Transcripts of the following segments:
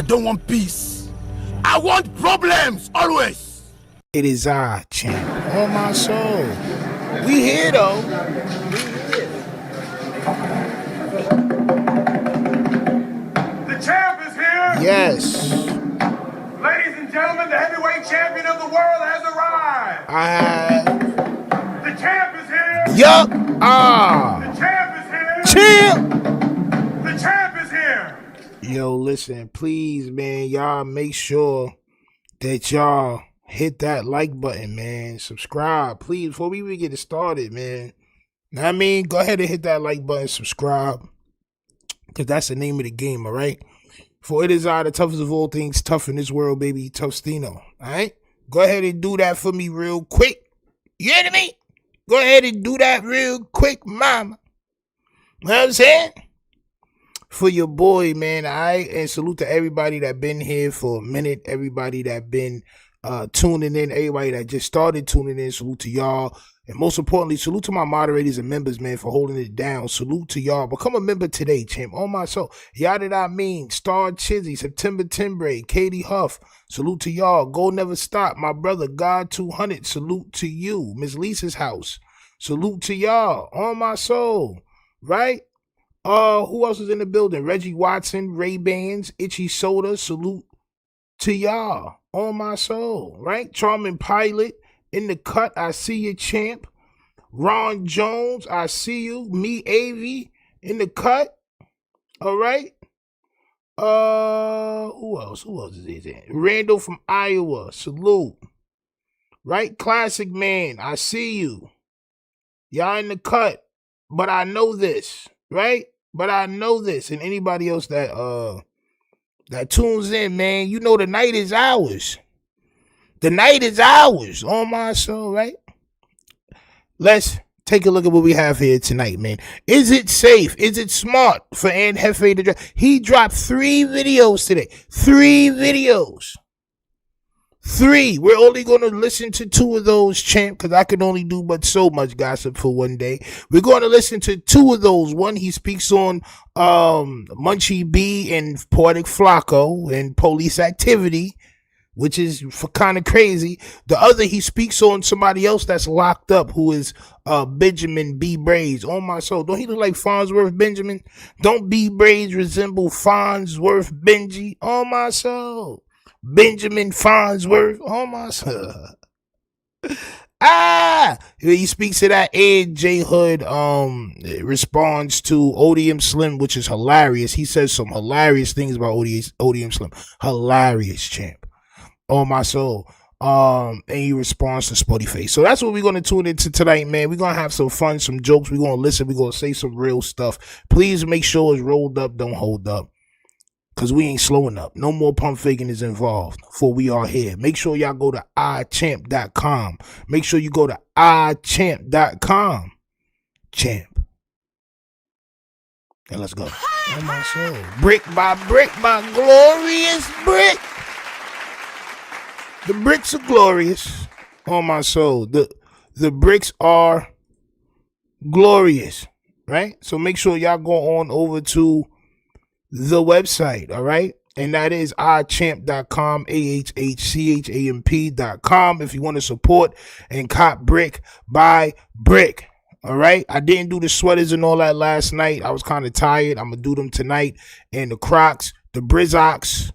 don't want peace. I want problems, always. It is I, champ. On my soul. We here, though. The champ is here. Yes. Ladies and gentlemen, the heavyweight champion of the world has arrived. The champ is here. Yup. The champ is here. Champ. The champ is here. Yo, listen, please, man, y'all make sure that y'all hit that like button, man. Subscribe, please, before we even get it started, man. Know what I mean? Go ahead and hit that like button, subscribe, because that's the name of the game, all right? For it is I, the toughest of all things, tough in this world, baby, Toughstino, all right? Go ahead and do that for me real quick. You hear me? Go ahead and do that real quick, mama. You know what I'm saying? For your boy, man, and salute to everybody that been here for a minute, everybody that been tuning in, everybody that just started tuning in, salute to y'all. And most importantly, salute to my moderators and members, man, for holding it down. Salute to y'all. Become a member today, champ. On my soul. Y'all that I mean. Star Chizzy, September Timbre, Katie Huff. Salute to y'all. Go Never Stop. My brother, God 200. Salute to you. Miss Lisa's house. Salute to y'all. On my soul. Right? Who else is in the building? Reggie Watson, Ray Bans, Itchy Soda. Salute to y'all. On my soul. Right? Charming Pilot. In the cut, I see you, champ. Ron Jones, I see you. Me, Avi, in the cut. All right. Who else? Who else is there? Randall from Iowa, salute. Right? Classic Man, I see you. Y'all in the cut. But I know this, right? But I know this. And anybody else that tunes in, man, you know the night is ours. The night is ours, on my soul, right? Let's take a look at what we have here tonight, man. Is it safe? Is it smart for Jefe to drop? He dropped 3 videos today. 3 videos. 3. We're only going to listen to 2 of those, champ, because I can only do but so much gossip for one day. We're going to listen to 2 of those. One, he speaks on Munchie B and Poetic Flacco and police activity, which is kind of crazy. The other, he speaks on somebody else that's locked up, who is Benjamin B. Braids. On my soul. Don't he look like Farnsworth Benjamin? Don't B. Braids resemble Farnsworth Benji? On my soul. Benjamin Farnsworth. On my soul. He speaks to that, and JHOOD responds to ODM Slim, which is hilarious. He says some hilarious things about ODM Slim. Hilarious, champ. On my soul. And he responds to SPOETYFACE. So that's what we're going to tune into tonight, man. We're going to have some fun, some jokes. We're going to listen. We're going to say some real stuff. Please make sure it's rolled up, don't hold up, because we ain't slowing up. No more pump faking is involved, for we are here. Make sure y'all go to iChamp.com. Make sure you go to iChamp.com. Champ. And let's go. On my soul. Brick by brick, my glorious brick. The bricks are glorious. On my soul. The bricks are glorious. Right? So make sure y'all go on over to the website. All right? And that is iChamp.com. AHHCHAMP.com. If you want to support and cop brick by brick. All right? I didn't do the sweaters and all that last night. I was kind of tired. I'm going to do them tonight. And the Crocs, the Brizocs.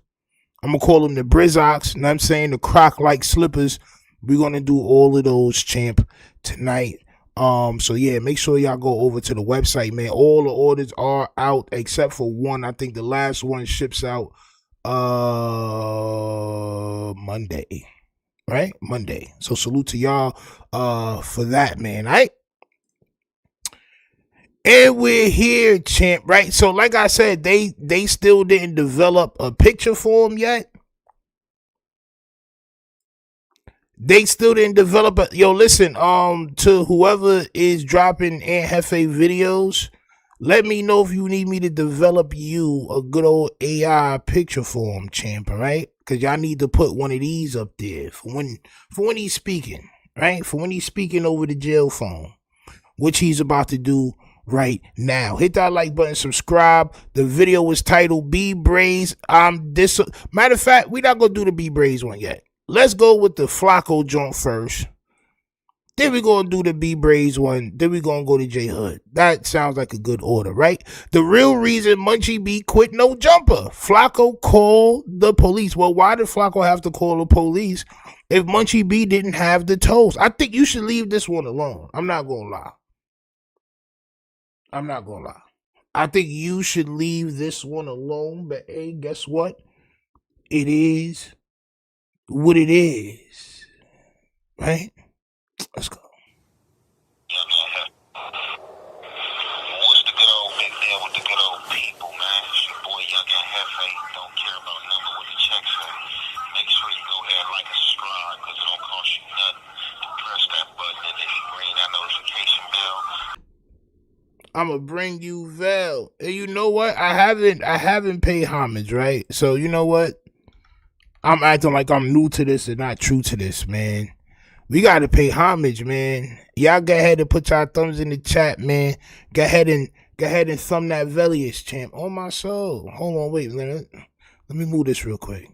I'm going to call them the Brizocs. You know what I'm saying? The croc-like slippers. We're going to do all of those, champ, tonight. So, yeah, make sure y'all go over to the website, man. All the orders are out except for one. I think the last one ships out Monday. Right? Monday. So, salute to y'all for that, man. All right? And we're here, champ, right? So, like I said, they still didn't develop a picture for him yet. They still didn't develop a... Yo, listen, to whoever is dropping Jefe videos, let me know if you need me to develop you a good old AI picture for him, champ, all right? Because y'all need to put one of these up there for when he's speaking, right? For when he's speaking over the jail phone, which he's about to do right now. Hit that like button, subscribe. The video was titled B Braids. Matter of fact, we're not gonna do the B Braids one yet. Let's go with the Flacco joint first. Then we're gonna do the B Braids one. Then we're gonna go to JHOOD. That sounds like a good order, right? The real reason Munchie B quit no jumper. Flacco called the police. Well, why did Flacco have to call the police if Munchie B didn't have the toes? I think you should leave this one alone. I'm not gonna lie. I think you should leave this one alone. But hey, guess what? It is what it is. Right? Let's go. What's the good old big deal with the good old people, man? It's your boy Young and Jefe. Don't care about number what the check say. Make sure you go ahead and like and subscribe because it don't cost you nothing to press that button and then you ring that notification bell. I'ma bring you Vel. And you know what? I haven't paid homage, right? So you know what? I'm acting like I'm new to this and not true to this, man. We gotta pay homage, man. Y'all go ahead and put y'all thumbs in the chat, man. Go ahead and thumb that Velius champ. On my soul. Hold on, wait, let me move this real quick.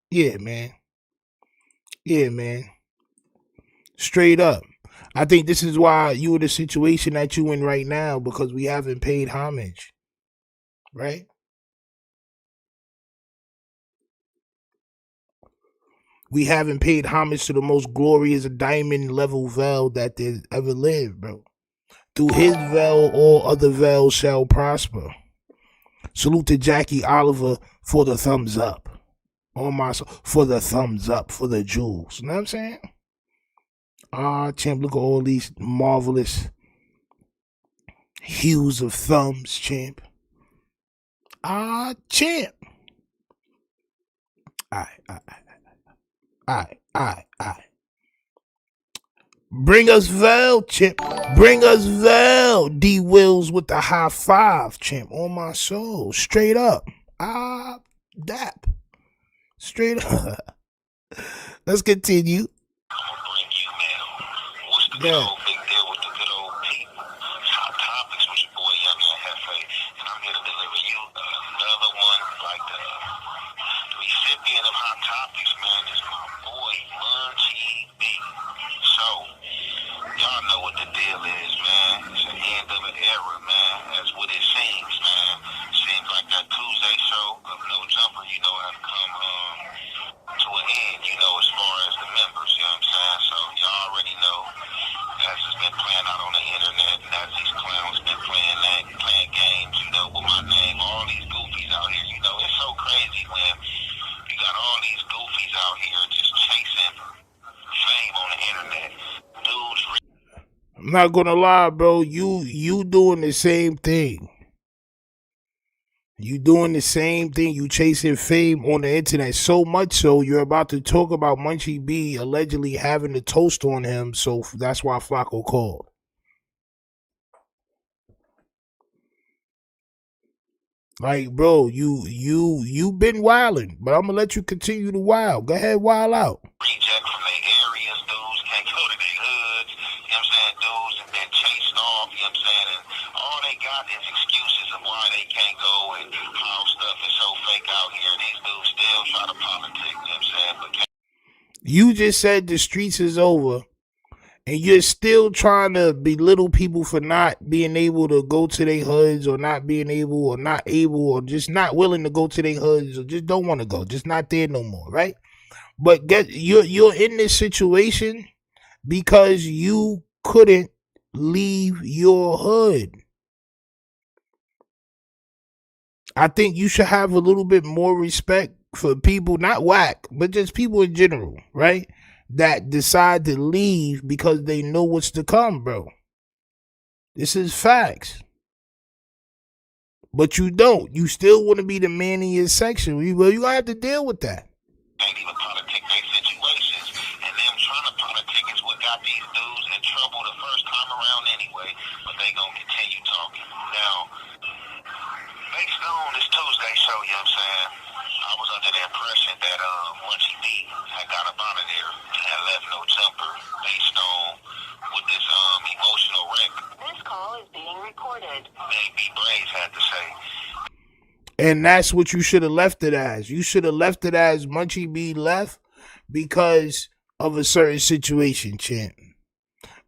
Yeah, man. Straight up. I think this is why you in the situation that you in right now, because we haven't paid homage. Right? We haven't paid homage to the most glorious diamond level Vel that there ever lived, bro. Through his Vel, all other Vels shall prosper. Salute to Jackie Oliver for the thumbs up. On my soul, for the thumbs up, for the jewels. You know what I'm saying? Champ, look at all these marvelous hues of thumbs, champ. Champ. Alright. Bring us Vel, champ. Bring us Vel. D Wills with the high five, champ. On my soul. Straight up. Dap. Straight up. Let's continue. Good old big deal with the good old people. Hot topics with your boy Young and Jefe, and I'm here to deliver you another one like the recipient of hot topics, man. Is my boy Munchie B. So y'all know what the deal is, man. It's the end of an era, man. That's what it seems, man. Seems like that Tuesday show of No Jumper, you know, have come to an end, you know, as far as the members, you know what I'm saying? So y'all already know. As it's been playing out on the internet, and as these clowns been playing games, you know, with my name, all these goofies out here, you know, it's so crazy when you got all these goofies out here just chasing fame on the internet. Dudes. I'm not gonna lie, bro. You doing the same thing. You doing the same thing. You chasing fame on the internet. So much so, you're about to talk about Munchie B allegedly having the toast on him. So that's why Flacco called. Like, bro, you been wilding, but I'm gonna let you continue to wild. Go ahead, wild out. Reject from their areas, dudes can't go to their hoods. You know what I'm saying? Dudes have been chased off. You know what I'm saying? And all they got is excuses of why they can't go and how stuff is so fake out here. These dudes still try to politic. You know what I'm saying? But you just said the streets is over, and you're still trying to belittle people for not being able to go to their hoods, or not being able, or not able, or just not willing to go to their hoods, or just don't want to go, just not there no more, right? But you're in this situation because you couldn't leave your hood. I think you should have a little bit more respect for people, not whack, but just people in general, right? That decide to leave because they know what's to come, bro. This is facts. But you don't. You still want to be the man in your section. Well, you gonna have to deal with that. can't even politic their situations. And them trying to politic is what got these dudes in trouble the first time around anyway. But they gonna continue talking. Now, based on this Tuesday show, you know what I'm saying? I was under the impression that Munchie B had got up out of there and had left No Jumper based on with this emotional wreck call is being recorded. Maybe Braves had to say. And that's what you should have left it as. You should have left it as Munchie B left because of a certain situation, champ.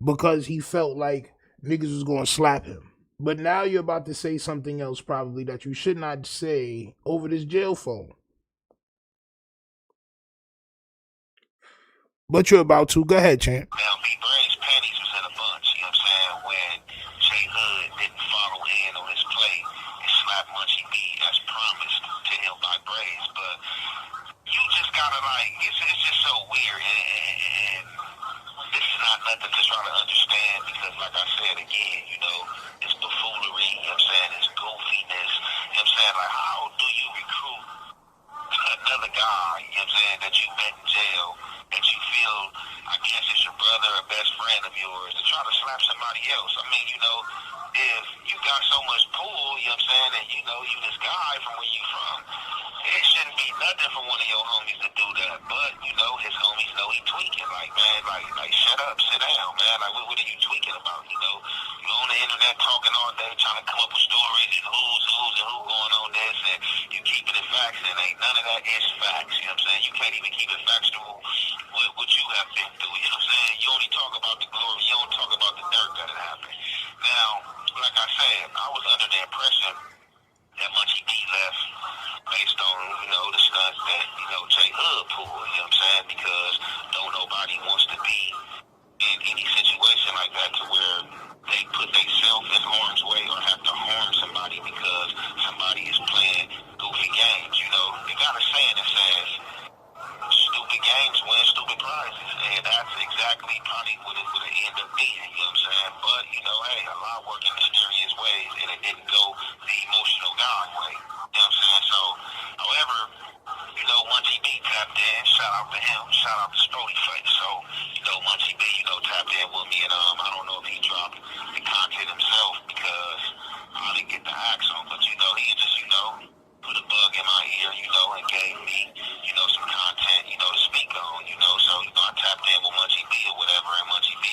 Because he felt like niggas was going to slap him. But now you're about to say something else probably that you should not say over this jail phone. But you're about to. Go ahead, champ. Now, B. Braves' panties was in a bunch, you know what I'm saying, when JHOOD didn't follow in on his play and slap Munchie B as promised to him by Braves. But you just gotta, like, it's just so weird. And this is not nothing to try to understand because, like I said again, you know, it's buffoonery, you know what I'm saying, it's goofiness, you know what I'm saying, like, how do you recruit another guy, you know what I'm saying, that you met in jail, that you feel, I guess it's your brother or best friend of yours, to try to slap somebody else? I mean, you know, if you got so much pull, you know what I'm saying, and you know you this guy from where you from, it shouldn't be nothing for one of your homies to do that. But, you know, his homies know he tweaking. Like, man, like shut up, sit down, man. Like, what are you tweaking about, you know? You on the internet talking all day, trying to come up with stories and who's and who going on this, and you keeping it facts, and ain't none of that is facts, you know what I'm saying? You can't even keep it factual with what you have been through, you know what I'm saying? You only talk about the glory, you don't talk about the dirt that happened. Now, like I said, I was under the impression that Munchie B left based on, you know, the stunts that, you know, JHOOD pulled, you know what I'm saying? Because don't nobody wants to be in any situation like that to where they put themselves in harm's way or have to harm somebody because somebody is playing goofy games, you know? They got a saying that says, stupid games win stupid prizes, and that's exactly probably what it would end up being, you know what I'm saying? But, you know, hey, a lot work in mysterious ways, and it didn't go the emotional God way, you know what I'm saying? So, however, you know, Munchie B tapped in, shout out to him, shout out to SPOETYFACE. So, you know, Munchie B, you know, tapped in with me, and I don't know if he dropped the content himself because I didn't get to ask him, but, you know, he just, you know, put a bug in my ear, you know, and gave me, you know, some content, you know, to speak on, you know. So, you know, I tapped in with Munchie B or whatever, and Munchie B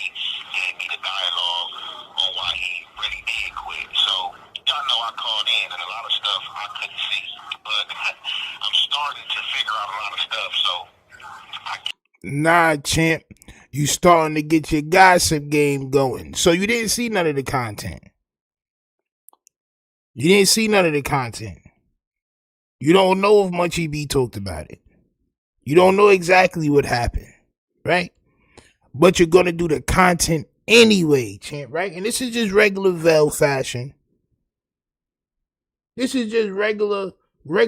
gave me the dialogue on why he really did quit. So, y'all know I called in, and a lot of stuff I couldn't see, but I'm starting to figure out a lot of stuff, so Nah, champ. You starting to get your gossip game going. So you didn't see none of the content. You didn't see none of the content. You don't know if Munchie B talked about it. You don't know exactly what happened, right? But you're going to do the content anyway, champ, right? And this is just regular Vel fashion. This is just regular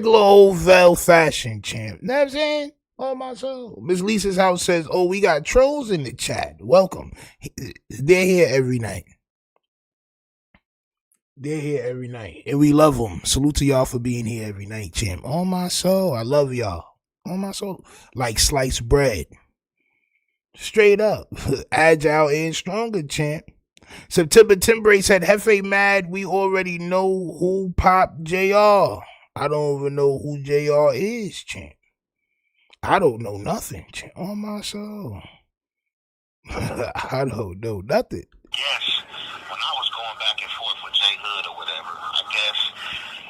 old Vel fashion, champ. You know what I'm saying? Oh, my soul. Miss Lisa's house says, oh, we got trolls in the chat. Welcome. They're here every night. They're here every night. And we love them. Salute to y'all for being here every night, champ. Oh, my soul. I love y'all. Oh, my soul. Like sliced bread. Straight up. Agile and stronger, champ. September Timbre said, Jefe mad. We already know who popped JR. I don't even know who JR is, champ. I don't know nothing, champ. Oh, my soul. I don't know nothing. yes, when I was going back and forth with JHOOD or whatever, I guess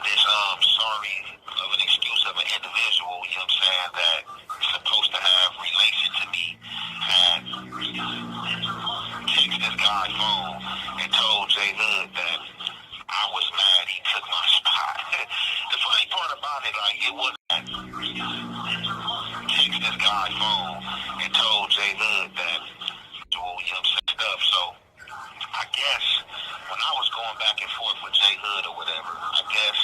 this sorry of an excuse of an individual, you know what I'm saying, that is supposed to have relation to me, had texted this guy's phone and told JHOOD that I was mad he took my spot. The funny part about it, like, it was that texted this guy's phone and told JHOOD that, you know what I'm saying, stuff. So I guess when I was going back and forth with JHOOD or whatever, I guess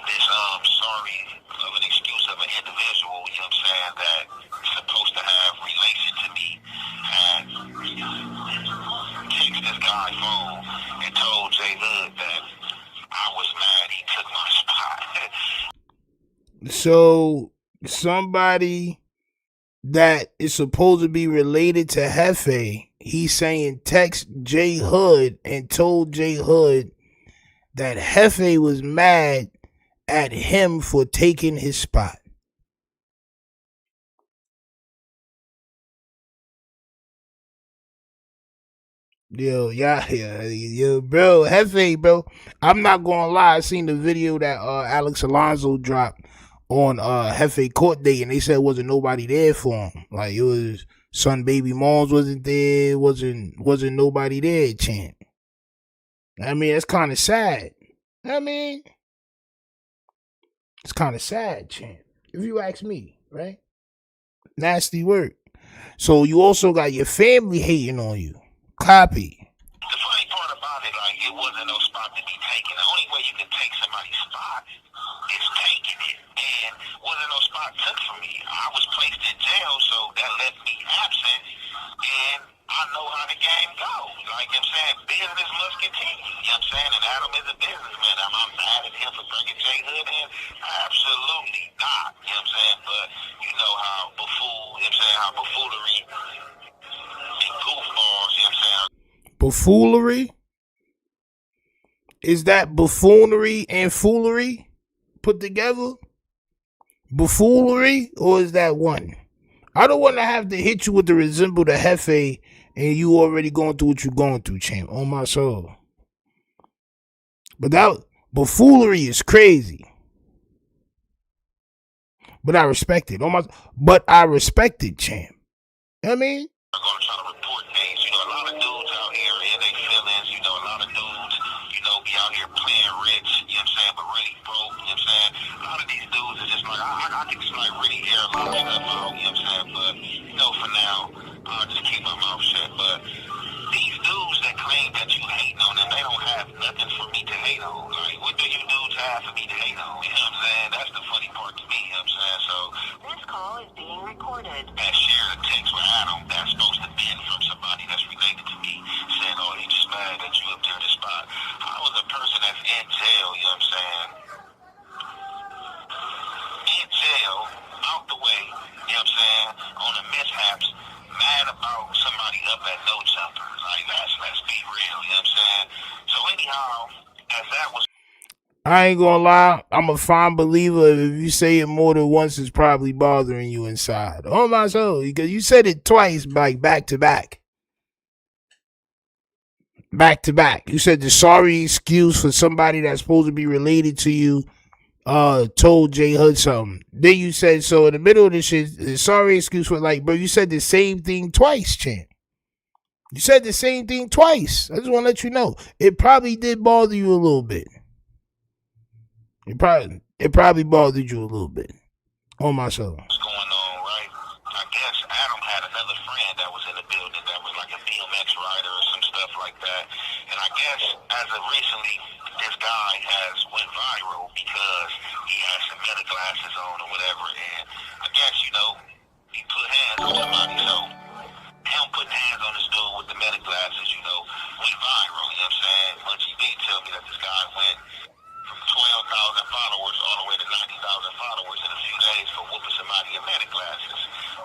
this sorry of an excuse of an individual, you know what I'm saying, that is supposed to have relation to me, had texted this guy's phone and told JHOOD that I was mad he took my spot. So somebody that is supposed to be related to Jefe, he's saying text JHOOD and told JHOOD that Jefe was mad at him for taking his spot. Yo, bro, Jefe, bro. I'm not gonna lie. I seen the video that Alex Alonso dropped on Jefe court day, and they said wasn't nobody there for him. Like it was son, baby moms wasn't there, wasn't nobody there. Champ. I mean, it's kind of sad. I mean, it's kind of sad, champ. If you ask me, right? Nasty work. So you also got your family hating on you. Copy. The funny part about it, like, it wasn't no spot to be taken. The only way you can take somebody's spot is taking it. And wasn't no spot took for me. I was placed in jail, so that left me absent. And I know how the game goes. Like I'm saying, business must continue. You know what I'm saying? And Adam is a businessman. I'm mad at him for bringing JHOOD in. Absolutely not. You know what I'm saying? But you know how how buffoonery and goofballs, you know what I'm saying? Buffoonery? Is that buffoonery and foolery put together? Buffoonery, or is that one? I don't want to have to hit you with the resemble to Jefe and you already going through what you're going through, champ. On my soul. But that buffoonery is crazy. But I respect it. But I respect it, champ. You know what I mean? I'm going to try to report things. You know, a lot of dudes out here in their feelings. You know, a lot of dudes, you know, be out here playing rich, you know what I'm saying, but really broke, you know what I'm saying? A lot of these dudes are just like, I can just like really air a lot of stuff out, you know what I'm saying? But, you know, for now, I'll just keep my mouth shut. But these dudes that claim that you hating on them, they don't have nothing for me to hate on. Like, what do you dudes have for me to hate on? You know what I'm saying? That's the funny part to me, you know what I'm saying? So, this call is being recorded. And share a text with Adam that's supposed to be from somebody that's related to me, saying, oh, he just mad that you up there at the spot. I was a person that's in jail, you know what I'm saying? In jail, out the way, you know what I'm saying? On the mishaps, mad about somebody up at no jumper. Like, let's be real, you know what I'm saying? So anyhow, as that was, I ain't gonna lie, I'm a fine believer if you say it more than once, it's probably bothering you inside. Oh my soul, because you said it twice, like back to back. Back to back. You said the sorry excuse for somebody that's supposed to be related to you told JHOOD something. Then you said, so in the middle of this shit, the sorry excuse for, like, bro, you said the same thing twice, champ. You said the same thing twice. I just want to let you know. It probably did bother you a little bit. It probably bothered you a little bit. On my soul. What's going on, right? I guess Adam had another friend that was in the building that was like a BMX rider or some stuff like that. And I guess as of recently, this guy has went viral because he has some meta glasses on or whatever. And I guess, you know, he put hands on somebody. So him putting hands on this dude with the meta glasses, you know, went viral. You know what I'm saying? Munchy B tell me that this guy went from 12,000 followers all the way to 90,000 followers in a few days for whooping somebody in meta glasses.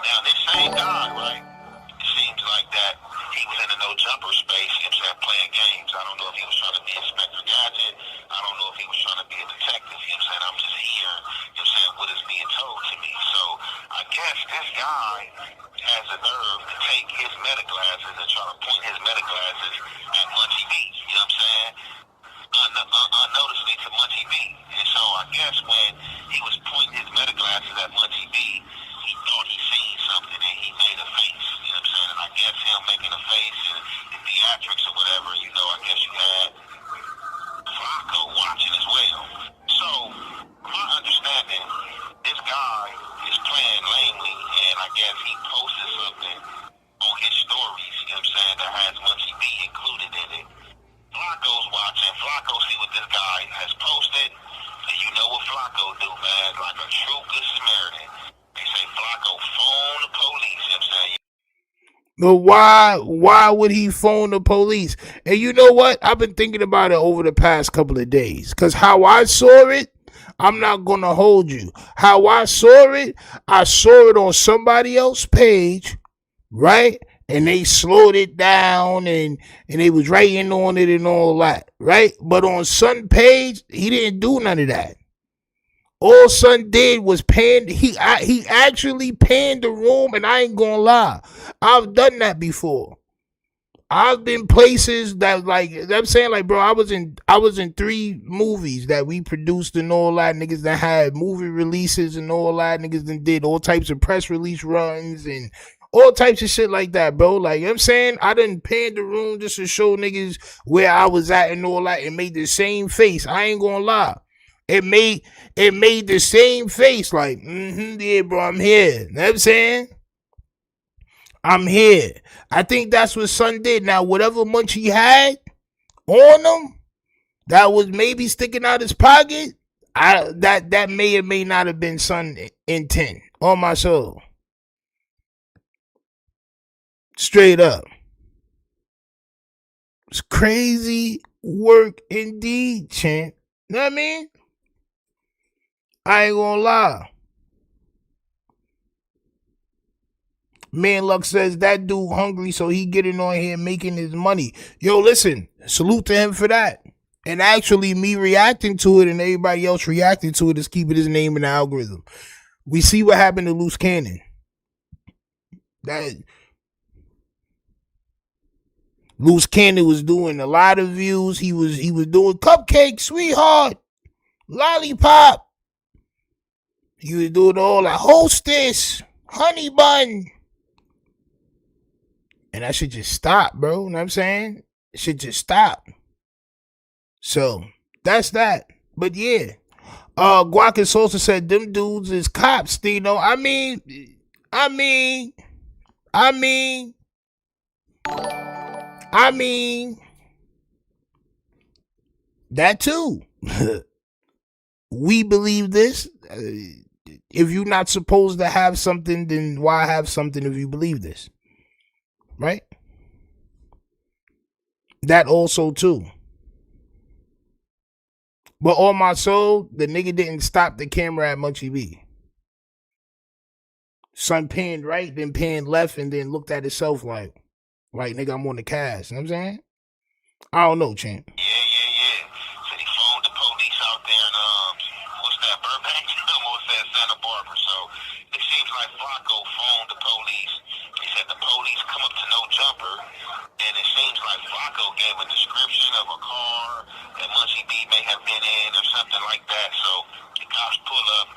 Now, this same guy, right, it seems like that he was in the no jumper space, you know what I'm saying, playing games. I don't know if he was trying to be Inspector Gadget. I don't know if he was trying to be a detective, you know what I'm saying. I'm just here, you know what I'm saying, what is being told to me. So, I guess this guy has the nerve to take his meta glasses and try to point his meta glasses at Munchy B, you know what I'm saying? Unnoticedly to Munchy B. And so I guess when he was pointing his meta glasses at Munchy B, he thought he seen something and he made a face. You know what I'm saying? And I guess him making a face and the theatrics or whatever, you know, I guess you had Flacco watching as well. So, my understanding, this guy is playing lamely and I guess he posted something on his stories, you know what I'm saying, that has Munchy B included in it. Flacco's watching. Flacco see what this guy has posted. And you know what Flacco do, man. Like a true good Samaritan. They say Flacco phone the police, you know what I'm saying? But why would he phone the police? And you know what? I've been thinking about it over the past couple of days. Because how I saw it, I'm not going to hold you. How I saw it on somebody else's page, right? And they slowed it down and they was writing on it and all that, right? But on Son page, he didn't do none of that. All Son did was pan. He actually panned the room, and I ain't gonna lie, I've done that before. I've been places that, like, I'm saying, like, bro, I was in 3 movies that we produced and all that. Niggas that had movie releases and all that. Niggas that did all types of press release runs and all types of shit like that, bro. Like, you know what I'm saying, I done panned the room just to show niggas where I was at and all that, and made the same face. I ain't gonna lie. It made the same face, like, yeah, bro, I'm here. You know what I'm saying? I'm here. I think that's what Son did. Now, whatever much he had on him that was maybe sticking out his pocket, that may or may not have been Son intent. On my soul. Straight up. It's crazy work indeed, champ. You know what I mean? I ain't gonna lie. Man Luck says that dude hungry, so he getting on here making his money. Yo, listen, salute to him for that. And actually, me reacting to it and everybody else reacting to it is keeping his name in the algorithm. We see what happened to Loose Cannon. That Loose Cannon was doing a lot of views. He was doing Cupcake, Sweetheart, Lollipop. He was doing all that Hostess, Honey Bun. And that should just stop, bro. You know what I'm saying? It should just stop. So, that's that. But yeah. Guac and Sosa said them dudes is cops, Dino. I mean, that too. We believe this. If you're not supposed to have something, then why have something if you believe this? Right? That also too. But on my soul, the nigga didn't stop the camera at Munchie B. Son panned right, then panned left, and then looked at himself like nigga, I'm on the cast. You know what I'm saying? I don't know, champ. Yeah. Said he phoned the police out there in, what's that, Burbank? I almost said Santa Barbara. So it seems like Flacco phoned the police. He said the police come up to no jumper, and it seems like Flacco gave a description of a car that Munchie B may have been in or something like that. So the cops pull up,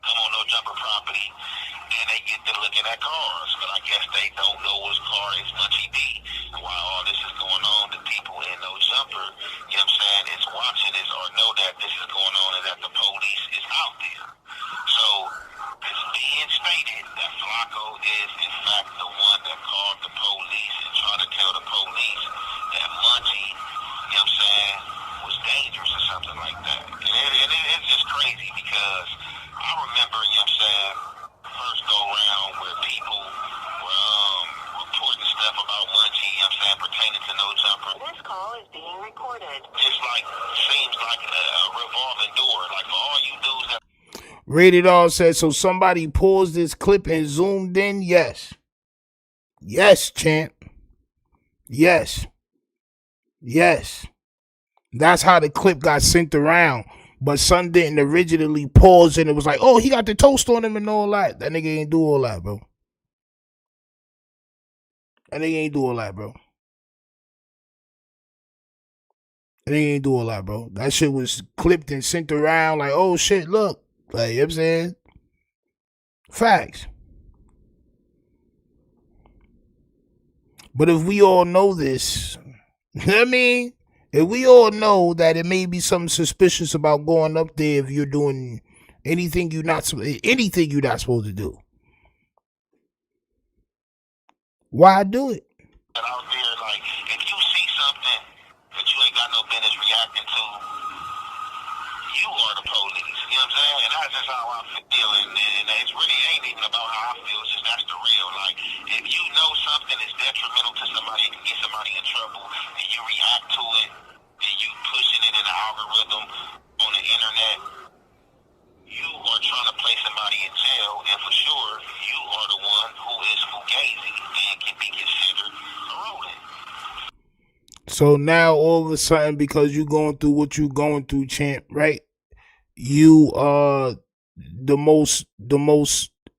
come on no jumper property, and they get to looking at cars. But I guess they don't know which car is Munchie B. And while all this is going on, the people in no jumper, you know what I'm saying, is watching this or know that this is going on and that the police is out there. So it's being stated that Flacco is in fact the one that called the police and tried to tell the police that Munchie, you know what I'm saying, was dangerous or something like that. And it's just crazy because I remember, you know what I'm saying, first go around where people were reporting stuff about Munchie, you know what I'm saying, pertaining to no jumper. This call is being recorded. Just like, seems like a revolving door. Like for all you dudes that Rated R says, so somebody paused this clip and zoomed in? Yes. Yes, champ. Yes. That's how the clip got sent around. But Son didn't originally pause and it was like, oh, he got the toast on him and all that. That nigga ain't do all that, bro. That nigga ain't do all that, bro. That shit was clipped and sent around like, oh shit, look. Like, you know what I'm saying? Facts. But if we all know this, you know what I mean? If we all know that it may be something suspicious about going up there if you're doing anything you're not supposed to do, why do it? out there, like, if you see something that you ain't got no business reacting to, you are the police. You know what I'm saying? And that's just how I feel. And it's really ain't even about how I feel. It's just that's the real. Like, if you know something is detrimental to somebody, it can get somebody in trouble, and you react to it, and you pushing it in the algorithm on the internet, you are trying to place somebody in jail, and for sure, you are the one who is fugazi and can be considered a rodent. So now all of a sudden, because you going through what you going through, champ, right? You are the most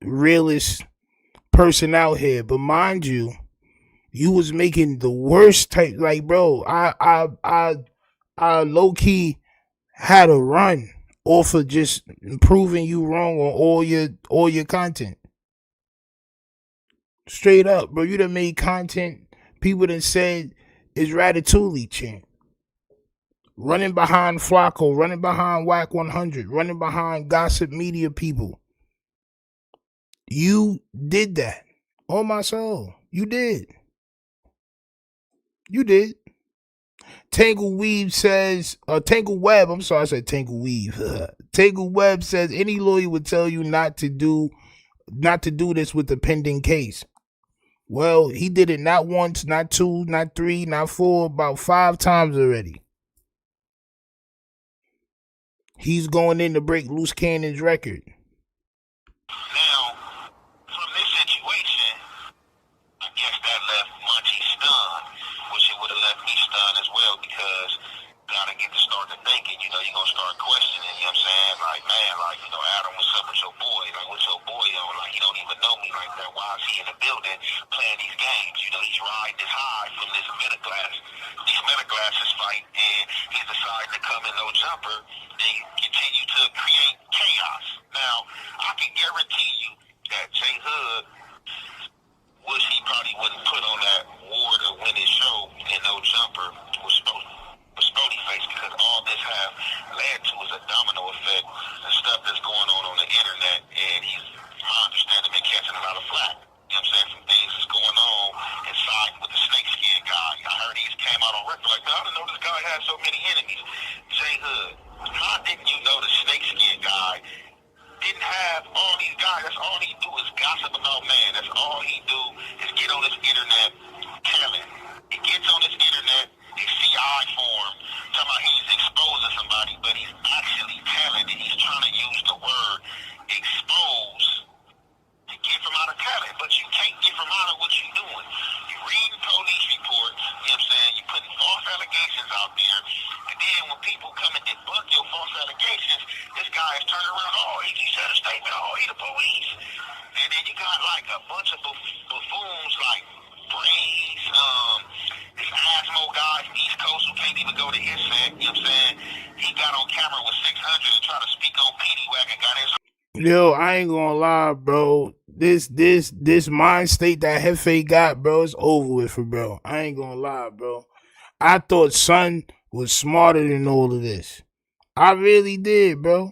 realest person out here. But mind you, You was making the worst type, like, bro. I low key had a run off of just proving you wrong on all your content. Straight up, bro. You done made content people done said is Ratatouille, champ. Running behind Flacco, running behind Whack 100, running behind gossip media people. You did that. On my soul. You did. You did. Tangle Weave says, Tangle Web, I'm sorry, I said Tangle Weave. Tangle Web says any lawyer would tell you not to do this with the pending case. Well, he did it not once, not two, not three, not four, about 5 times already. He's going in to break Loose Cannon's record. Now, from this situation, I guess that left Monty stunned, which it would have left me stunned as well, because you gotta get to start to thinking, you're gonna start questioning, you know what I'm saying? Like, man, Adam, what's up with your boy? Like, what's your boy on? Like, he don't even know me like that. Why is he in the building playing these games? He's riding this high from these meta glasses fight, and he's deciding to come in no jumper and continue to create chaos. Now, I can guarantee you that JHOOD, which he probably wouldn't put on that war to win his show in no jumper, was SPOETYFACE, because all this have led to is a domino effect and stuff that's going on the internet, and he's, my understanding, been catching a lot of flack. You know what I'm saying? From things that's going on inside with the snakeskin guy. I heard he came out on record like, man, I didn't know this guy had so many enemies. JHOOD, how didn't you know the snakeskin guy didn't have all these guys? That's all he do is gossip about man. That's all he do is get on this internet telling. He gets on this internet, his CI form, talking about he's exposing somebody, but he's actually telling, and he's trying to use the word expose to get from out of talent, but you can't get from out of what you're doing. You're reading police reports, you know what I'm saying? You're putting false allegations out there, and then when people come and debunk your false allegations, this guy is turning around, he said a statement, he the police. And then you got like a bunch of buffoons like Brains, this Asmo guy from East Coast who can't even go to his set, you know what I'm saying? He got on camera with 600 and tried to speak on PD Wack and got his... Yo, I ain't gonna lie, bro. This mind state that Jefe got, bro, it's over with for bro. I ain't gonna lie, bro. I thought Son was smarter than all of this. I really did, bro.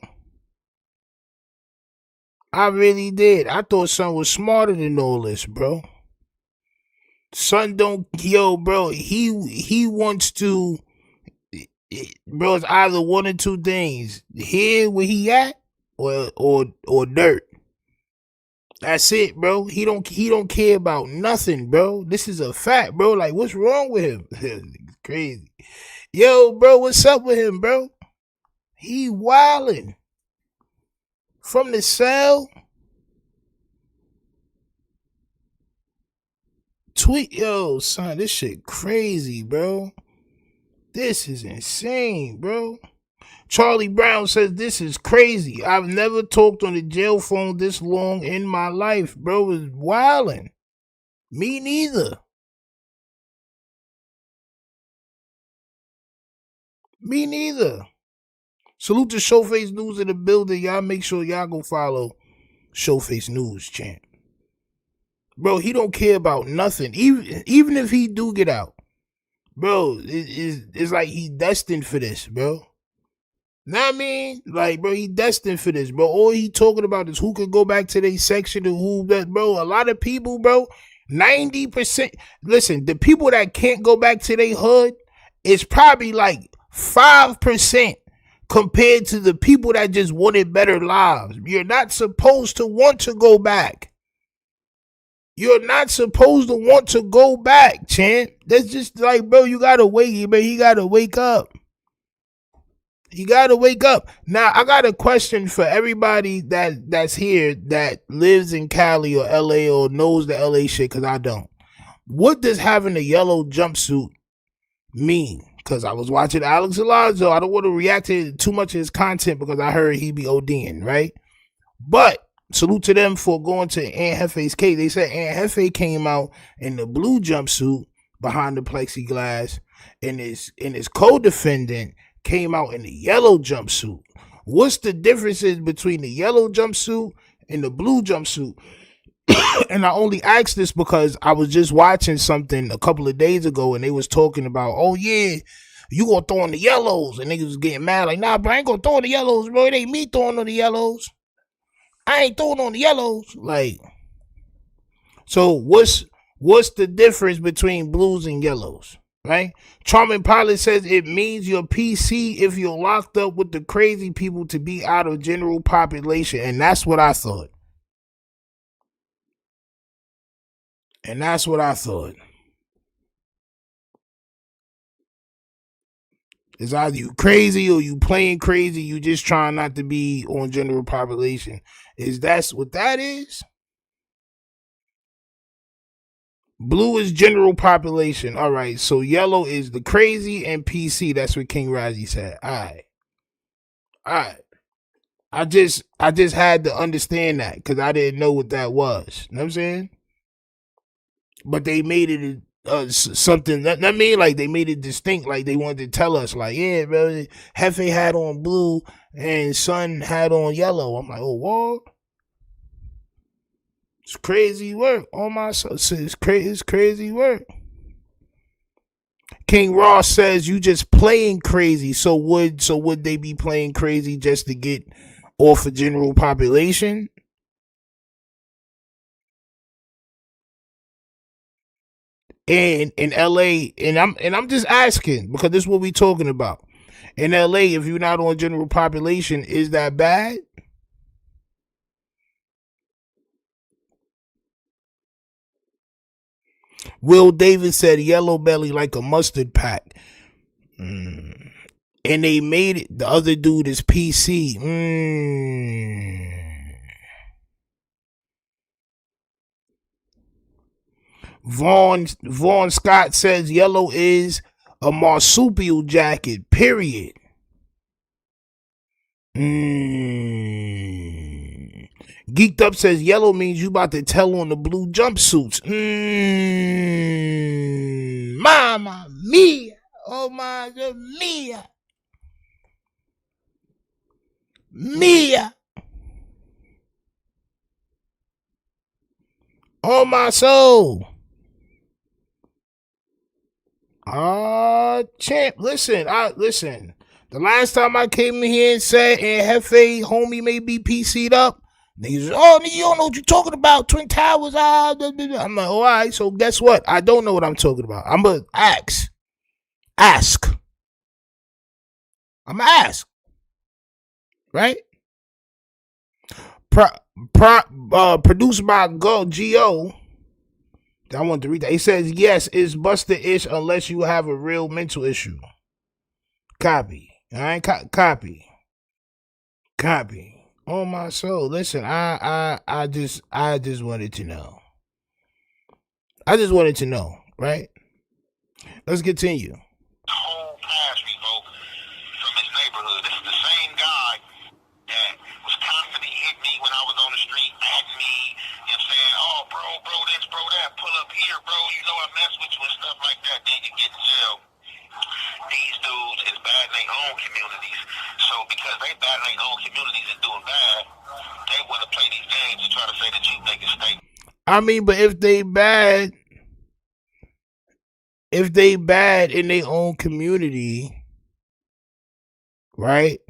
I really did. I thought Son was smarter than all this, bro. Son don't, bro, he wants to, bro, it's either one or two things. Here where he at, or dirt. That's it, bro. He don't care about nothing, bro. This is a fact, bro. Like, what's wrong with him? It's crazy. Yo, bro, what's up with him, bro? He wildin'. From the cell. Tweet, yo, son, this shit crazy, bro. This is insane, bro. Charlie Brown says, this is crazy. I've never talked on the jail phone this long in my life. Bro is wildin'. Me neither. Me neither. Salute to Showface News in the building. Y'all make sure y'all go follow Showface News, champ. Bro, he don't care about nothing. Even if he do get out. Bro, it's like he destined for this, bro. Know what I mean? Like, bro, he destined for this, bro. All he talking about is who could go back to their section and who that, bro. A lot of people, bro, 90%. Listen, the people that can't go back to their hood is probably like 5% compared to the people that just wanted better lives. You're not supposed to want to go back. You're not supposed to want to go back, champ. That's just like, bro, you gotta wake, man. He gotta wake up. You gotta wake up. Now, I got a question for everybody that's here that lives in Cali or LA or knows the LA shit, because I don't. What does having a yellow jumpsuit mean? Because I was watching Alex Alonso. I don't want to react to too much of his content because I heard he be ODing, right? But salute to them for going to Aunt Jefe's case. They said Aunt Jefe came out in the blue jumpsuit behind the plexiglass, and his co-defendant came out in the yellow jumpsuit. What's the differences between the yellow jumpsuit and the blue jumpsuit? And I only asked this because I was just watching something a couple of days ago, and they was talking about, oh yeah, you gonna throw in the yellows, and niggas was getting mad like, nah, bro, I ain't gonna throw in the yellows, bro. It ain't me throwing on the yellows. I ain't throwing on the yellows. Like, so what's the difference between blues and yellows, right? Charming Pilot says it means you're PC if you're locked up with the crazy people to be out of general population, and that's what I thought. And that's what I thought. It's either you crazy or you playing crazy. You just trying not to be on general population. That's what that is? Blue is general population. All right. So yellow is the crazy and PC. That's what King Razi said. All right. I just had to understand that because I didn't know what that was. You know what I'm saying? But they made it something. I mean, like they made it distinct. Like they wanted to tell us, like, yeah, bro, Jefe had on blue and Son had on yellow. I'm like, oh, what? It's crazy work. Oh my son, it's crazy work. King Ross says you just playing crazy. So would they be playing crazy just to get off of general population? And in LA, and I'm just asking because this is what we talking about. In LA, if you're not on general population, is that bad? Will Davis said yellow belly like a mustard pack. And they made it. The other dude is PC. Vaughn Scott says yellow is a marsupial jacket, period. Geeked Up says yellow means you about to tell on the blue jumpsuits. Mama mia. Oh my God, mia. Mia. Oh my soul. Champ, listen. The last time I came in here and said, and Jefe, homie may be PC'd up, niggas, oh, nigga, you don't know what you're talking about. Twin Towers, I'm like, all right, so guess what? I don't know what I'm talking about. I'm going to ask. I'm going to ask. Right? Produced by G.O. I want to read that. He says, yes, it's Buster-ish unless you have a real mental issue. Copy. All right? Copy. Oh, my soul. Listen, I just wanted to know. Right? Let's continue. Whole past revoke from his neighborhood. This is the same guy that was constantly hitting me when I was on the street, at me, you know what I'm saying, oh, bro, this, bro, that, pull up here, bro, you know I mess with you and stuff like that, then you get in jail. These dudes is bad in their own communities. So because they bad in their own communities and doing bad, they want to play these games and try to say that you make a stake. I mean, but if they bad in their own community, right?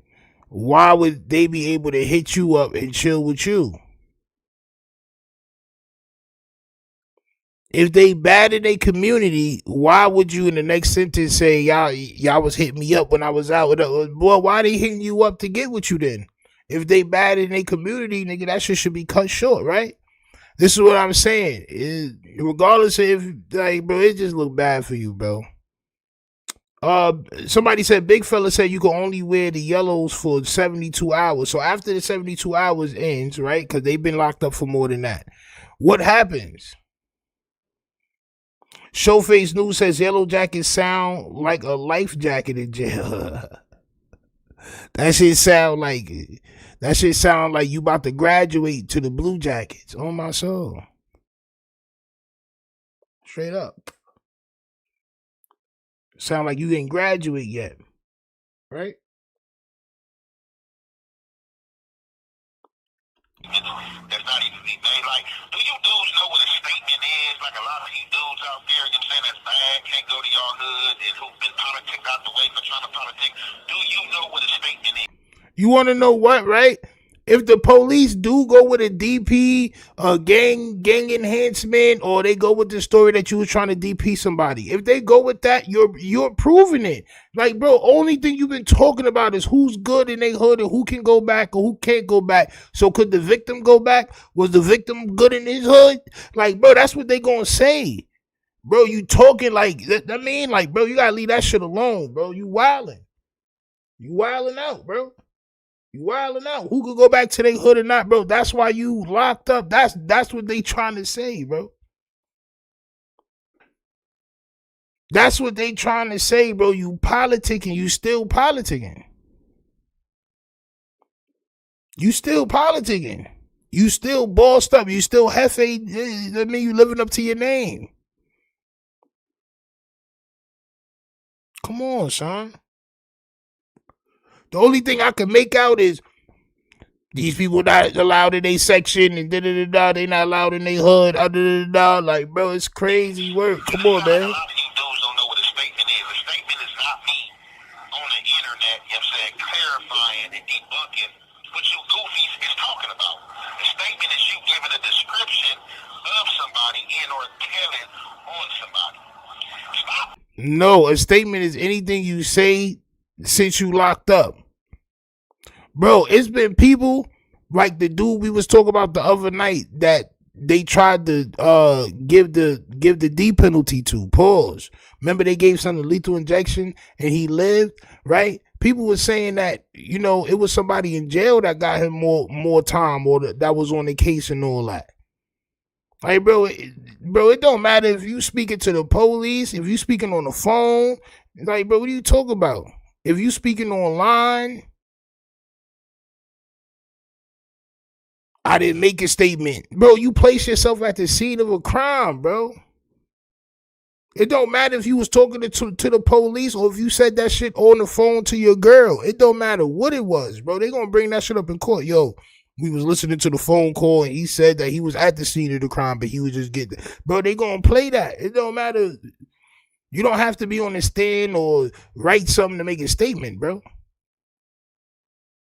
Why would they be able to hit you up and chill with you? If they bad in their community, why would you in the next sentence say y'all was hitting me up when I was out with boy? Why they hitting you up to get with you then? If they bad in their community, nigga, that shit should be cut short, right? This is what I'm saying. Regardless of if, like, bro, it just look bad for you, bro. Somebody said, Big Fella said you can only wear the yellows for 72 hours. So after the 72 hours ends, right? Because they've been locked up for more than that. What happens? Showface News says yellow jackets sound like a life jacket in jail. That shit sound like you about to graduate to the Blue Jackets. On my soul. Straight up. Sound like you didn't graduate yet. Right? That's not even be made. Like, do you dudes know what a statement is? Like a lot of you dudes out there, you know what I'm saying, that's bad, can't go to your hood, and who've been politicked out the way for trying to politic. Do you know what a statement is? You want to know what, right? If the police do go with a DP, gang enhancement, or they go with the story that you was trying to DP somebody, if they go with that, you're proving it. Like, bro, only thing you've been talking about is who's good in their hood and who can go back or who can't go back. So could the victim go back? Was the victim good in his hood? Like, bro, that's what they gonna say. Bro, you talking like that? I mean, like, bro, you gotta leave that shit alone, bro. You wilding. You wilding out, bro. You wilding out. Who could go back to their hood or not, bro? That's why you locked up. That's what they trying to say, bro. That's what they trying to say, bro. You politicking. You still politicking. You still politicking. You still bossed up. You still Jefe. I mean, you living up to your name. Come on, son. The only thing I can make out is these people not allowed in their section and da-da-da-da, they not allowed in their hood, da-da-da-da. Like, bro, it's crazy work. Come on, man. A lot of you dudes don't know what a statement is. A statement is not me on the internet, you know what I'm saying, clarifying and debunking what you goofies is talking about. A statement is you giving a description of somebody and or telling on somebody. Stop. No, a statement is anything you say since you locked up. Bro, it's been people like the dude we was talking about the other night that they tried to give the D penalty to. Pause. Remember they gave some lethal injection and he lived, right? People were saying that, you know, it was somebody in jail that got him more time or that was on the case and all that. Like, bro, it don't matter if you speaking to the police, if you speaking on the phone. Like, bro, what are you talking about? If you speaking online, I didn't make a statement. Bro, you place yourself at the scene of a crime, bro. It don't matter if you was talking to the police or if you said that shit on the phone to your girl. It don't matter what it was, bro. They gonna bring that shit up in court. Yo, we was listening to the phone call and he said that he was at the scene of the crime, but he was just getting... Bro, they gonna play that. It don't matter. You don't have to be on the stand or write something to make a statement, bro.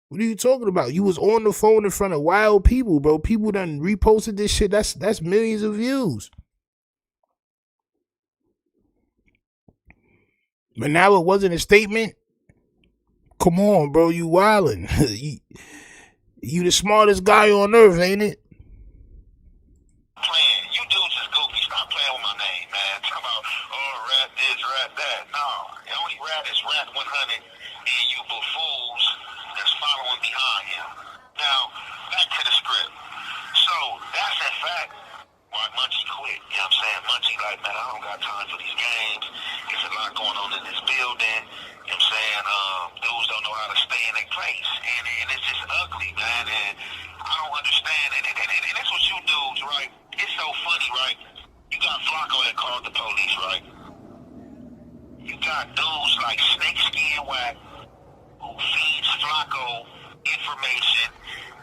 What are you talking about? You was on the phone in front of wild people, bro. People done reposted this shit. That's millions of views. But now it wasn't a statement. Come on, bro. You wildin'. You the smartest guy on earth, ain't it? Playing. You dudes is goofy. Stop playing with my name, man. Talk about, oh, rat this, rat that. No. The only rat is rat 100 and you buffoons that's following behind him. Now, back to the script. So, that's in fact why Munchie quit. You know what I'm saying? Munchie like, man, I don't got time for these games. There's a lot going on in this building. You know what I'm saying? Dudes don't know how to stay in their place. And it's just ugly, man. And I don't understand. And that's what you dudes, right? It's so funny, right? You got Flacco that called the police, right? You got dudes like Snakeskin Whack who feeds Flacco information,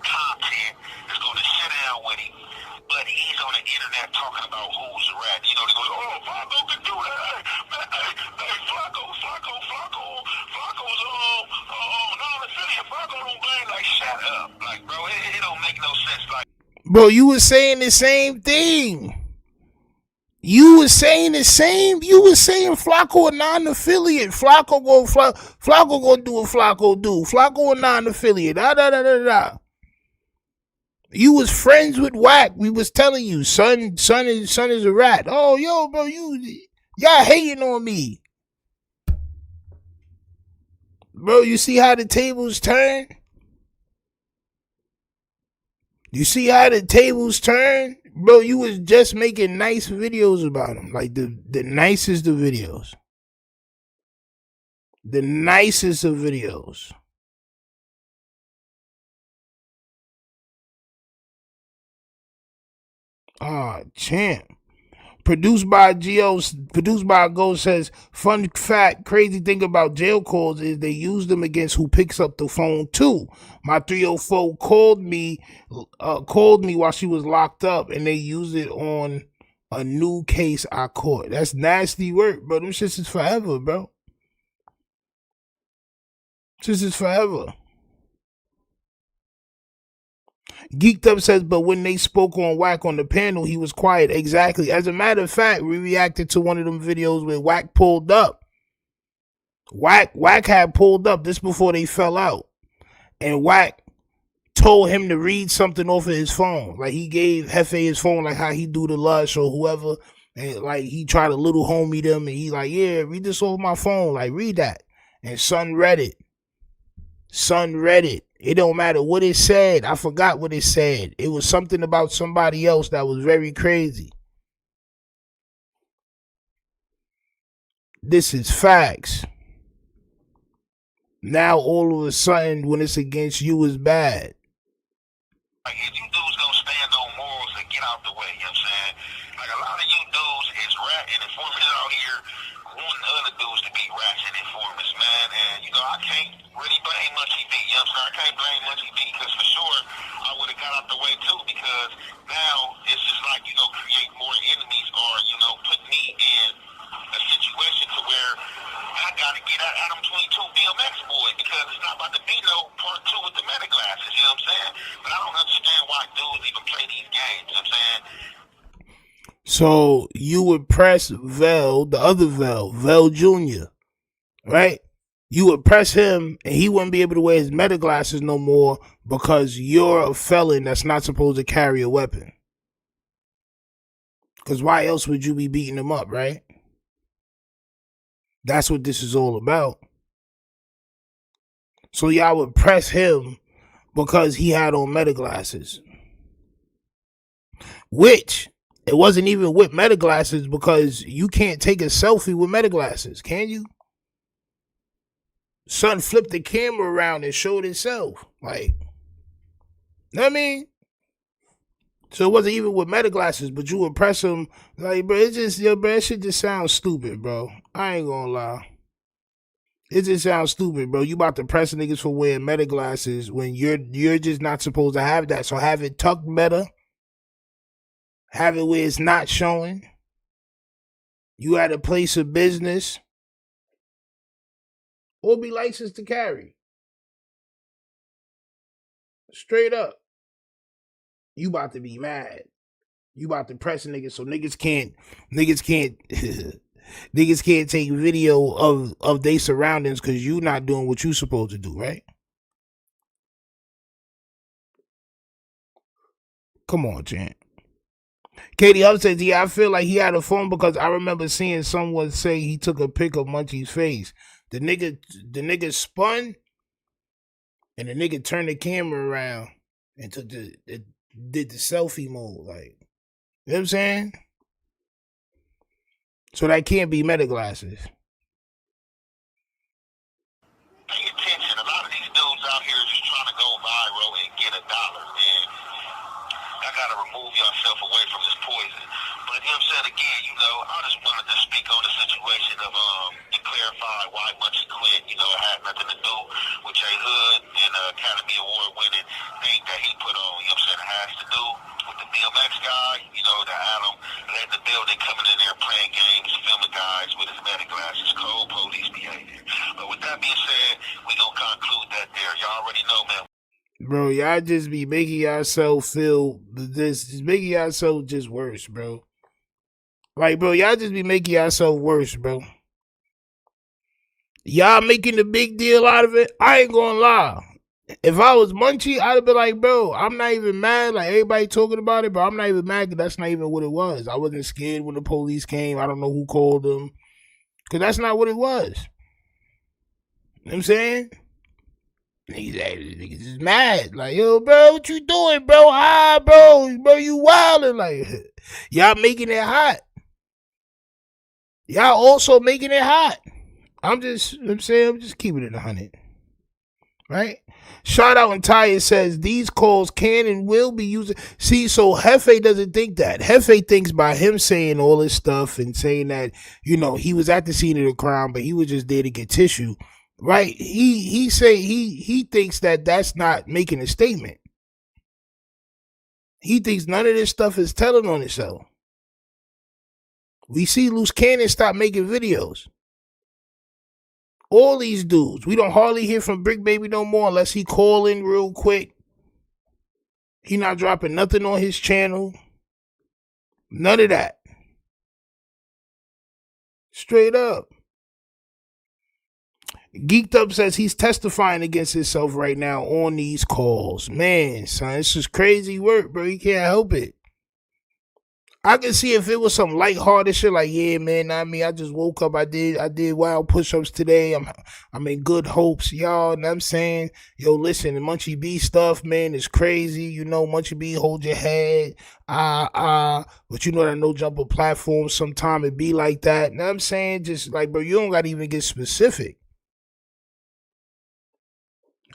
content, that's going to sit down with him. But he's on the internet talking about who's the rat. You know, they go, oh, Flacco can do that. Hey, Flacco's non-affiliate. Flacco don't blame. Like, shut up. Like, bro, it don't make no sense. Like, bro, you was saying the same thing. You was saying the same. You was saying Flacco a non-affiliate. Flacco gonna do what Flacco do. Flacco a non-affiliate. Da. You was friends with Wack. We was telling you, son is a rat. Oh, yo, bro, y'all hating on me. Bro, you see how the tables turn? You see how the tables turn? Bro, you was just making nice videos about him. Like the nicest of videos. The nicest of videos. Champ. Produced by Ghost says, fun fact, crazy thing about jail calls is they use them against who picks up the phone too. My 304 called me while she was locked up, and they used it on a new case I caught. That's nasty work, bro. Them shits is forever, bro. This is forever. Geeked Up says, but when they spoke on Wack on the panel, he was quiet. Exactly. As a matter of fact, we reacted to one of them videos where Wack pulled up. Wack had pulled up this before they fell out. And Wack told him to read something off of his phone. Like he gave Jefe his phone, like how he do the Lush or whoever. And like he tried to little homie them and he like, yeah, read this off my phone. Like read that. And son read it. It don't matter what it said. I forgot what it said. It was something about somebody else that was very crazy. This is facts. Now all of a sudden, when it's against you, is bad. Like, if you dudes gonna stand on morals and get out the way, you know what I'm saying? Like, a lot of you dudes is rat and informers out here wanting other dudes to be rats and informers, man. And, you know, I can't really blame Munchie B, you know what I'm saying? I can't blame Munchie B because for sure I would have got out the way too, because now it's just like, you know, create more enemies or, you know, put me in a situation to where I gotta get at Adam 22 BMX boy because it's not about to be no part 2 with the meta glasses, you know what I'm saying? But I don't understand why dudes even play these games, you know what I'm saying? So you would press Vel, the other Vel Jr., right? You would press him and he wouldn't be able to wear his meta glasses no more because you're a felon that's not supposed to carry a weapon. Because why else would you be beating him up, right? That's what this is all about. So y'all would press him because he had on meta glasses. Which, it wasn't even with meta glasses because you can't take a selfie with meta glasses, can you? Son flipped the camera around and showed itself. Like, you know what I mean? So it wasn't even with meta glasses, but you would press them. Like, bro, it's just, bro, that shit just sounds stupid, bro. I ain't gonna lie. It just sounds stupid, bro. You about to press niggas for wearing meta glasses when you're just not supposed to have that. So have it tucked better. Have it where it's not showing. You at a place of business. Or be licensed to carry. Straight up. You about to be mad. You about to press niggas so niggas can't niggas can't take video of their surroundings because you not doing what you supposed to do, right? Come on, champ. Katie Up says, yeah, I feel like he had a phone because I remember seeing someone say he took a pic of Munchie's face. The nigga spun and the nigga turned the camera around and did the selfie mode. Like, you know what I'm saying? So that can't be meta glasses. Pay attention. A lot of these dudes out here just trying to go viral and get $1. And I gotta remove yourself away from this poison. But you know what I'm saying, again, you know, I just wanted to speak on the situation of to clarify why Munchie quit. You know, it had nothing to do with JHOOD and Academy Award winning thing that he put on. You know what I'm saying? It has to do with the BMX guy, you know, that Adam led the building coming in there playing games, filming guys with his meta glasses, cold police behavior. But with that being said, we gonna conclude that there. Y'all already know, man. Bro, y'all just be making yourself feel this, just making yourself just worse, bro. Like, bro, y'all just be making yourself worse, bro. Y'all making a big deal out of it. I ain't gonna lie. If I was Munchie, I'd have been like, bro, I'm not even mad. Like, everybody talking about it, but I'm not even mad because that's not even what it was. I wasn't scared when the police came. I don't know who called them. Because that's not what it was. You know what I'm saying? Niggas is mad. Like, yo, bro, what you doing, bro? Bro, you wildin'. Like, y'all making it hot. Y'all also making it hot. I'm just keeping it 100. right? Shout out and Taya says these calls can and will be used. See, so Jefe doesn't think that. Jefe thinks by him saying all this stuff and saying that, you know, he was at the scene of the crime, but he was just there to get tissue, right? He thinks that that's not making a statement. He thinks none of this stuff is telling on itself. We see Loose Cannon stop making videos. All these dudes. We don't hardly hear from Brick Baby no more unless he call in real quick. He not dropping nothing on his channel. None of that. Straight up. Geeked Up says he's testifying against himself right now on these calls. Man, son, this is crazy work, bro. He can't help it. I can see if it was some lighthearted shit, like, yeah, man, I just woke up, I did wild push-ups today, I'm in good hopes, y'all, know what I'm saying? Yo, listen, the Munchie B stuff, man, is crazy, you know, Munchie B, hold your head, but you know that no jumper platform, sometime it be like that, know what I'm saying? Just like, bro, you don't gotta even get specific.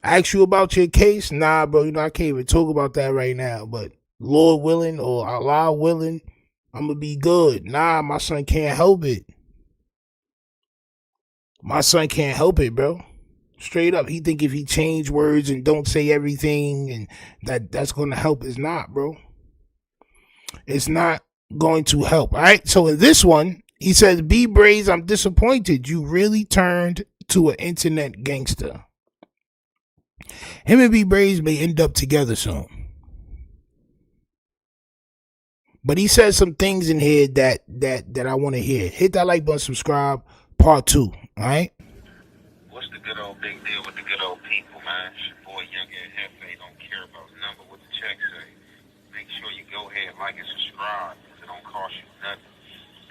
Ask you about your case? Nah, bro, you know, I can't even talk about that right now, but Lord willing, or Allah willing, I'm gonna be good. Nah, my son can't help it. My son can't help it, bro. Straight up. He think if he change words and don't say everything and that's gonna help. It's not, bro. It's not going to help. All right. So in this one, he says, B Braze, I'm disappointed. You really turned to an internet gangster. Him and B Braze may end up together soon. But he says some things in here that I want to hear. Hit that like button, subscribe, part 2, all right? What's the good old big deal with the good old people, man? It's your boy Young and Jefe. Don't care about the number, what the check say. Make sure you go ahead, like and subscribe. It don't cost you nothing.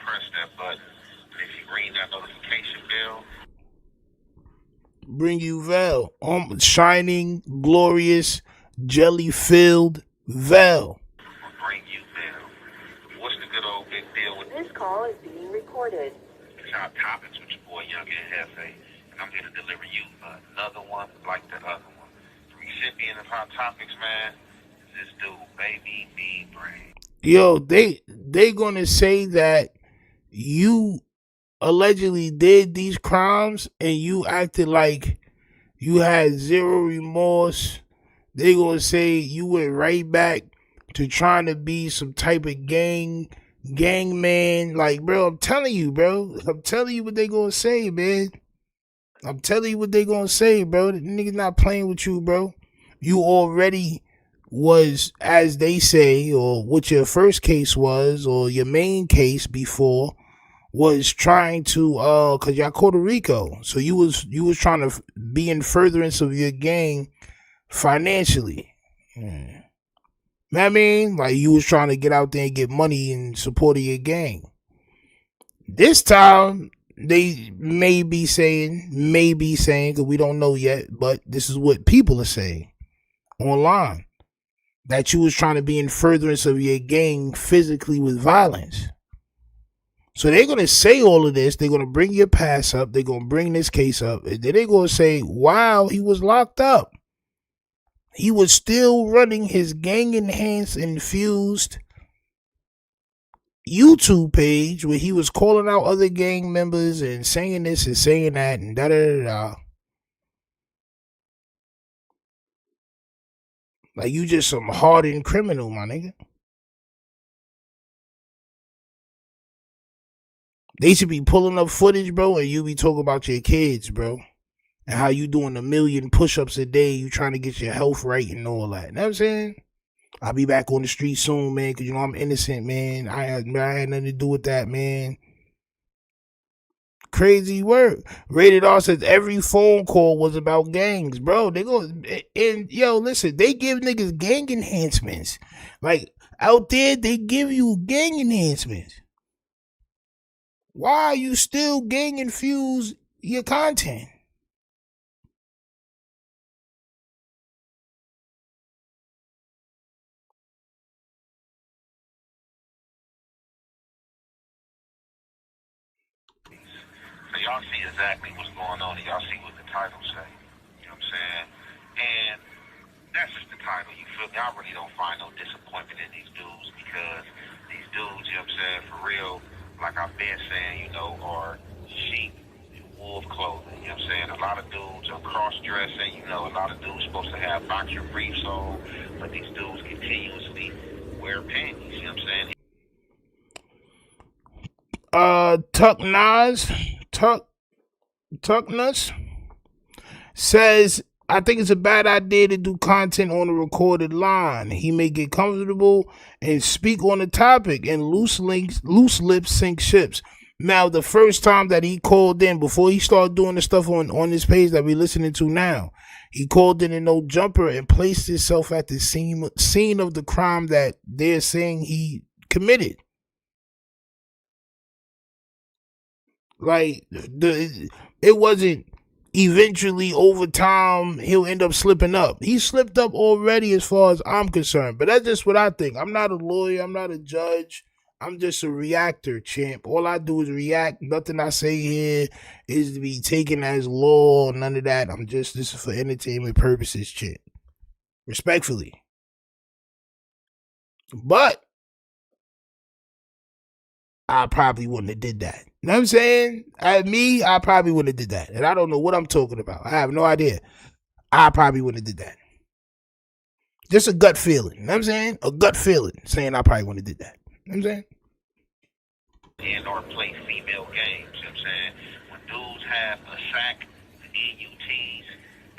Press that button. And if you ring that notification bell, bring you Vel. Shining, glorious, jelly-filled Vel. This call is being recorded. It's Hot Topics with your boy Young and Jefe, and I'm here to deliver you another one like the other one. The recipient of Hot Topics, man, is this dude, Baby B Brain. Yo, they gonna say that you allegedly did these crimes and you acted like you had zero remorse. They gonna say you went right back to trying to be some type of gang man. Like, bro, I'm telling you, bro. I'm telling you what they gonna say, man. I'm telling you what they gonna say, bro. The niggas not playing with you, bro. You already was, as they say, or what your first case was, or your main case before, was trying to, cause y'all Puerto Rico. So you was trying to be in furtherance of your gang financially. I mean, like you was trying to get out there and get money in support of your gang. This time, they may be saying, because we don't know yet, but this is what people are saying online, that you was trying to be in furtherance of your gang physically with violence. So they're going to say all of this. They're going to bring your past up. They're going to bring this case up. And then they're going to say, wow, he was locked up. He was still running his gang-enhanced, infused YouTube page where he was calling out other gang members and saying this and saying that and da-da-da-da. Like, you just some hardened criminal, my nigga. They should be pulling up footage, bro, and you be talking about your kids, bro. And how you doing 1 million push-ups a day, you trying to get your health right and all that. You know what I'm saying? I'll be back on the street soon, man, because, you know, I'm innocent, man. I had nothing to do with that, man. Crazy work. Rated R says every phone call was about gangs, bro. They go, and, yo, listen, they give niggas gang enhancements. Like, out there, they give you gang enhancements. Why are you still gang infuse your content? So y'all see exactly what's going on, and y'all see what the title say. You know what I'm saying? And that's just the title, you feel me? I really don't find no disappointment in these dudes because these dudes, you know what I'm saying, for real, like I've been saying, you know, are sheep in wolf clothing, you know what I'm saying? A lot of dudes are cross-dressing, you know, a lot of dudes supposed to have boxer briefs on, but these dudes continuously wear panties, you know what I'm saying? Tuck Nuts says, I think it's a bad idea to do content on a recorded line. He may get comfortable and speak on the topic, and loose lips sink ships. Now, the first time that he called in, before he started doing the stuff on this page that we're listening to now, he called in No Jumper and placed himself at the scene of the crime that they're saying he committed. Like, it wasn't eventually over time he'll end up slipping up. He slipped up already as far as I'm concerned. But that's just what I think. I'm not a lawyer. I'm not a judge. I'm just a reactor, champ. All I do is react. Nothing I say here is to be taken as law. None of that. This is for entertainment purposes, champ. Respectfully. But I probably wouldn't have did that. You know what I'm saying? I probably wouldn't have did that. And I don't know what I'm talking about. I have no idea. I probably wouldn't have did that. Just a gut feeling. You know what I'm saying? A gut feeling saying I probably wouldn't have did that. You know what I'm saying? And or play female games, you know what I'm saying? When dudes have a sack, the NUTs,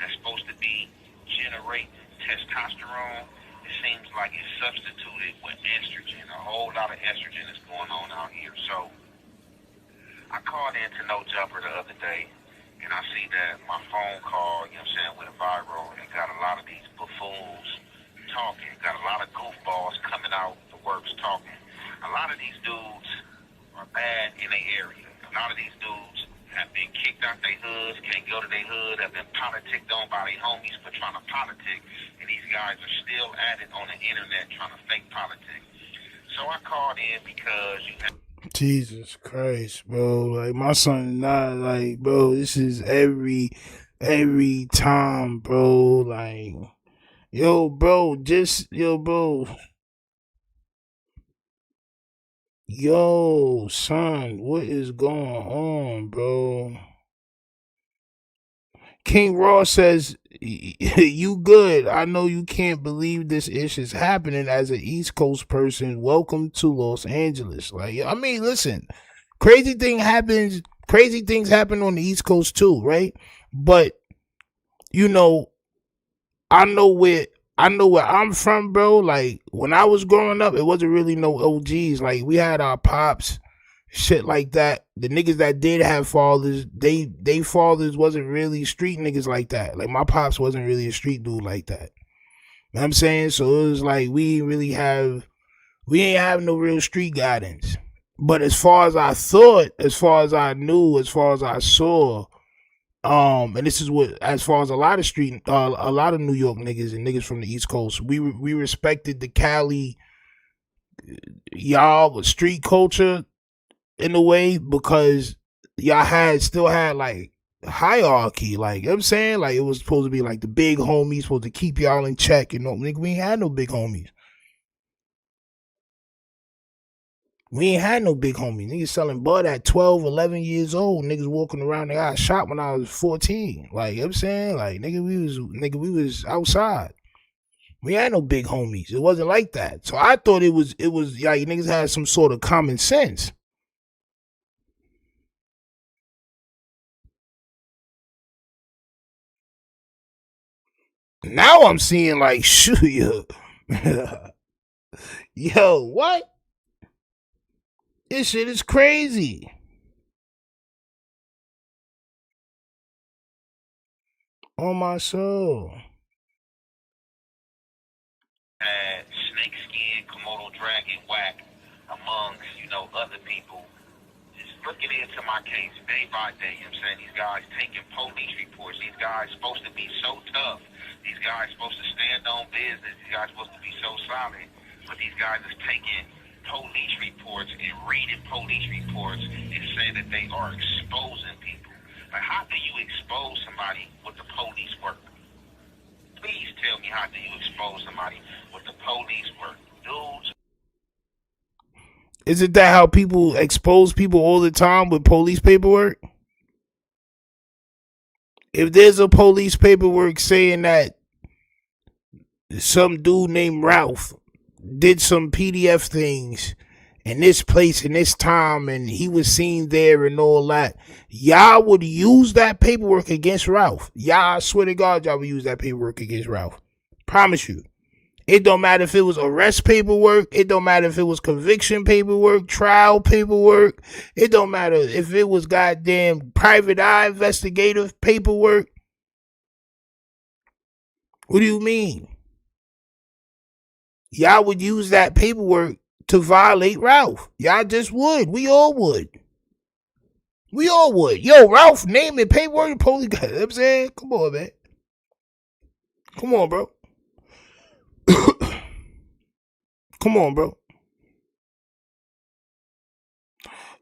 that's supposed to be generate testosterone, it seems like it's substituted with estrogen. A whole lot of estrogen is going on out here. So I called into No Jumper the other day, and I see that my phone call, you know what I'm saying, went viral, and got a lot of these buffoons talking, got a lot of goofballs coming out the works talking. A lot of these dudes are bad in their area. A lot of these dudes have been kicked out their hoods, can't go to their hood, have been politicked on by their homies for trying to politic, and these guys are still at it on the internet trying to fake politic. So I called in because you have Jesus Christ, bro. Like, my son not like, bro, this is every time, bro. Like, yo, bro, yo, son, what is going on, bro? King Raw says, you good. I know you can't believe this ish is happening as an East Coast person. Welcome to Los Angeles. Like, I mean, listen, crazy things happen on the East Coast too, right? But, you know, I know where I'm from, bro. Like, when I was growing up, it wasn't really no OGs. Like, we had our pops, shit like that. The niggas that did have fathers, they fathers wasn't really street niggas like that. Like, my pops wasn't really a street dude like that. You know what I'm saying? So it was like we ain't have no real street guidance. But as far as I thought, as far as I knew, as far as I saw, and this is what, as far as a lot of New York niggas and niggas from the East Coast, we respected the Cali, y'all, street culture in a way, because y'all still had like hierarchy, like, you know what I'm saying? Like, it was supposed to be like the big homies supposed to keep y'all in check, and nigga, we ain't had no big homies. Niggas selling bud at 12, 11 years old. Niggas walking around. They got shot when I was 14. Like, you know what I'm saying? Like, we was outside. We had no big homies. It wasn't like that. So I thought it was like niggas had some sort of common sense. Now I'm seeing like, shoot, yo, what? This shit is crazy. On my soul. Snakeskin, Komodo dragon, whack, amongst, you know, other people. Just looking into my case day by day, you know what I'm saying? These guys taking police reports. These guys supposed to be so tough. These guys supposed to stand on business. These guys supposed to be so solid. But these guys is taking police reports and reading police reports and saying that they are exposing people. Like, how do you expose somebody with the police work? please tell me, how do you expose somebody with the police work? Dudes. Isn't that how people expose people all the time with police paperwork? If there's a police paperwork saying that some dude named Ralph did some PDF things in this place in this time and he was seen there and all that, y'all would use that paperwork against Ralph. Y'all, I swear to God, y'all would use that paperwork against Ralph. Promise you. It don't matter if it was arrest paperwork. It don't matter if it was conviction paperwork, trial paperwork. It don't matter if it was goddamn private eye investigative paperwork. What do you mean? Y'all would use that paperwork to violate Ralph. Y'all just would. We all would. We all would. Yo, Ralph, name it, paperwork, police. You know what I'm saying? Come on, man. Come on, bro. Come on, bro.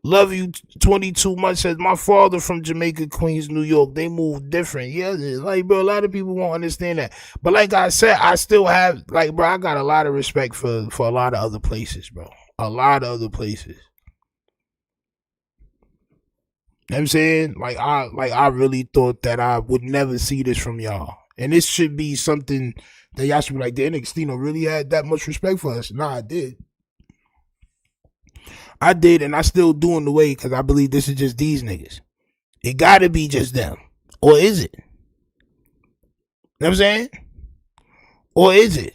Love you 22 months says, my father from Jamaica, Queens, New York. They move different. Yeah, like, bro, a lot of people won't understand that. But like I said, I still have, like, bro, I got a lot of respect for a lot of other places, bro. A lot of other places. You know what I'm saying? Like I really thought that I would never see this from y'all. And this should be something that y'all should be like, the NXT really had that much respect for us. Nah, I did. I did, and I still do in the way because I believe this is just these niggas. It gotta be just them. Or is it? You know what I'm saying? Or is it?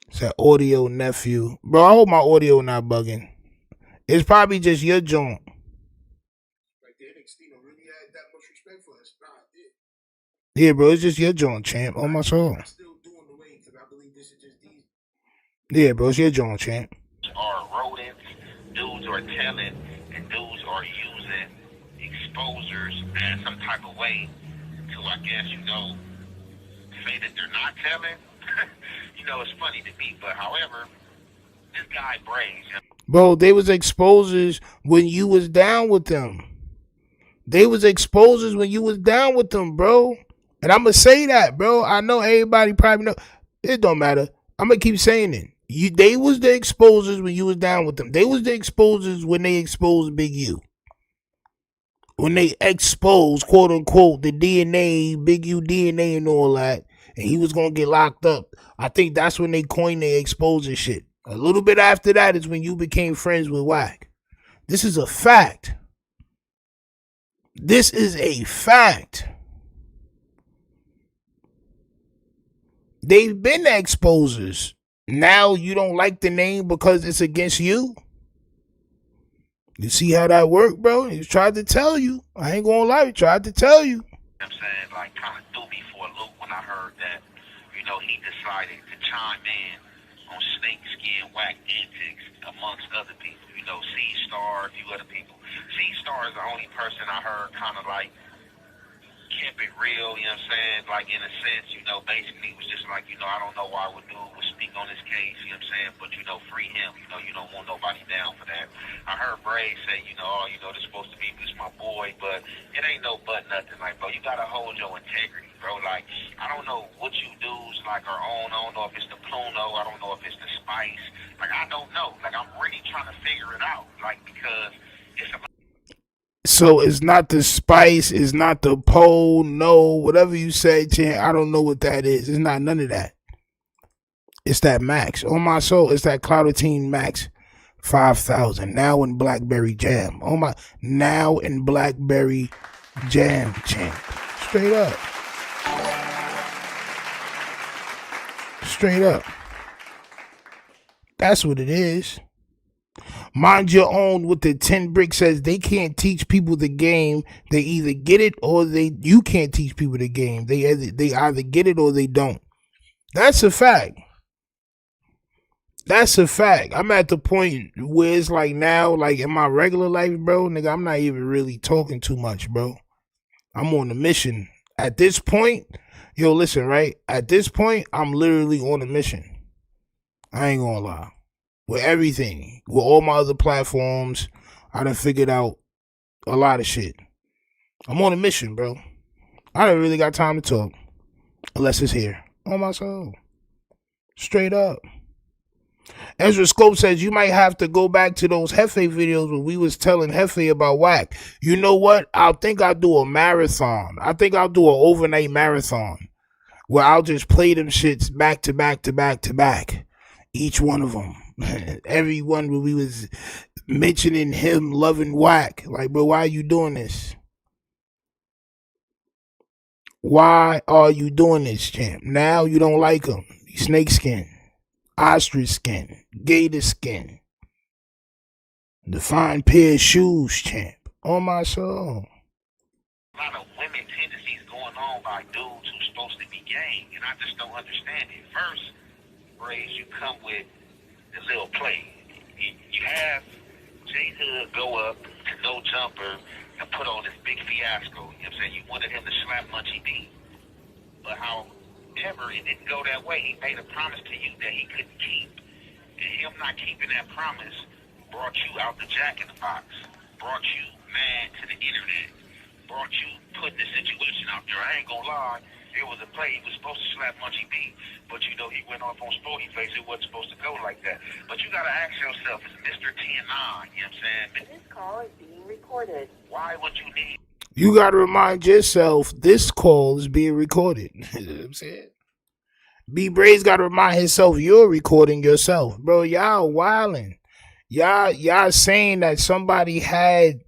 It's that audio nephew. Bro, I hope my audio not bugging. It's probably just your joint. Like the NXT really had that much respect for us. Nah, I did. Yeah, bro, it's just your joint, champ. On my soul. I still do in the way because I believe this is just these. Yeah, bro, it's your joint, champ. Are rodents, dudes are telling, and dudes are using exposures as some type of way to, I guess, say that they're not telling. It's funny to me, but however, this guy Braves. Bro, they was exposures when you was down with them. They was exposures when you was down with them, bro. And I'm going to say that, bro. I know everybody probably know. It don't matter. I'm going to keep saying it. They was the exposers when you was down with them. They was the exposers when they exposed Big U. When they exposed, quote unquote, the DNA, Big U DNA and all that, and he was going to get locked up. I think that's when they coined their exposure shit. A little bit after that is when you became friends with Wack. This is a fact. This is a fact. They've been the exposers. Now you don't like the name because it's against you? You see how that worked, bro? He tried to tell you. I ain't gonna lie, he tried to tell you. I'm saying, like, kind of threw me for a loop when I heard that, he decided to chime in on Snakeskin Wack antics amongst other people. C-Star, a few other people. C-Star is the only person I heard kind of like kept it real, you know what I'm saying? Like, in a sense, basically it was just like, I don't know why would speak on this case, you know what I'm saying? But, free him, you don't want nobody down for that. I heard Bray say, this supposed to be this my boy, but it ain't no but nothing. Like, bro, you gotta hold your integrity, bro. Like, I don't know what you dudes, like, are on. I don't know if it's the Pluno, I don't know if it's the Spice. Like, I don't know. Like, I'm really trying to figure it out, like, because it's a So it's not the Spice, it's not the pole, no, whatever you say, Chan, I don't know what that is. It's not none of that. It's that Max. On my soul, it's that Clouditine Max 5000. Now in Blackberry Jam. Oh my, now in Blackberry Jam, Chan. Straight up. Straight up. That's what it is. Mind your own with the 10 brick says they can't teach people the game. They either get it or you can't teach people the game. They either get it or they don't. That's a fact. That's a fact. I'm at the point where it's like now, like in my regular life, bro, nigga, I'm not even really talking too much, bro. I'm on a mission. At this point, yo, listen, right? At this point, I'm literally on a mission. I ain't gonna lie. With everything, with all my other platforms, I done figured out a lot of shit. I'm on a mission, bro. I don't really got time to talk. Unless it's here. On my soul. Straight up. Ezra Scope says you might have to go back to those Jefe videos where we was telling Jefe about whack. You know what? I think I'll do a marathon. I think I'll do an overnight marathon where I'll just play them shits back to back to back to back. Each one of them. Every one where we was mentioning him loving whack. Like, bro, why are you doing this? Why are you doing this, champ? Now you don't like him. Snake skin. Ostrich skin, gator skin, the fine pair of shoes, champ. On my soul. A lot of women tendencies going on by dudes who's supposed to be gay, and I just don't understand it. First, Braves, you come with the little play. You have JHOOD go up to No Jumper and put on this big fiasco. You know what I'm saying? You wanted him to slap Munchie B. But however, it didn't go that way. He made a promise to you that he couldn't keep. And him not keeping that promise brought you out the Jack in the Box, brought you mad to the internet, brought you putting the situation out there. I ain't gonna lie, it was a play. He was supposed to slap Munchie B, but you know he went off on SPOETYFACE. It wasn't supposed to go like that. But you gotta ask yourself, it's Mr. T&I, you know what I'm saying? This call is being recorded. Why would you need... You gotta remind yourself this call is being recorded. You know what I'm saying? B Braves gotta remind himself you're recording yourself. Bro, y'all wildin'. Y'all saying that somebody had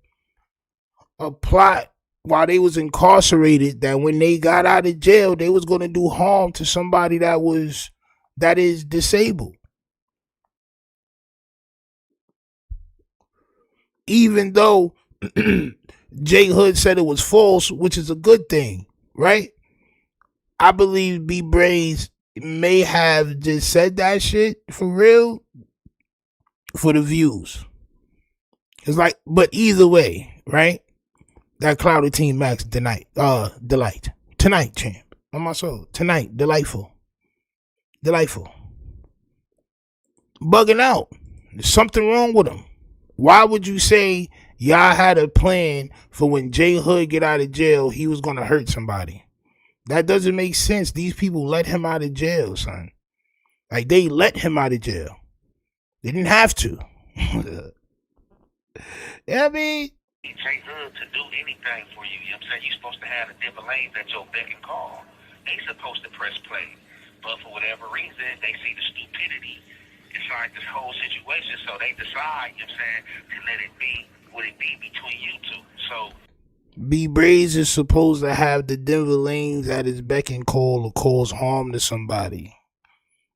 a plot while they was incarcerated that when they got out of jail, they was gonna do harm to somebody that is disabled. Even though JHOOD said it was false, which is a good thing, right? I believe B Braves may have just said that shit for real for the views. It's like, but either way, right? That Cloudy Team Max delight. Tonight, champ. On my soul. Tonight, delightful. Bugging out. There's something wrong with him. Why would you say y'all had a plan for when JHOOD get out of jail, he was gonna hurt somebody? That doesn't make sense. These people let him out of jail, son. Like, they let him out of jail. They didn't have to. Yeah, I mean, JHOOD to do anything for you. You know what I'm saying? You're supposed to have the different lanes at your beck and call. They supposed to press play. But for whatever reason, they see the stupidity inside this whole situation. So they decide, you know what I'm saying, to let it be what it be between you two. So B Braves is supposed to have the Denver lanes at his beck and call or cause harm to somebody.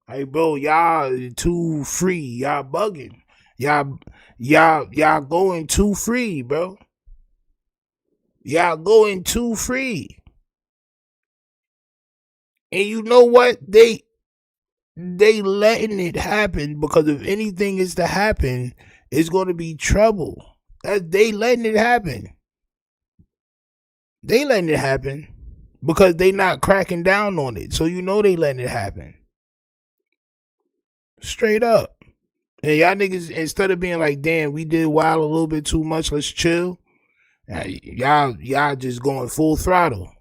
Hey, bro, y'all too free. Y'all bugging. Y'all going too free, bro. Y'all going too free. And you know what? They letting it happen because if anything is to happen, it's going to be trouble. They letting it happen. They letting it happen because they not cracking down on it. So you know they letting it happen. Straight up. And y'all niggas, instead of being like, damn, we did wild a little bit too much, let's chill. Y'all just going full throttle.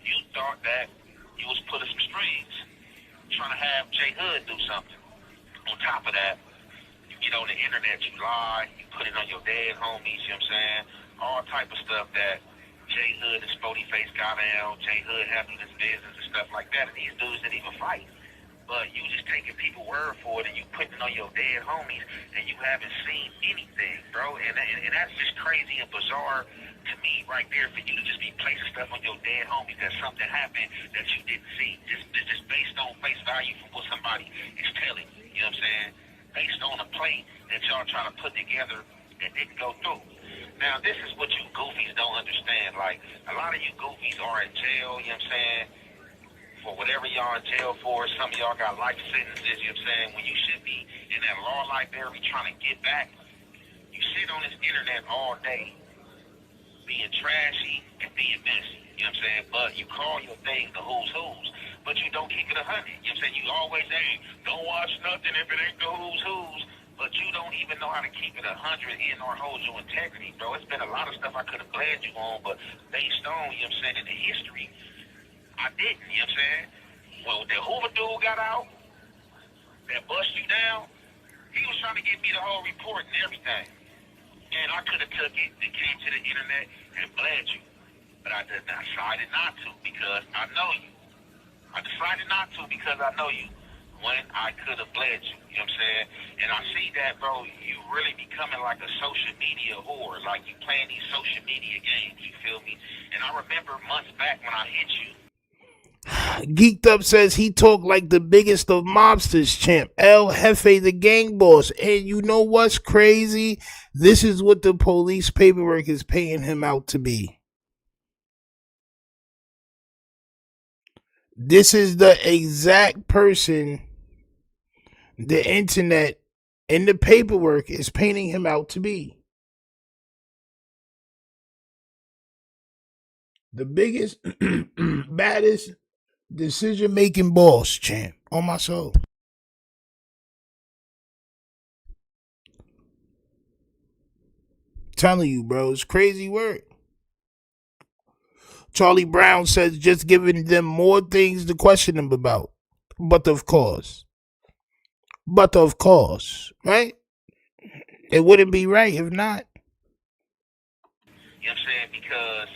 you thought that you was pulling some strings, trying to have JHOOD do something. On top of that, you get on the internet, you lie, you put it on your dead homies, you know what I'm saying? All type of stuff that JHOOD and SPOETYFACE got out, JHOOD having this business and stuff like that, and these dudes didn't even fight. But you just taking people's word for it and you putting it on your dead homies and you haven't seen anything, bro. And that's just crazy and bizarre to me right there for you to just be placing stuff on your dead homies that something happened that you didn't see. Just based on face value from what somebody is telling you, you know what I'm saying? Based on a play that y'all trying to put together that didn't go through. Now, this is what you goofies don't understand. Like, a lot of you goofies are in jail, you know what I'm saying? For whatever y'all in jail for, some of y'all got life sentences, you know what I'm saying, when you should be in that law library trying to get back. You sit on this internet all day being trashy and being messy, you know what I'm saying, but you call your thing the who's who's, but you don't keep it 100, you know what I'm saying, you always say, don't watch nothing if it ain't the who's who's, but you don't even know how to keep it 100 in or hold your integrity, bro. It's been a lot of stuff I could have glad you on, but based on, you know what I'm saying, in the history, I didn't, you know what I'm saying? Well, the Hoover dude got out, that bust you down, he was trying to get me the whole report and everything. And I could have took it and came to the internet and bled you. But I decided not to because I know you. I decided not to because I know you when I could have bled you. You know what I'm saying? And I see that, bro, you really becoming like a social media whore. Like you playing these social media games, you feel me? And I remember months back when I hit you. Geeked Up says he talked like the biggest of mobsters, champ. El Jefe, the gang boss. And you know what's crazy? This is what the police paperwork is paying him out to be. This is the exact person the internet and the paperwork is painting him out to be. The biggest, baddest decision-making boss, champ. On my soul. Telling you, bro, it's crazy work. Charlie Brown says just giving them more things to question them about. But of course, right? It wouldn't be right if not. You know what I'm saying? Because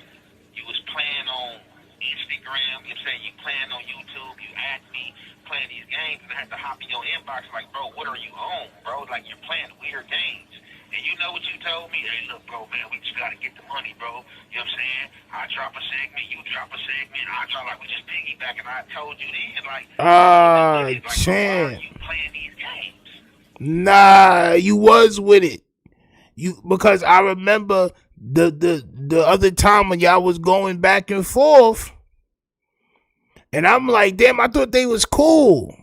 you was playing on Instagram, you know what I'm saying? You playing on YouTube, you asked me playing these games, and I had to hop in your inbox like, bro, what are you on, bro? Like, you're playing weird games. And you know what you told me? Hey, look, bro, man, we just got to get the money, bro. You know what I'm saying? I drop a segment, you drop a segment, I drop, like, we just piggyback, and I told you then, like, champ. you playing these games? Nah, you was with it. Because I remember the other time when y'all was going back and forth, and I'm like, damn, I thought they was cool.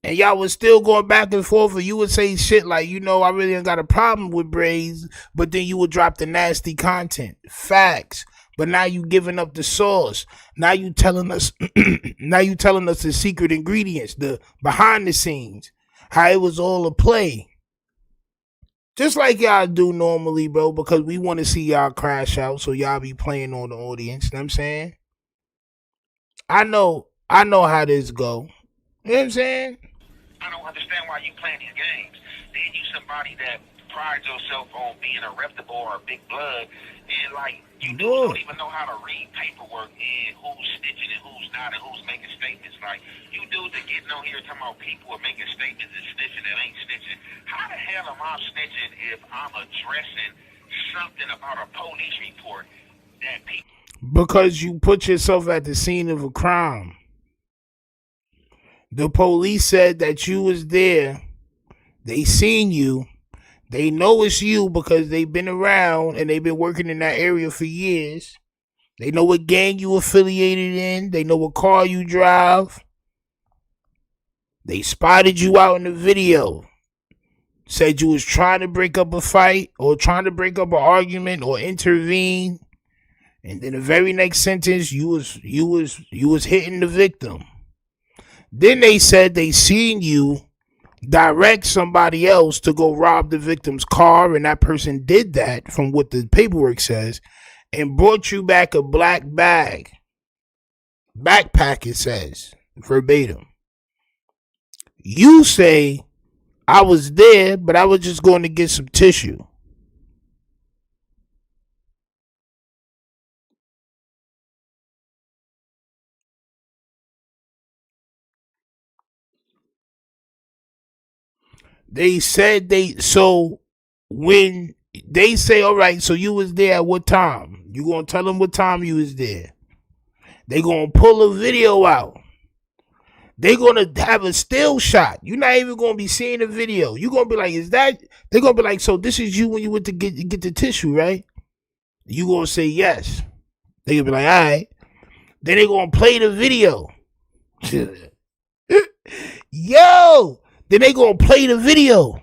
And y'all was still going back and forth, and you would say shit like, you know, I really ain't got a problem with braids, but then you would drop the nasty content. Facts. But now you giving up the sauce. Now you telling us the secret ingredients, the behind the scenes, how it was all a play. Just like y'all do normally, bro, because we want to see y'all crash out, so y'all be playing on the audience. You know what I'm saying? I know how this go. You know what I'm saying? I don't understand why you playing these games. Then you somebody that prides yourself on being a reputable or a big blood, and like you don't even know how to read paperwork and who's snitching and who's not and who's making statements. Like you dudes are getting on here talking about people are making statements and snitching and ain't snitching. How the hell am I snitching if I'm addressing something about a police report that people? Because you put yourself at the scene of a crime. The police said that you was there. They seen you. They know it's you because they've been around and they've been working in that area for years. They know what gang you affiliated in. They know what car you drive. They spotted you out in the video. Said you was trying to break up a fight or trying to break up an argument or intervene. And then the very next sentence, you was hitting the victim. Then they said they seen you direct somebody else to go rob the victim's car, and that person did that from what the paperwork says, and brought you back a black bag. Backpack, it says, verbatim. You say, I was there, but I was just going to get some tissue. They said so when they say, all right, so you was there at what time? You gonna tell them what time you was there. They gonna pull a video out. They gonna have a still shot. You're not even gonna be seeing the video. You gonna be like, is that? They gonna be like, so this is you when you went to get the tissue, right? You gonna say yes. They gonna be like, all right. Then they gonna play the video. Yo! Then they gonna play the video.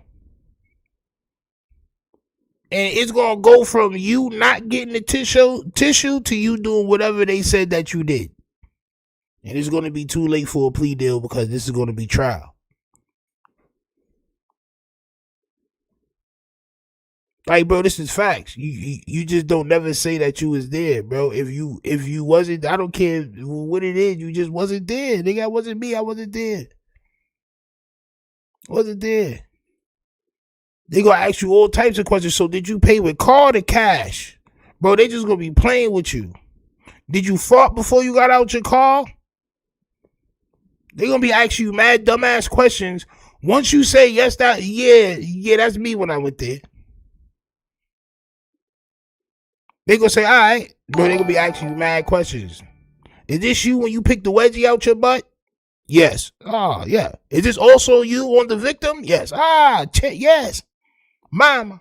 And it's gonna go from you not getting the tissue to you doing whatever they said that you did. And it's gonna be too late for a plea deal because this is gonna be trial. Like, bro, this is facts. You just don't never say that you was there, bro. If you wasn't, I don't care what it is, you just wasn't there. Nigga, that wasn't me. I wasn't there. Wasn't there. They gonna ask you all types of questions. So did you pay with card or cash? Bro, they just gonna be playing with you. Did you fart before you got out your car? They gonna be asking you mad dumbass questions. Once you say yes, yeah, that's me when I went there. They gonna say, all right, bro. They gonna be asking you mad questions. Is this you when you pick the wedgie out your butt? Yes. Ah, yeah. Is this also you on the victim? Yes. Ah, yes. Mama.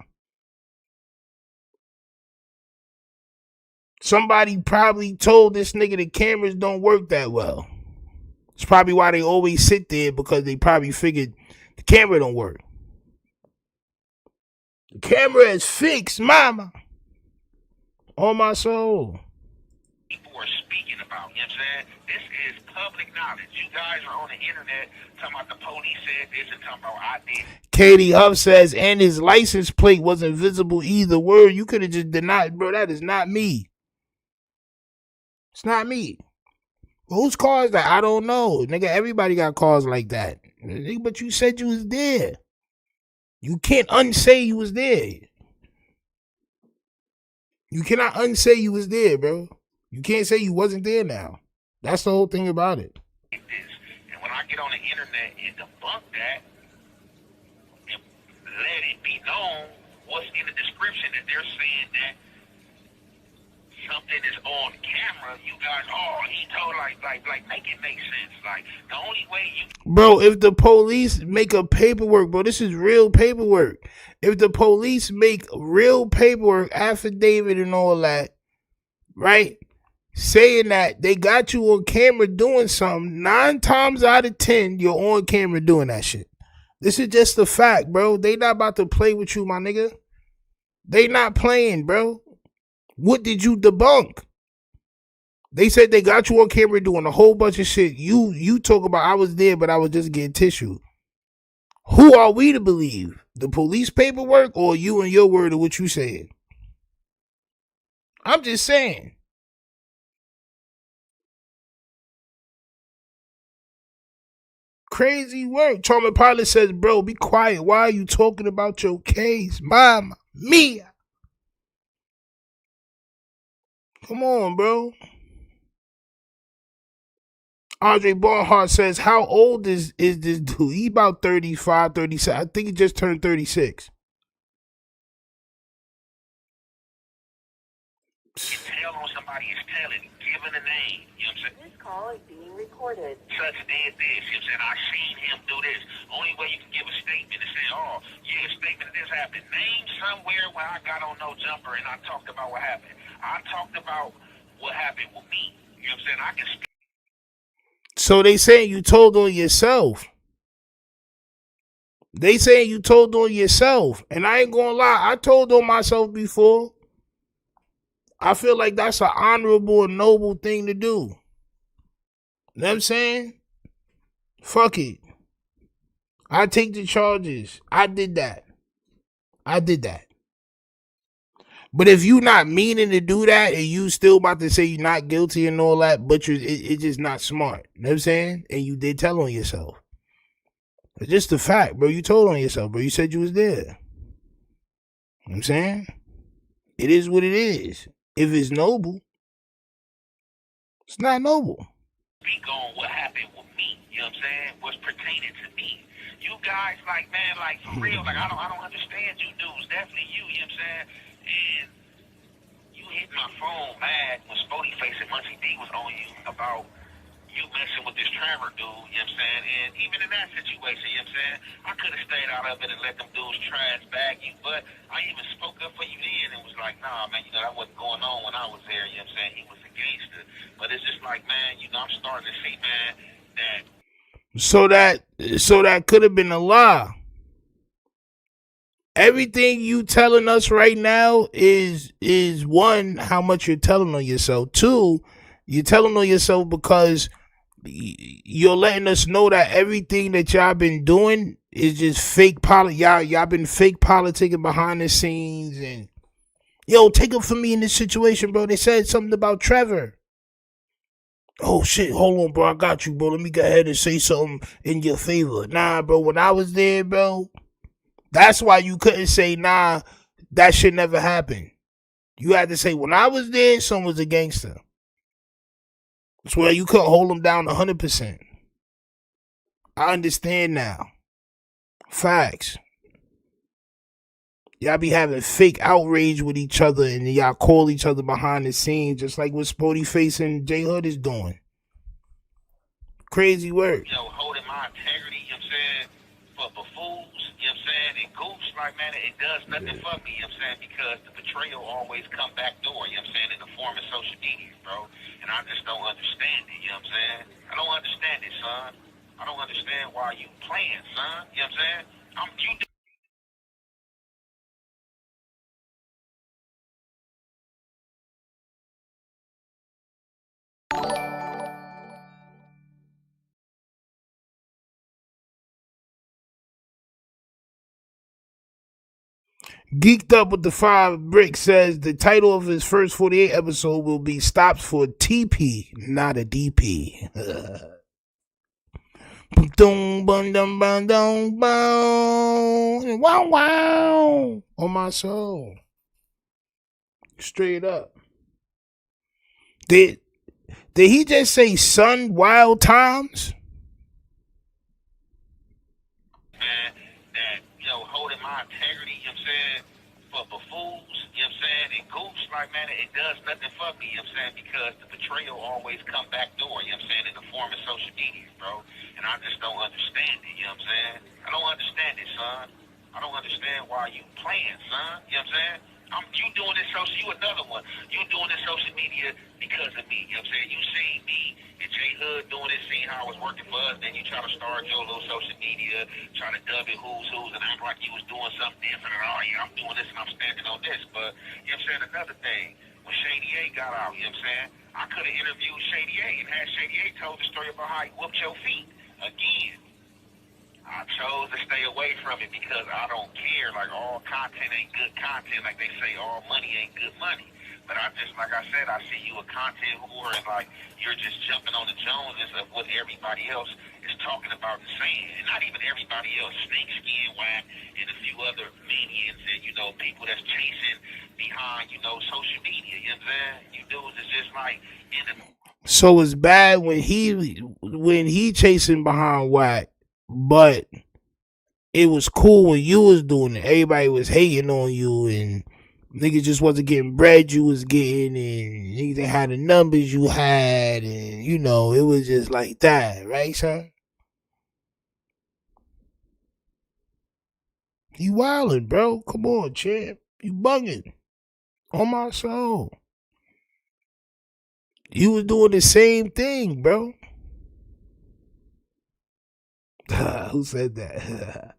Somebody probably told this nigga the cameras don't work that well. It's probably why they always sit there, because they probably figured the camera don't work. The camera is fixed, mama. On my soul. People are speaking about, you know what I'm saying? This is public knowledge. You guys are on the internet talking about the police said this and talking about I did. Katie Huff says, and his license plate wasn't visible either. Word, you could have just denied, bro. That is not me. It's not me. Whose car is that? I don't know. Nigga, everybody got cars like that. But you said you was there. You can't unsay you was there. You cannot unsay you was there, bro. You can't say you wasn't there now. That's the whole thing about it. And when I get on the internet and debunk that and let it be known what's in the description that they're saying that something is on camera, you guys, he told, like, make it make sense. Like, the only way you... Bro, if the police make a paperwork, bro, this is real paperwork. If the police make real paperwork, affidavit and all that, right, saying that they got you on camera doing something, 9 times out of 10, you're on camera doing that shit. This is just a fact, bro. They not about to play with you, my nigga. They not playing, bro. What did you debunk? They said they got you on camera doing a whole bunch of shit. You talk about I was there, but I was just getting tissue. Who are we to believe? The police paperwork or you and your word of what you said? I'm just saying. Crazy work. Trauma Pilot says, bro, be quiet. Why are you talking about your case? Mama mia. Come on, bro. Andre Barnhart says, how old is this dude? He about 35, 36. I think he just turned 36. Tell on somebody is telling, giving a name, you know what I'm saying? This call is being recorded. Such did this, you know what I'm saying? I seen him do this. Only way you can give a statement is say, a statement of this happened. Name somewhere where I got on no jumper and I talked about what happened. I talked about what happened with me. You know what I'm saying? I can speak. So they saying you told on yourself. They saying you told on yourself. And I ain't gonna lie, I told on myself before. I feel like that's an honorable and noble thing to do. You know what I'm saying? Fuck it. I take the charges. I did that. But if you not meaning to do that and you still about to say you're not guilty and all that, but it's just not smart. You know what I'm saying? And you did tell on yourself. It's just a fact, bro. You told on yourself, bro. You said you was there. You know what I'm saying? It is what it is. If it's noble, it's not noble. Speak on what happened with me, you know what I'm saying? What's pertaining to me. You guys, like, man, like, for real, like, I don't understand you dudes. Definitely you know what I'm saying? And you hit my phone mad when SPOETYFACE and Muncie D was on you about you messing with this Trevor dude, you know what I'm saying? And even in that situation, you know what I'm saying? I could have stayed out of it and let them dudes trash bag you, but I even spoke up for you then and was like, nah, man, you know, that wasn't going on when I was there, you know what I'm saying? He was a gangster. But it's just like, man, you know, I'm starting to see, man, that... So that could have been a lie. Everything you telling us right now is one, how much you're telling on yourself. 2, you're telling on yourself because you're letting us know that everything that y'all been doing it's just fake y'all been fake politicking behind the scenes. And yo, take up for me in this situation, bro. They said something about Trevor. Oh shit, hold on, bro. I got you, bro. Let me go ahead and say something in your favor. Nah, bro, when I was there, bro, that's why you couldn't say, nah, that shit never happened. You had to say, when I was there, someone was a gangster. That's why you couldn't hold them down 100%. I understand now. Facts. Y'all be having fake outrage with each other and y'all call each other behind the scenes, just like what SPOETYFACE and JHOOD is doing. Crazy work. You know, holding my integrity, you know what I'm saying, for fools, you know what I'm saying, and goofs, like, man, it does nothing for me, you know what I'm saying, because the betrayal always come back door, you know what I'm saying, in the form of social media, bro, and I just don't understand it, you know what I'm saying? I don't understand it, son. I don't understand why you playing, son, you know what I'm saying? Geeked Up with the 5 Bricks says the title of his first 48 episode will be Stops for TP, not a DP. Wow, wow. On my soul. Straight up. Did he just say Son Wild Times? Man, that, you know, holding my integrity, you know what I'm saying, for fools, you know what I'm saying, and goofs, like, man, it does nothing for me, you know what I'm saying, because the betrayal always come back door, you know what I'm saying, in the form of social media, bro, and I just don't understand it, you know what I'm saying? I don't understand it, son. I don't understand why you playing, son, you know what I'm saying? You doing this you another one. You doing this social media because of me, you know what I'm saying? You seen me and JHOOD doing this, seeing how I was working for us, then you try to start your little social media, try to dub it who's, and act like you was doing something different, and oh yeah, I'm doing this and I'm standing on this, but, you know what I'm saying, another thing, when Shady A got out, you know what I'm saying, I could have interviewed Shady A and had Shady A told the story about how he whooped your feet again. I chose to stay away from it because I don't care. Like, all content ain't good content. Like they say, all money ain't good money. But I just, like I said, I see you a content whore, and like you're just jumping on the Joneses of what everybody else is talking about and saying. And not even everybody else. Snake Skin Whack and a few other minions and, you know, people that's chasing behind, you know, social media. You know what I'm saying? You dudes is just like in the... So it's bad when he chasing behind Whack, but it was cool when you was doing it. Everybody was hating on you, and niggas just wasn't getting bread you was getting, and niggas didn't have the numbers you had, and you know, it was just like that, right, son? You wildin', bro. Come on, champ. You bugging. On my soul. You was doing the same thing, bro. Who said that?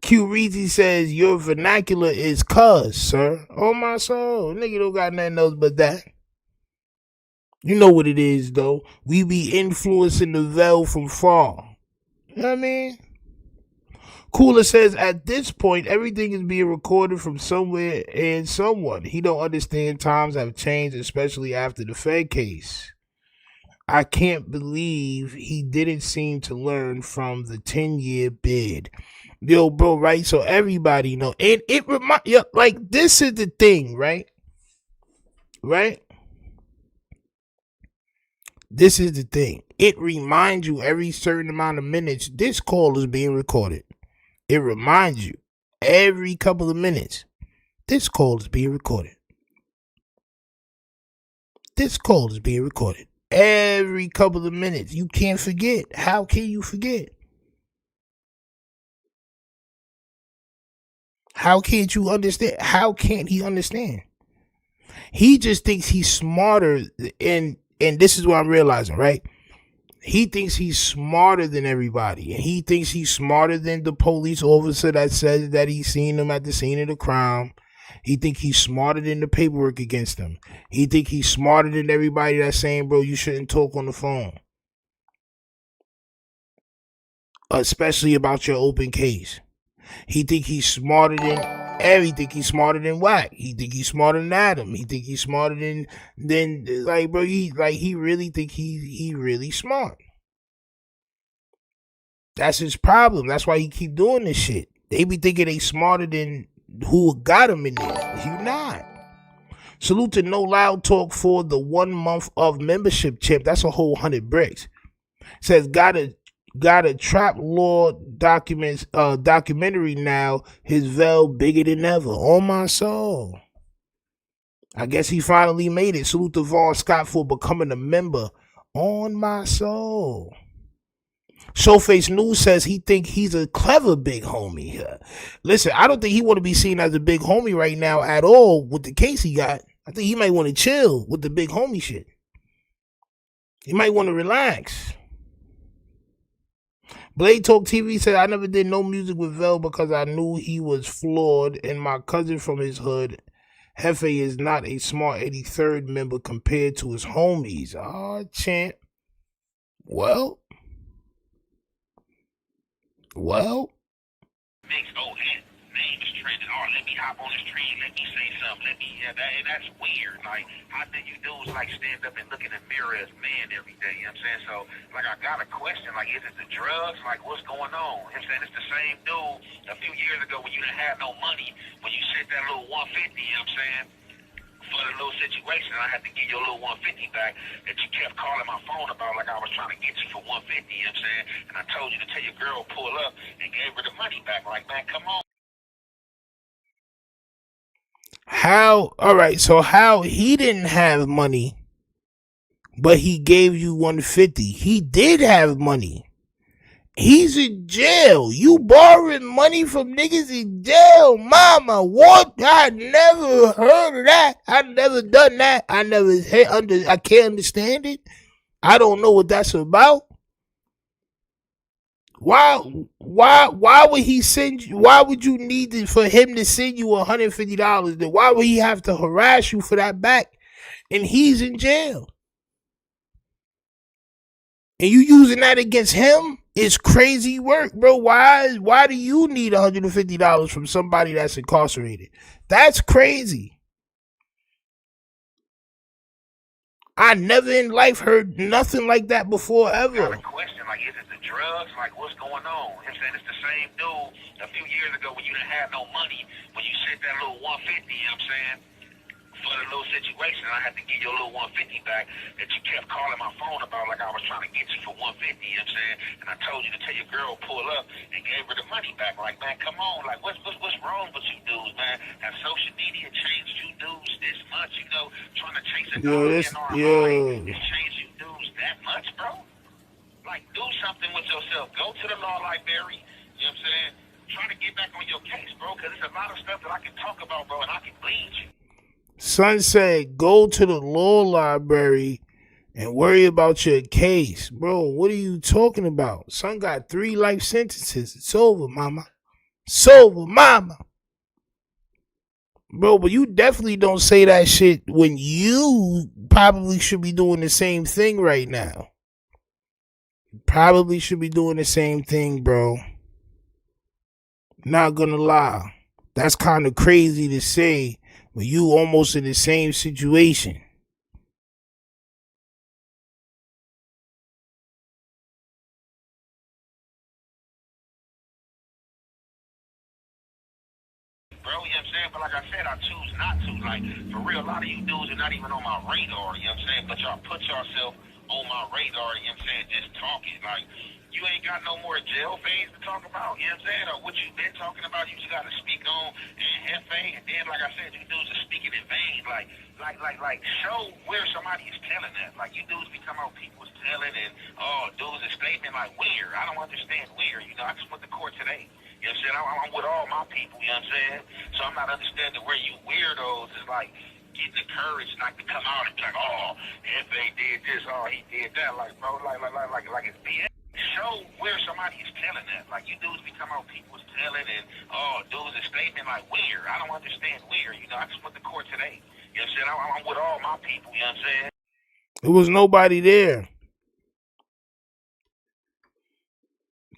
Q Reezy says your vernacular is cuz, sir. On my soul. Nigga don't got nothing else but that. You know what it is, though. We be influencing the veil from far. You know what I mean? Cooler says at this point, everything is being recorded from somewhere and someone. He don't understand times have changed, especially after the Fed case. I can't believe he didn't seem to learn from the 10-year bid. Yo, bro, right? So everybody know. And it remind you, like, this is the thing, right? Right? This is the thing. It reminds you every certain amount of minutes, this call is being recorded. It reminds you every couple of minutes, this call is being recorded. This call is being recorded. Every couple of minutes. You can't forget. How can you forget? How can't you understand? How can't he understand? He just thinks he's smarter, and this is what I'm realizing, right? He thinks he's smarter than everybody, and he thinks he's smarter than the police officer that says that he's seen him at the scene of the crime. He think he's smarter than the paperwork against him. He think he's smarter than everybody that's saying, bro, you shouldn't talk on the phone. especially about your open case. He think he's smarter than everything. He's smarter than Wack. He think he's smarter than Adam. He think he's smarter than like, bro. He really think he really smart. That's his problem. That's why he keep doing this shit. They be thinking they smarter than who got him in there. You not. Salute to No Loud Talk for the 1 month of membership, champ. That's a whole 100 bricks. Says got a trap law documentary now. His veil bigger than ever. On my soul. I guess he finally made it. Salute to Vaughn Scott for becoming a member. On my soul. Showface News says he think he's a clever big homie here. Listen, I don't think he want to be seen as a big homie right now at all with the case he got. I think he might want to chill with the big homie shit. He might want to relax. Blade Talk TV said, I never did no music with Vel because I knew he was flawed, and my cousin from his hood, Jefe, is not a smart 83rd member compared to his homies. Ah, champ. Well. Mix, name is trending. Oh, let me hop on this train. Let me say something. And that's weird. Like, how do you dudes like stand up and look in the mirror as man every day? You know what I'm saying? So, like, I got a question. Like, is it the drugs? Like, what's going on? I'm saying it's the same dude a few years ago when you didn't have no money, when you sent that little 150. You know what I'm saying? For the little situation, I had to give you a little 150 back that you kept calling my phone about, like I was trying to get you for 150, you know what I'm saying? And I told you to tell your girl pull up and gave her the money back. Like, man, come on. So how he didn't have money, but he gave you 150. He did have money. He's in jail. You borrowing money from niggas in jail, mama. What? I never heard of that. I never done that. I can't understand it. I don't know what that's about. Why would he send you? Why would you need for him to send you $150? Then why would he have to harass you for that back? And he's in jail. And you using that against him? It's crazy work, bro. Why do you need $150 from somebody that's incarcerated? That's crazy. I never in life heard nothing like that before, ever. I got a question, like, is it the drugs? Like, what's going on? I'm saying it's the same dude a few years ago when you didn't have no money, when you sent that little 150, you know what I'm saying? For the little situation, I had to give you a little 150 back that you kept calling my phone about, like I was trying to get you for 150, you know what I'm saying? And I told you to tell your girl pull up and gave her the money back. Like, man, come on, like, what's wrong with you dudes, man? Have social media changed you dudes this much, you know, trying to chase a dollar in our mind? It's changed you dudes that much, bro? Like, do something with yourself. Go to the law library, you know what I'm saying? Try to get back on your case, bro, because there's a lot of stuff that I can talk about, bro, and I can bleed you. Son said, go to the law library and worry about your case. Bro, what are you talking about? Son got 3 life sentences. It's over, mama. It's over, mama. Bro, but you definitely don't say that shit when you probably should be doing the same thing right now. Probably should be doing the same thing, bro. Not gonna lie. That's kind of crazy to say. But you almost in the same situation. Bro, you know what I'm saying? But like I said, I choose not to. Like, for real, a lot of you dudes are not even on my radar, you know what I'm saying? But y'all put yourself on my radar, you know what I'm saying? Just talking. Like, you ain't got no more jail phase to talk about, you know what I'm saying? Or what you been talking about, you just got to speak on and Jefe. And then, like I said, you dudes are speaking in vain. Like, show where somebody is telling that. Like, you dudes become out people's telling and, dudes is statement like where. I don't understand where. You know, I just went to court today. You know what I'm saying? I'm with all my people, you know what I'm saying? So I'm not understanding where you weirdos is like getting the courage not to come out and be like, Jefe did this, he did that. Like, bro, like it's BS. Show where somebody is telling that. Like, you dudes become out people's telling and, dudes is statement like where. I don't understand where. You know, I just went to court today. You know what I'm saying? I'm with all my people, you know what I'm saying? There was nobody there.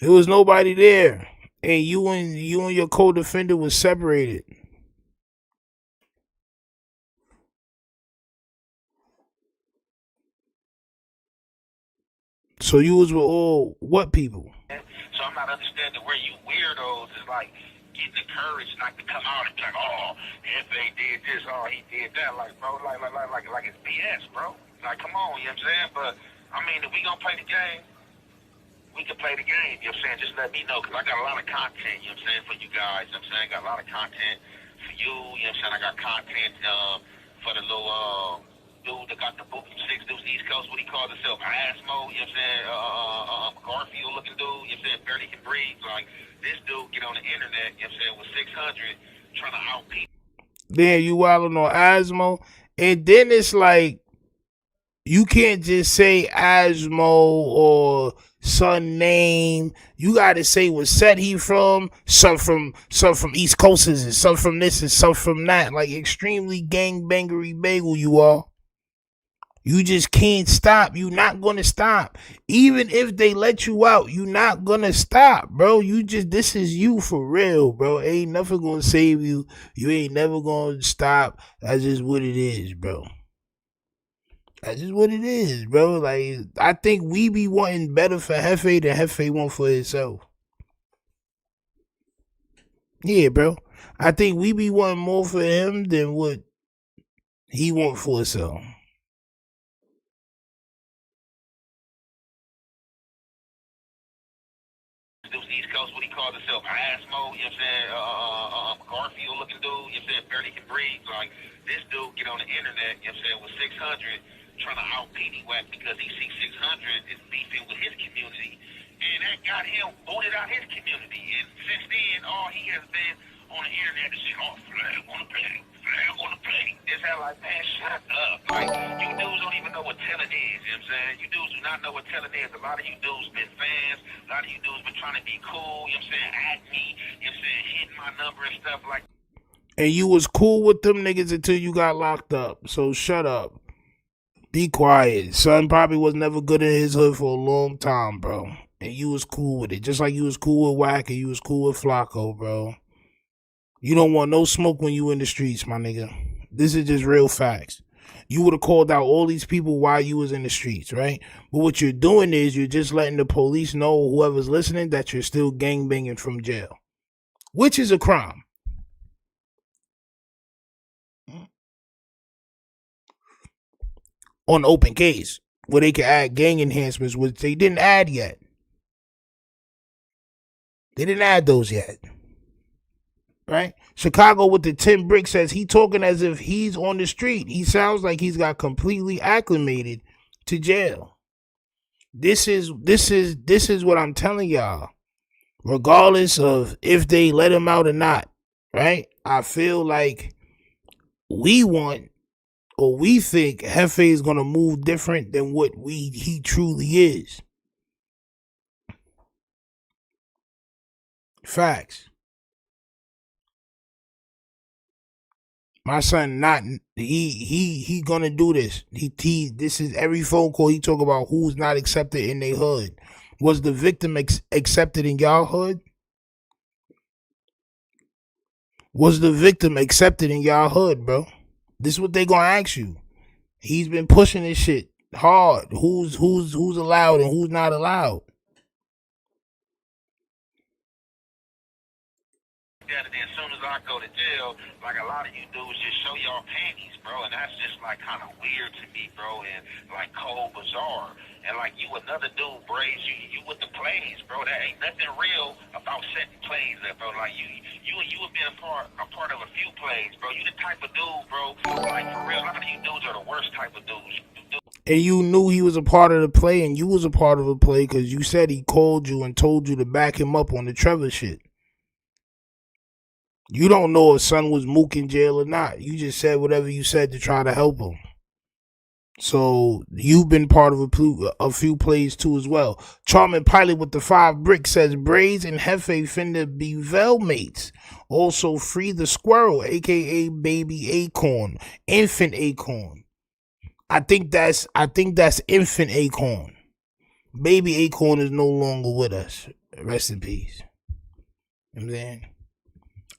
There was nobody there, and you and your co-defendant was separated. So you was with all what people? So I'm not understanding where you weirdos is like getting the courage not to come out and be like, oh, if they did this, oh, he did that. Like, bro, like it's BS, bro. Like, come on, you know what I'm saying? But, I mean, if we gonna play the game, we can play the game, you know what I'm saying? Just let me know, because I got a lot of content, you know what I'm saying, for you guys, you know what I'm saying? I got a lot of content for you, you know what I'm saying? I got content for the little dude that got the boot from 6 Deuce East Coast, what he calls himself, Asmo, you know what I'm saying? Garfield looking dude, you know what I'm saying? Barely can breathe. Like, this dude get on the internet, you know what I'm saying, with 600, trying to out people. Then you wilding on Asmo, and then it's like, you can't just say Asmo or son name. You gotta say what set he from. Some from East Coasters and some from this and some from that. Like extremely gangbangery bagel you are. You just can't stop. You not gonna stop. Even if they let you out, you not gonna stop, bro. This is you for real, bro. Ain't nothing gonna save you. You ain't never gonna stop. That's just what it is, bro. That's just what it is, bro. Like, I think we be wanting better for Jefe than Jefe want for himself. Yeah, bro. I think we be wanting more for him than what he want for himself. East Coast, what he calls himself, Asmo, you know what I'm saying? Garfield looking dude, you know what I'm saying? Barely can breathe. Like, this dude get on the internet, you know what I'm saying, with 600, trying to out Petey Whack because he sees 600 is beefing with his community. And that got him booted out his community. And since then, all he has been on the internet to say, oh, flag on the plate, flag on the plate. It's like, man, shut up. Like, you dudes don't even know what telling is, you know what I'm saying? You dudes do not know what telling is. A lot of you dudes been fans. A lot of you dudes been trying to be cool, you know what I'm saying? At me, you know what I'm saying? Hitting my number and stuff like that. And you was cool with them niggas until you got locked up. So shut up. Be quiet. Son probably was never good in his hood for a long time, bro. And you was cool with it. Just like you was cool with Wack and you was cool with Flacco, bro. You don't want no smoke when you in the streets, my nigga. This is just real facts. You would have called out all these people while you was in the streets, right? But what you're doing is you're just letting the police know, whoever's listening, that you're still gangbanging from jail. Which is a crime. On open case, where they can add gang enhancements, which they didn't add yet. They didn't add those yet. Right? Chicago with the 10 bricks says he talking as if he's on the street. He sounds like he's got completely acclimated to jail. This is what I'm telling y'all. Regardless of if they let him out or not, right? I feel like we want, or we think Jefe is gonna move different than what he truly is. Facts. My son he gonna do this. This is every phone call he talk about who's not accepted in their hood. Was the victim accepted in y'all hood? Was the victim accepted in y'all hood, bro? This is what they gonna ask you. He's been pushing this shit hard. Who's allowed and who's not allowed? And then as soon as I go to jail, like a lot of you dudes just show y'all panties, bro, and that's just like kind of weird to me, bro, and like cold bizarre. And like you another dude, Braves, you with the plays, bro. That ain't nothing real about setting plays up, bro. Like you have been a part of a few plays, bro. You the type of dude, bro. Like for real, a lot of you dudes are the worst type of dudes. And you knew he was a part of the play, and you was a part of the play because you said he called you and told you to back him up on the Trevor shit. You don't know if son was mook in jail or not. You just said whatever you said to try to help him. So you've been part of a few plays too as well. Charming Pilot with the 5 bricks says Braves and Jefe finna be mates. Also free the squirrel, aka baby acorn, infant acorn. I think that's infant acorn. Baby Acorn is no longer with us. Rest in peace. You know what I'm saying?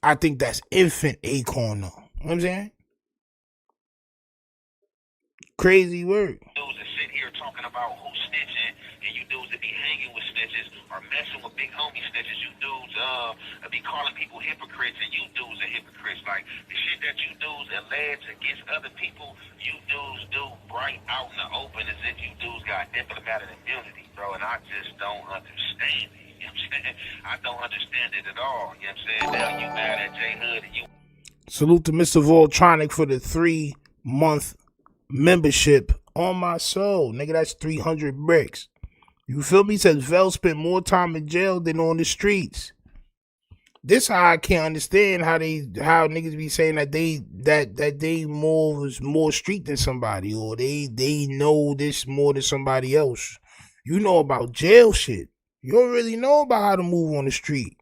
I think that's infant Acorn though. You know what I'm saying? Crazy work. Dudes that sit here talking about who's snitching, and you dudes that be hanging with snitches or messing with big homie snitches. You dudes be calling people hypocrites, and you dudes are hypocrites. Like the shit that you dudes allege against other people, you dudes do right out in the open as if you dudes got diplomatic immunity, bro. And I just don't understand it. You know what I'm saying? I don't understand it at all. You know what I'm saying? Now you mad at JHOOD and you. Salute to Mr. Voltronic for the 3-month membership on my soul. Nigga, that's 300 bricks. You feel me? Says Vel spent more time in jail than on the streets. This how I can't understand how niggas be saying that they more street than somebody, or they know this more than somebody else. You know about jail shit. You don't really know about how to move on the street.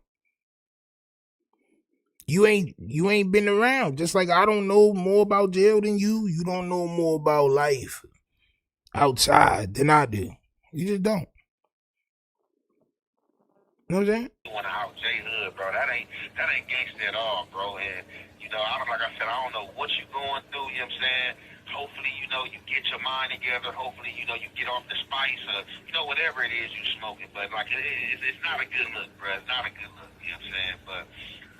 You ain't been around. Just like I don't know more about jail than you. You don't know more about life outside than I do. You just don't. You know what I'm saying? You want to out JHOOD, bro? That ain't gangster at all, bro. And you know, like I said, I don't know what you going through. You know what I'm saying? Hopefully, you know, you get your mind together. Hopefully, you know, you get off the spice, or you know, whatever it is you smoking. But like, it's not a good look, bro. It's not a good look. You know what I'm saying? But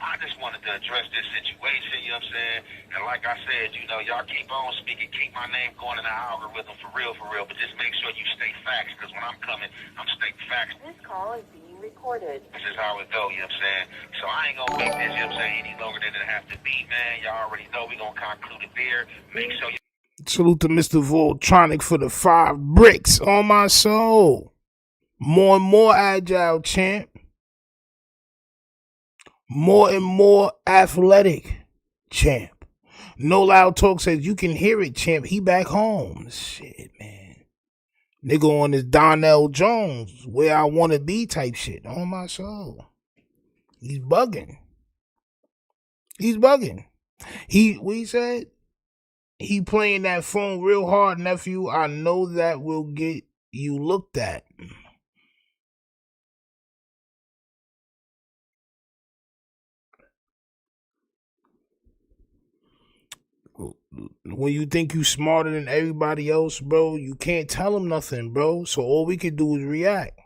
I just wanted to address this situation, you know what I'm saying? And like I said, you know, y'all keep on speaking, keep my name going in the algorithm for real, but just make sure you state facts, because when I'm coming, I'm stating facts. This call is being recorded. This is how it go, you know what I'm saying? So I ain't gonna make this, you know what I'm saying, any longer than it have to be, man. Y'all already know we gonna conclude it there. Make sure you... Salute to Mr. Voltronic for the 5 bricks on my soul. More and more agile, champ. More and more athletic, champ. No Loud Talk says you can hear it, champ. He back home. Shit, man. Nigga on this Donnell Jones, where I want to be type shit. On my soul. He's bugging. What he said? He playing that phone real hard, nephew. I know that will get you looked at. When you think you smarter than everybody else, bro, you can't tell them nothing, bro. So all we can do is react.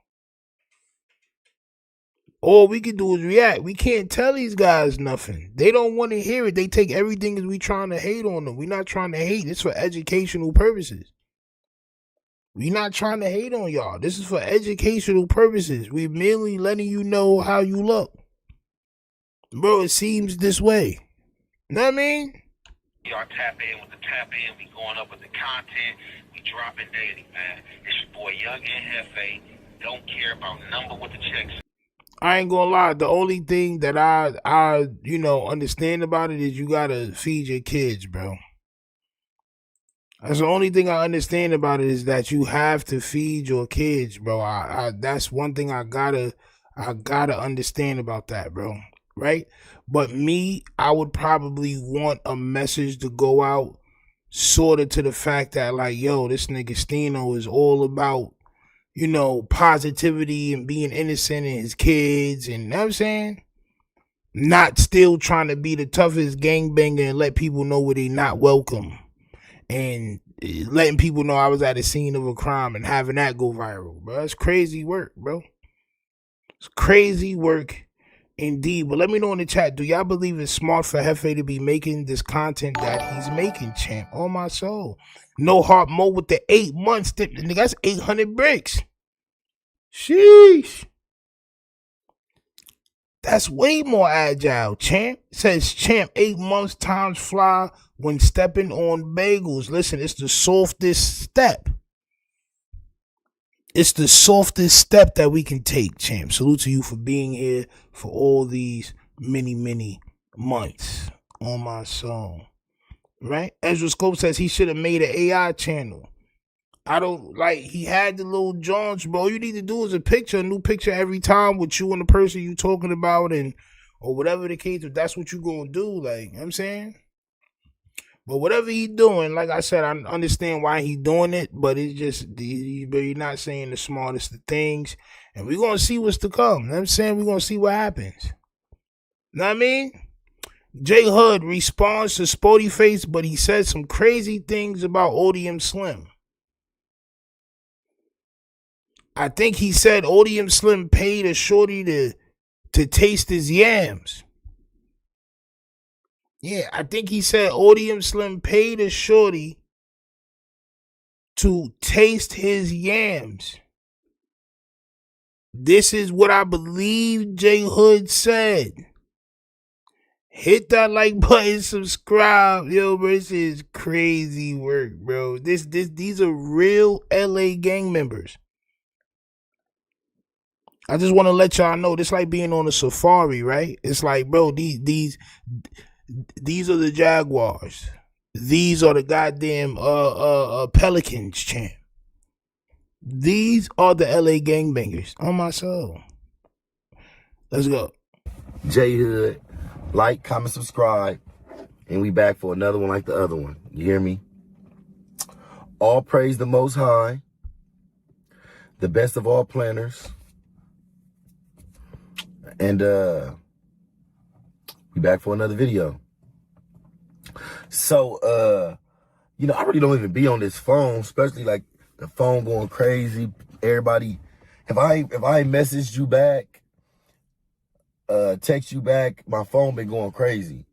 We can't tell these guys nothing. They don't want to hear it. They take everything as we trying to hate on them. We're not trying to hate. It's for educational purposes. We're not trying to hate on y'all. This is for educational purposes. We're merely letting you know how you look. Bro, it seems this way. Know what I mean? Y'all tap in with the tap in. We going up with the content. We dropping daily, man. It's your boy Young and Jefe. Don't care about number with the checks. I ain't gonna lie. The only thing that I understand about it is you gotta feed your kids, bro. That's the only thing I understand about it, is that you have to feed your kids, bro. That's one thing I gotta understand about that, bro. Right? But me, I would probably want a message to go out sort of to the fact that, like, yo, this nigga Stino is all about, positivity and being innocent and his kids, and you know what I'm saying? Not still trying to be the toughest gangbanger and let people know where they not welcome. And letting people know I was at the scene of a crime and having that go viral, bro. That's crazy work, bro. It's crazy work. Indeed, but let me know in the chat, do y'all believe it's smart for Jefe to be making this content that he's making, champ? On my soul. No Heart Mo with the 8 months. Nigga, that's 800 bricks. Sheesh. That's way more agile, champ. It says, champ, 8 months times fly when stepping on bagels. Listen, it's the softest step. It's the softest step that we can take, champ. Salute to you for being here for all these many months on my soul. Right? Ezra Scope says he should have made an AI channel. I don't he had the little jaunts, bro. All you need to do is a new picture every time with you and the person you talking about, or whatever the case, if that's what you gonna do, like, you know what I'm saying? But whatever he doing, like I said, I understand why he doing it, but it's just you're not saying the smartest of things. And we're going to see what's to come. You know what I'm saying? We're going to see what happens. Know what I mean? JHOOD responds to SPOETYFACE, but he said some crazy things about Odium Slim. I think he said Odium Slim paid a shorty to taste his yams. Yeah, I think he said Odium Slim paid a shorty to taste his yams. This is what I believe JHOOD said. Hit that like button, subscribe. Yo, bro, this is crazy work, bro. These are real LA gang members. I just want to let y'all know, this like being on a safari, right? It's like, bro, these are the Jaguars. These are the goddamn Pelicans, champ. These are the LA gangbangers. On my soul. Let's go. JHOOD, like, comment, subscribe, and we back for another one like the other one. You hear me? All praise the Most High, the best of all planners, and we back for another video. So, you know, I really don't even be on this phone, especially like the phone going crazy. Everybody, if I messaged you back, text you back, my phone been going crazy.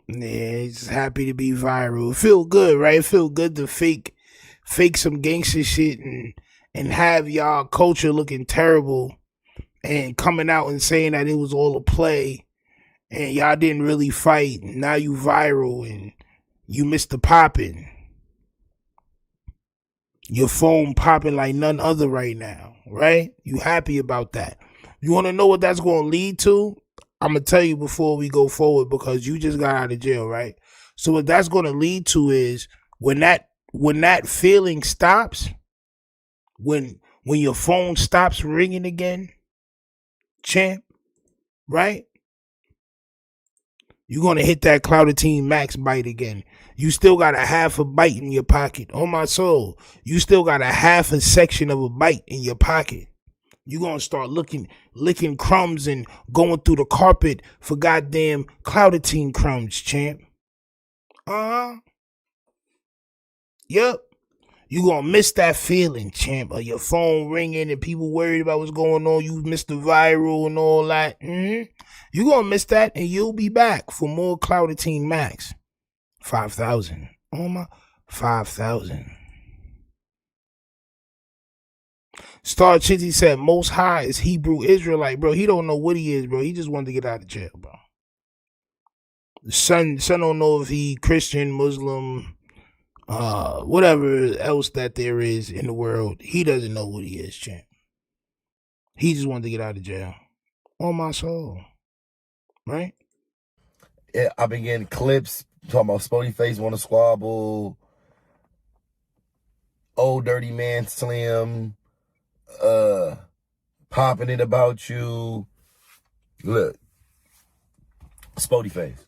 Yeah, just happy to be viral. Feel good, right? Feel good to fake some gangster shit and have y'all culture looking terrible and coming out and saying that it was all a play and y'all didn't really fight. And now you viral and you missed the popping. Your phone popping like none other right now, right? You happy about that. You want to know what that's going to lead to? I'm going to tell you before we go forward because you just got out of jail, right? So what that's going to lead to is when that feeling stops, when your phone stops ringing again, champ, right? You're going to hit that Clouditine Max bite again. You still got a half a bite in your pocket. On my soul. You still got a half a section of a bite in your pocket. You're going to start licking crumbs and going through the carpet for goddamn Clouditine crumbs, champ. Yep. You're going to miss that feeling, champ, of your phone ringing and people worried about what's going on. You missed the viral and all that. You're going to miss that and you'll be back for more Clouditine Max. 5,000. Oh my, 5,000. Star Chitty said, Most High is Hebrew Israelite, bro. He don't know what he is, bro. He just wanted to get out of jail, bro. The son don't know if he Christian, Muslim, whatever else that there is in the world. He doesn't know what he is, champ. He just wanted to get out of jail. On my soul. Right? Yeah, I've been getting clips talking about SPOETYFACE want to squabble, old dirty man Slim, popping it about you. Look, SPOETYFACE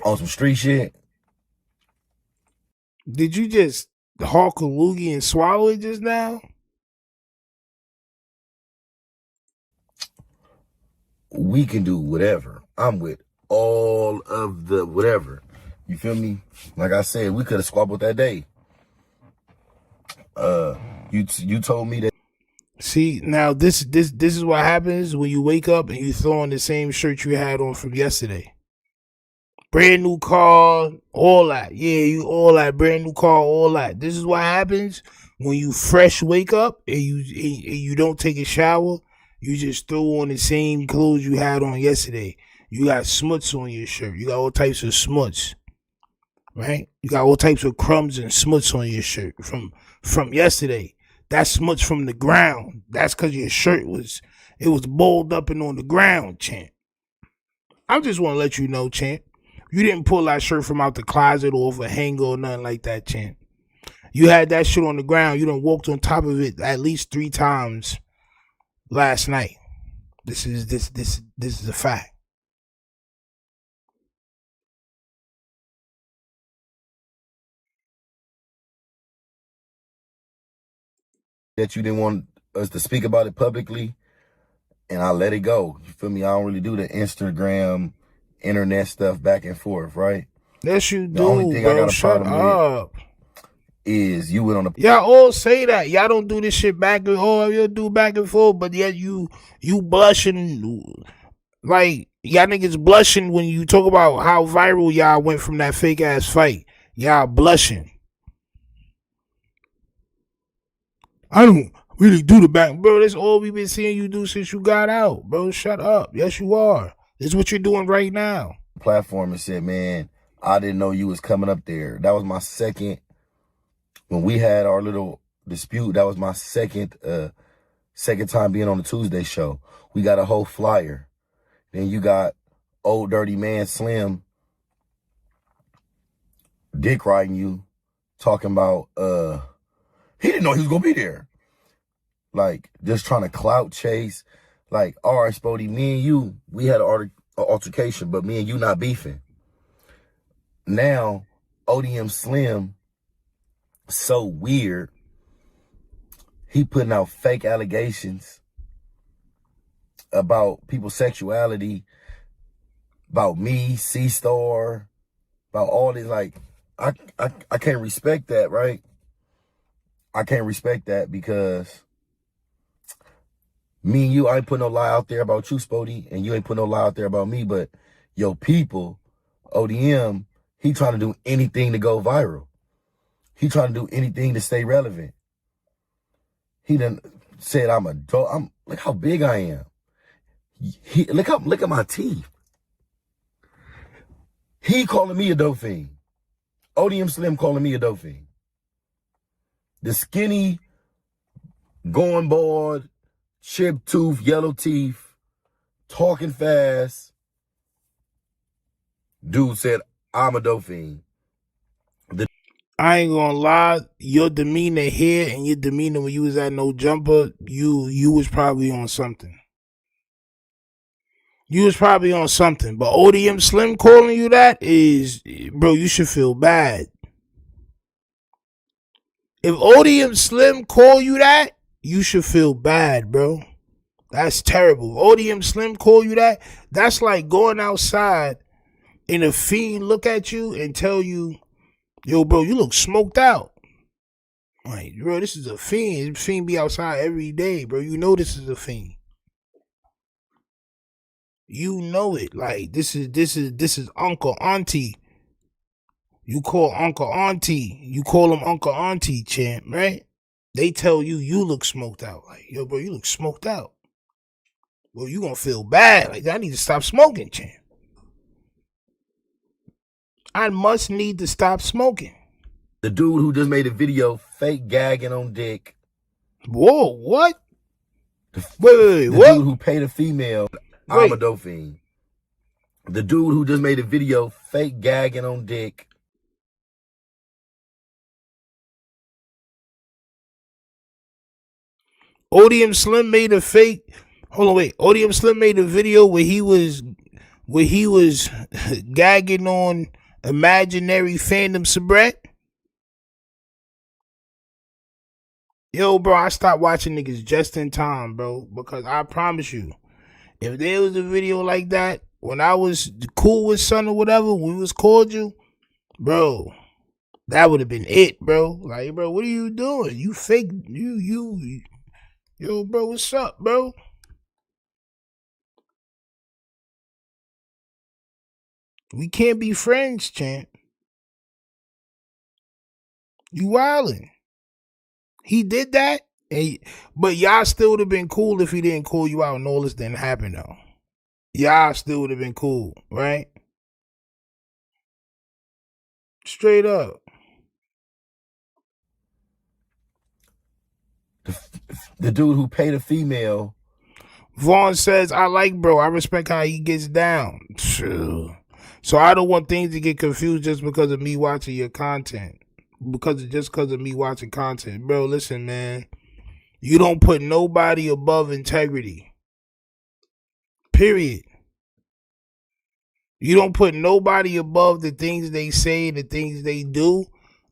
on some street shit. Did you just hawk a loogie and swallow it just now? We can do whatever. I'm with all of the whatever. You feel me? Like I said, we could have squabbled that day. You told me that. See, now this is what happens when you wake up and you throw on the same shirt you had on from yesterday. Brand new car, all that. Yeah, you all that. Brand new car, all that. This is what happens when you fresh wake up and you don't take a shower. You just throw on the same clothes you had on yesterday. You got smuts on your shirt. You got all types of smuts, right? You got all types of crumbs and smuts on your shirt from yesterday. That's smuts from the ground. That's because your shirt was balled up and on the ground, champ. I just want to let you know, champ. You didn't pull that shirt from out the closet or off a hanger or nothing like that, champ. You had that shit on the ground. You done walked on top of it at least 3 times last night. This is a fact. that you didn't want us to speak about it publicly, and I let it go. You feel me? I don't really do the Instagram, internet stuff back and forth, right? Yes, you The only do, thing I bro. got a Shut problem with up. is you went on the Y'all all say that. Y'all don't do this shit back and forth. You'll do back and forth, but yet you blushing. Like, y'all niggas blushing when you talk about how viral y'all went from that fake ass fight. Y'all blushing. I don't really do the back. Bro, that's all we've been seeing you do since you got out. Bro, shut up. Yes, you are. This is what you're doing right now. platform and said, man, I didn't know you was coming up there. That was my second, when we had our little dispute, that was my second time being on the Tuesday show. We got a whole flyer. Then you got old dirty man Slim dick riding you, talking about he didn't know he was gonna be there. Like, just trying to clout chase. Like, all right, Spody, me and you, we had an altercation, but me and you not beefing. Now, ODM Slim, so weird. He putting out fake allegations about people's sexuality, about me, C-Star, about all this. Like, I can't respect that, right? I can't respect that because me and you, I ain't put no lie out there about you, Spody, and you ain't put no lie out there about me, but your people, ODM, he trying to do anything to go viral. He trying to do anything to stay relevant. He done said I'm a dog. Look how big I am. Look at my teeth. He calling me a dope fiend. ODM Slim calling me a dope fiend. The skinny, going bald, chipped tooth, yellow teeth, talking fast dude said I'm a dope fiend. I ain't gonna lie, your demeanor here and your demeanor when you was at No Jumper, you was probably on something. You was probably on something. But ODM Slim calling you that is, bro, you should feel bad. If ODM Slim call you that, you should feel bad, bro. That's terrible. If ODM Slim call you that, that's like going outside and a fiend look at you and tell you, yo, bro, you look smoked out. Like, bro, this is a fiend. This fiend be outside every day, bro. You know this is a fiend. You know it. Like, this is Uncle Auntie. You call Uncle Auntie. You call him Uncle Auntie, champ, right? They tell you look smoked out. Like, yo, bro, you look smoked out. Well, you gonna feel bad. Like, I need to stop smoking, champ. I must need to stop smoking. The dude who just made a video fake gagging on dick. Whoa, what? Wait, the what? Dude who paid a female, I'm a dope fiend. The dude who just made a video fake gagging on dick. ODM Slim made a fake. Hold on, wait. ODM Slim made a video where he was gagging on imaginary fandom Sabret. Yo, bro, I stopped watching niggas just in time, bro, because I promise you, if there was a video like that when I was cool with son or whatever, when we was cordial, bro, that would have been it, bro. Like, bro, what are you doing? You fake, yo, bro, what's up, bro? We can't be friends, champ. You wildin'. He did that, but y'all still would have been cool if he didn't call you out and all this didn't happen, though. Y'all still would have been cool, right? Straight up. The dude who paid a female. Vaughn says, I like bro. I respect how he gets down. True. So I don't want things to get confused just because of me watching your content. Because of me watching content. Bro, listen, man. You don't put nobody above integrity. Period. You don't put nobody above the things they say, the things they do.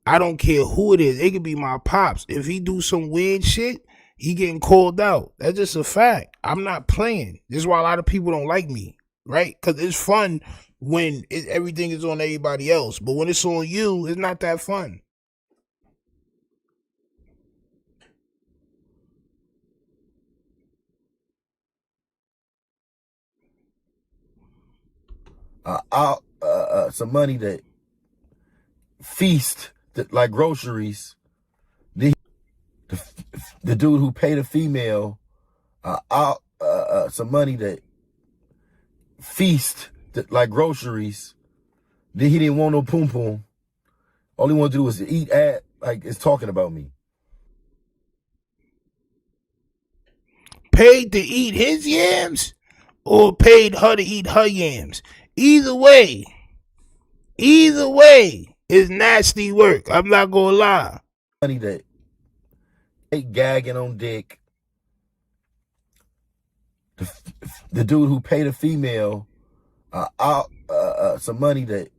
I don't care who it is. It could be my pops. If he do some weird shit, He getting called out. That's just a fact. I'm not playing. This is why a lot of people don't like me, right? Because it's fun when everything is on everybody else. But when it's on you, it's not that fun. Some money that feast like groceries. The dude who paid a female some money that feast like groceries. Then he didn't want no poom poom. All he wanted to do was eat at, like, it's talking about me. Paid to eat his yams or paid her to eat her yams. Either way is nasty work. I'm not gonna lie. Money that gagging on dick. The dude who paid a female some money that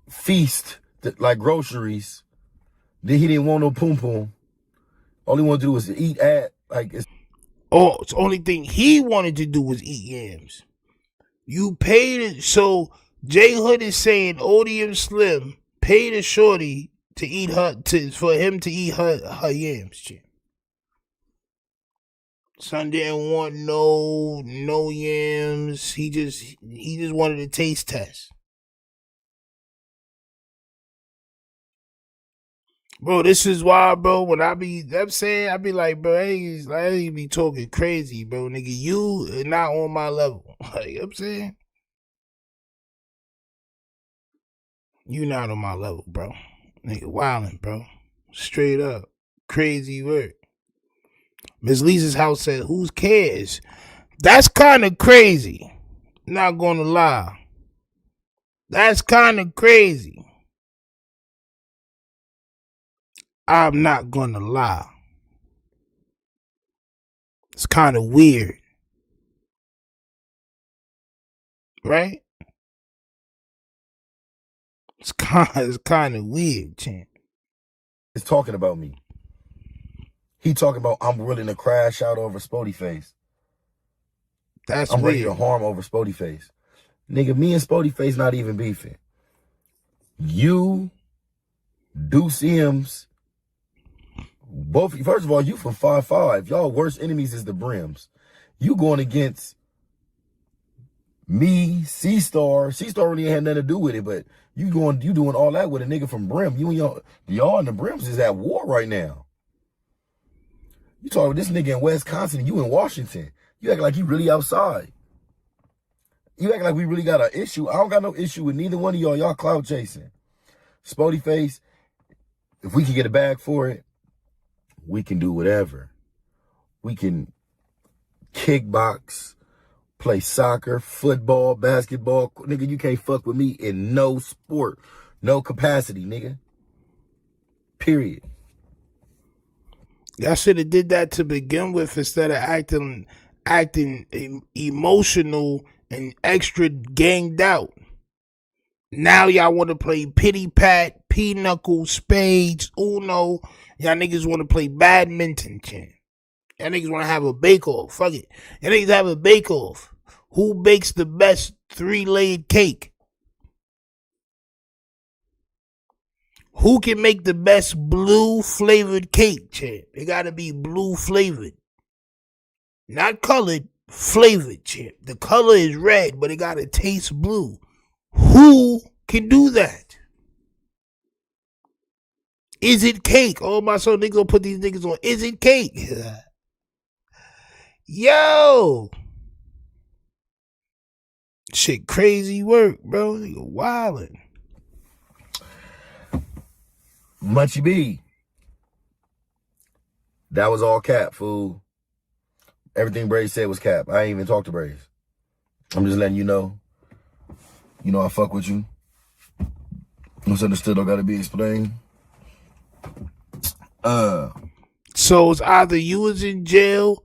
feast like groceries. Then he didn't want no poom poom. All he wanted to do was eat at, like, it's the only thing he wanted to do was eat yams. You paid it. So JHOOD is saying Odium Slim paid a shorty to eat for him to eat her yams. Son didn't want no yams. He just wanted a taste test. Bro, this is why, bro, when I be like, bro, I ain't be talking crazy, bro. Nigga, you are not on my level. Like, you know what I'm saying? You not on my level, bro. Nigga, wildin', bro. Straight up. Crazy work. Miss Lisa's house said, who cares? That's kind of crazy. Not gonna lie. That's kind of crazy. I'm not gonna lie. It's kind of weird. Right? It's kind of weird, champ. It's talking about me. He talking about I'm willing to crash out over SPOETYFACE. That's I'm weird. ready to harm over SPOETYFACE. Nigga, me and SPOETYFACE not even beefing. You, Deuce M's, both, first of all, you from 5'5". Y'all worst enemies is the Brims. You going against me, C-Star. C-Star really ain't had nothing to do with it, but you doing all that with a nigga from Brim. You and y'all and the Brims is at war right now. You talking with this nigga in Wisconsin and you in Washington. You act like you really outside. You act like we really got an issue. I don't got no issue with neither one of y'all. Y'all clout chasing. SPOETYFACE, if we can get a bag for it, we can do whatever. We can kickbox, play soccer, football, basketball. Nigga, you can't fuck with me in no sport, no capacity, nigga. Period. Y'all should have did that to begin with instead of acting emotional and extra ganged out. Now y'all want to play pity pat, pinochle, spades, uno. Y'all niggas want to play badminton, champ. Y'all niggas want to have a bake-off. Fuck it. Y'all niggas have a bake-off. Who bakes the best 3-layered cake? Who can make the best blue-flavored cake, champ? It got to be blue-flavored. Not colored, flavored, champ. The color is red, but it got to taste blue. Who can do that? Is it cake? Oh, my son, they gonna put these niggas on. Is it cake? Yo! Shit, crazy work, bro. Nigga wildin'. Munchy B. That was all cap, fool. Everything Braze said was cap. I ain't even talked to Braze. I'm just letting you know. You know I fuck with you. Misunderstood don't gotta be explained. So it's either you was in jail,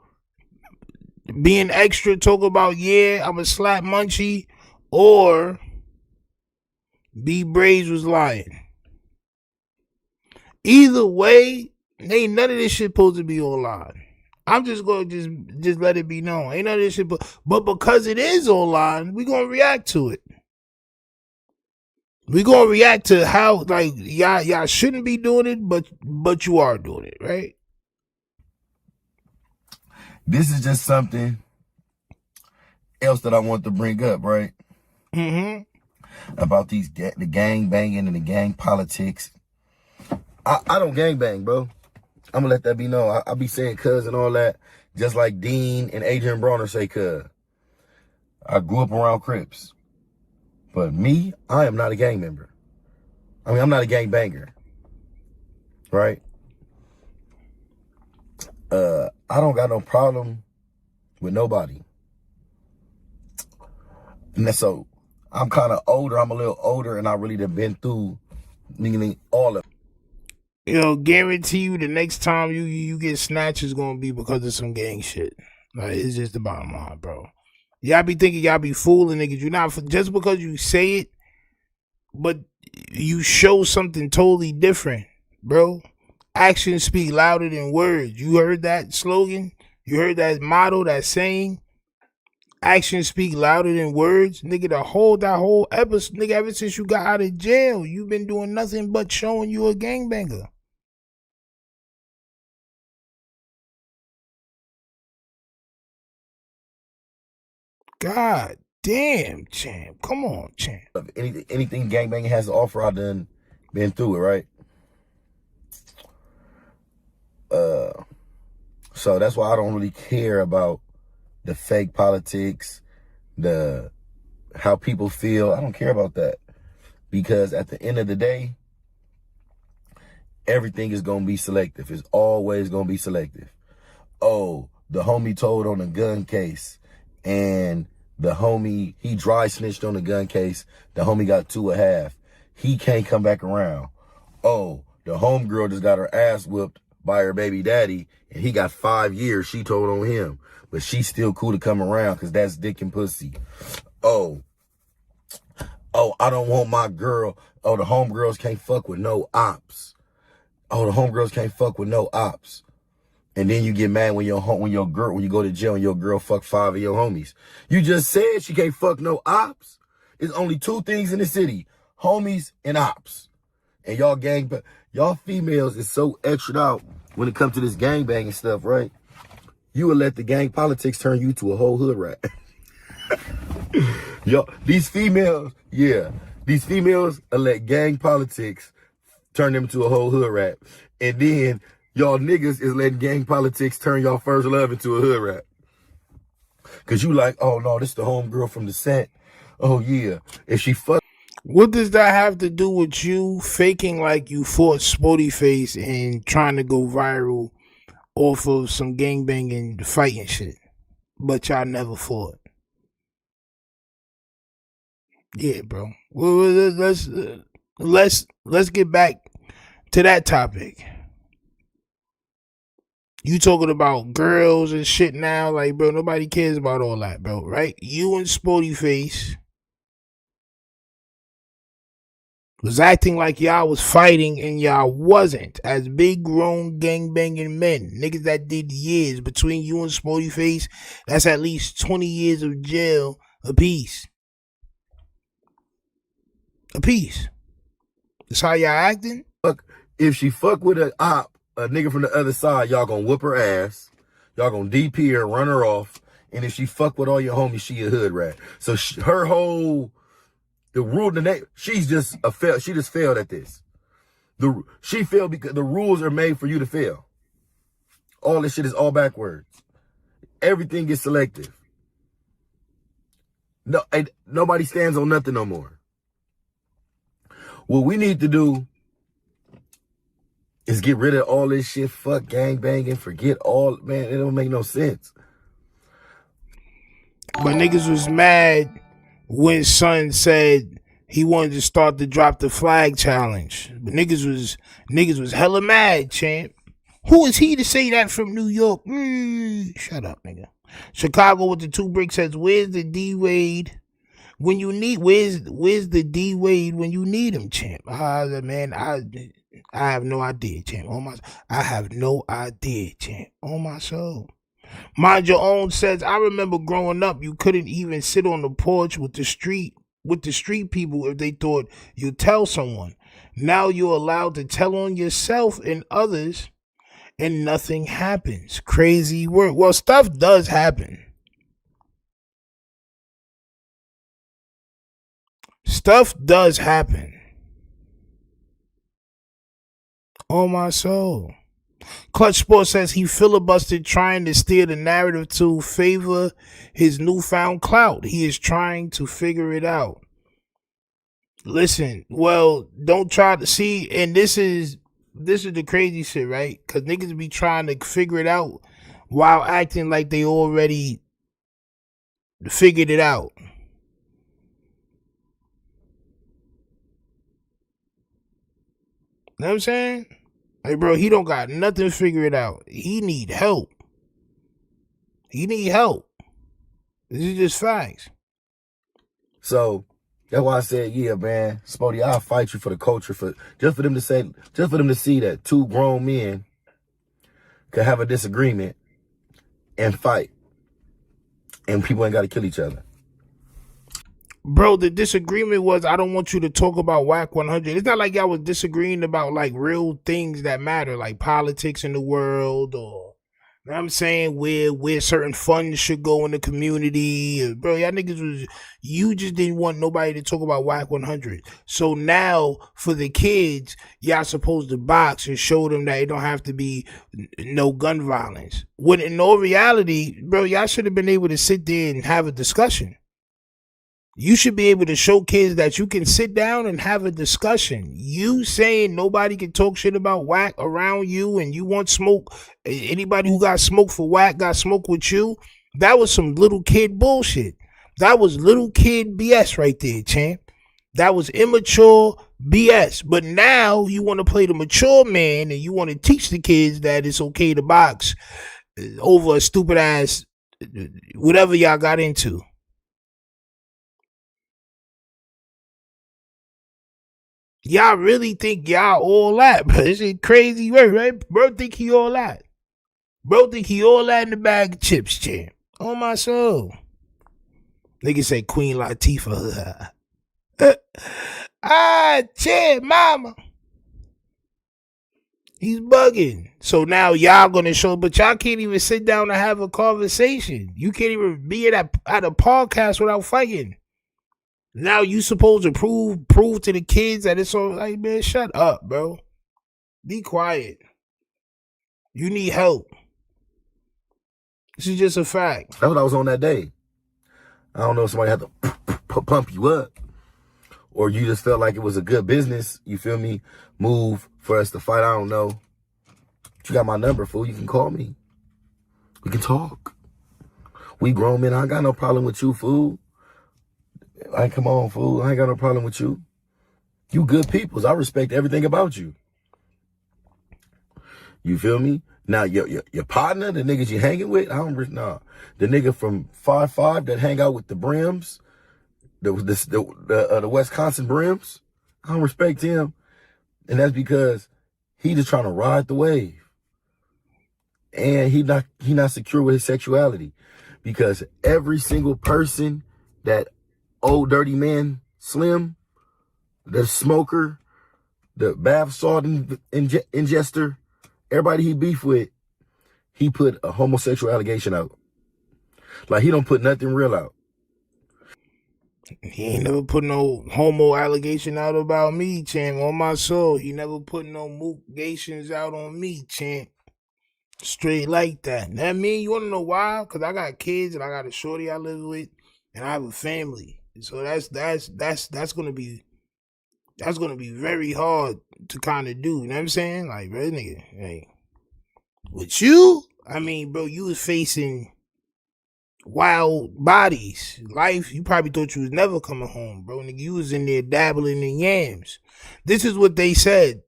being extra, talk about, yeah, I'm a slap Munchie, or B Braze was lying. Either way, Ain't none of this shit supposed to be online. I'm just gonna just let it be known. Ain't none of this shit, but because it is online, we gonna react to it. We gonna react to how like y'all shouldn't be doing it, but you are doing it, right? This is just something else that I want to bring up, right? Mm-hmm. About the gang banging and the gang politics. I don't gang bang, bro. I'm gonna let that be known. I be saying cuz and all that, just like Dean and Adrian Bronner say cuz. I grew up around Crips. But me, I am not a gang member. I mean, I'm not a gang banger. Right? I don't got no problem with nobody. And so I'm kind of older. I'm a little older, and I really have been through meaning all of it. You know, guarantee you the next time you get snatched is gonna be because of some gang shit. Like, it's just the bottom line, bro. Y'all be thinking y'all be fooling niggas. You not just because you say it, but you show something totally different, bro. Actions speak louder than words. You heard that slogan? You heard that motto, that saying? Actions speak louder than words. Nigga, that whole episode, nigga, ever since you got out of jail, you've been doing nothing but showing you a gangbanger. God damn, champ. Come on, champ. Anything gangbanging has to offer, I done been through it, right? So that's why I don't really care about the fake politics, the how people feel. I don't care about that. Because at the end of the day, everything is going to be selective. It's always going to be selective. Oh, the homie told on the gun case, and the homie, he dry snitched on the gun case. The homie got 2.5. He can't come back around. Oh, the homegirl just got her ass whooped by her baby daddy, and he got 5 years. She told on him, but she's still cool to come around because that's dick and pussy. Oh, I don't want my girl. Oh, the homegirls can't fuck with no ops. Oh, the homegirls can't fuck with no ops. And then you get mad when you go to jail and your girl fuck 5 of your homies. You just said she can't fuck no ops. There's only 2 things in the city: homies and ops. And y'all females is so extra out when it comes to this gangbanging stuff, right? You will let the gang politics turn you to a whole hood rat. These females will let gang politics turn them to a whole hood rat. And then y'all niggas is letting gang politics turn y'all first love into a hood rat. Cause you like, oh no, this the homegirl from the set. Oh yeah. If she fuck. What does that have to do with you faking like you fought SPOETYFACE and trying to go viral off of some gangbanging fighting shit? But y'all never fought. Yeah, bro. Well, let's get back to that topic. You talking about girls and shit now, like, bro, nobody cares about all that, bro, right? You and SPOETYFACE was acting like y'all was fighting and y'all wasn't, as big grown gangbanging men. Niggas that did years between you and SPOETYFACE. That's at least 20 years of jail apiece. That's how y'all acting? If she fuck with a nigga from the other side, y'all gonna whoop her ass. Y'all gonna DP her, run her off. And if she fuck with all your homies, she a hood rat. So her whole, the rule, she just failed at this. She failed because the rules are made for you to fail. All this shit is all backwards. Everything is selective. No, nobody stands on nothing no more. What we need to do is get rid of all this shit. Fuck gangbanging. Forget all, man, it don't make no sense. But niggas was mad when Son said he wanted to start the drop the flag challenge. But niggas was hella mad, champ. Who is he to say that from New York? Shut up, nigga. Chicago with the 2 bricks says, where's the D-Wade when you need, where's the D-Wade when you need him, champ? Man, I have no idea, champ. I have no idea, champ. On my soul. Mind Your Own says, I remember growing up, you couldn't even sit on the porch with the street people if they thought you'd tell someone. Now you're allowed to tell on yourself and others, and nothing happens. Crazy work. Well, stuff does happen. Stuff does happen. On my soul. Clutch Sports says he filibustered trying to steer the narrative to favor his newfound clout. He is trying to figure it out. Listen, well, don't try to see, and this is the crazy shit, right? Because niggas be trying to figure it out while acting like they already figured it out. Know what I'm saying? Like, bro, he don't got nothing to figure it out. He need help. He need help. This is just facts. So that's why I said, yeah, man, Spotty, I'll fight you for the culture, just for them to see that two grown men could have a disagreement and fight, and people ain't got to kill each other. Bro, the disagreement was, I don't want you to talk about WAC 100. It's not like y'all was disagreeing about like real things that matter, like politics in the world, or you know what I'm saying, where certain funds should go in the community. Bro, y'all niggas you just didn't want nobody to talk about WAC 100. So now for the kids, y'all supposed to box and show them that it don't have to be no gun violence. When in all reality, bro, y'all should have been able to sit there and have a discussion. You should be able to show kids that you can sit down and have a discussion. You saying nobody can talk shit about WAC around you and you want smoke, anybody who got smoke for WAC got smoke with you, that was some little kid bullshit. That was little kid BS right there, champ. That was immature BS. But now you want to play the mature man and you want to teach the kids that it's okay to box over a stupid ass whatever y'all got into. Y'all really think y'all all that, but this is crazy work, right? Bro think he all that. Bro think he all that in the bag of chips, champ. On my soul. Nigga say Queen Latifah. Champ, mama. He's bugging. So now y'all gonna show, but y'all can't even sit down and have a conversation. You can't even be at a podcast without fighting. Now you supposed to prove to the kids that it's all like, man, shut up, bro. Be quiet. You need help. This is just a fact. That's what I was on that day. I don't know if somebody had to pump you up, or you just felt like it was a good business, you feel me, move for us to fight. I don't know. But you got my number, fool. You can call me. We can talk. We grown men. I ain't got no problem with you, fool. Like, come on, fool. I ain't got no problem with you. You good peoples. I respect everything about you. You feel me? Now, your partner, the niggas you hanging with, nah. The nigga from 5'5" that hang out with the Brims, the Wisconsin Brims, I don't respect him. And that's because he just trying to ride the wave. And he not secure with his sexuality. Because every single person that old dirty man Slim, the smoker, the bath salt ingester, everybody he beef with, he put a homosexual allegation out. Like, he don't put nothing real out. He ain't never put no homo allegation out about me, champ. On my soul, he never put no moogations out on me, champ. Straight like that. That mean, you want to know why? Because I got kids and I got a shorty I live with, and I have a family. So that's gonna be very hard to kind of do. You know what I'm saying? Like, bro, nigga, hey, with you, I mean, bro, you was facing wild bodies. Life, you probably thought you was never coming home, bro. Nigga, you was in there dabbling in yams. This is what they said.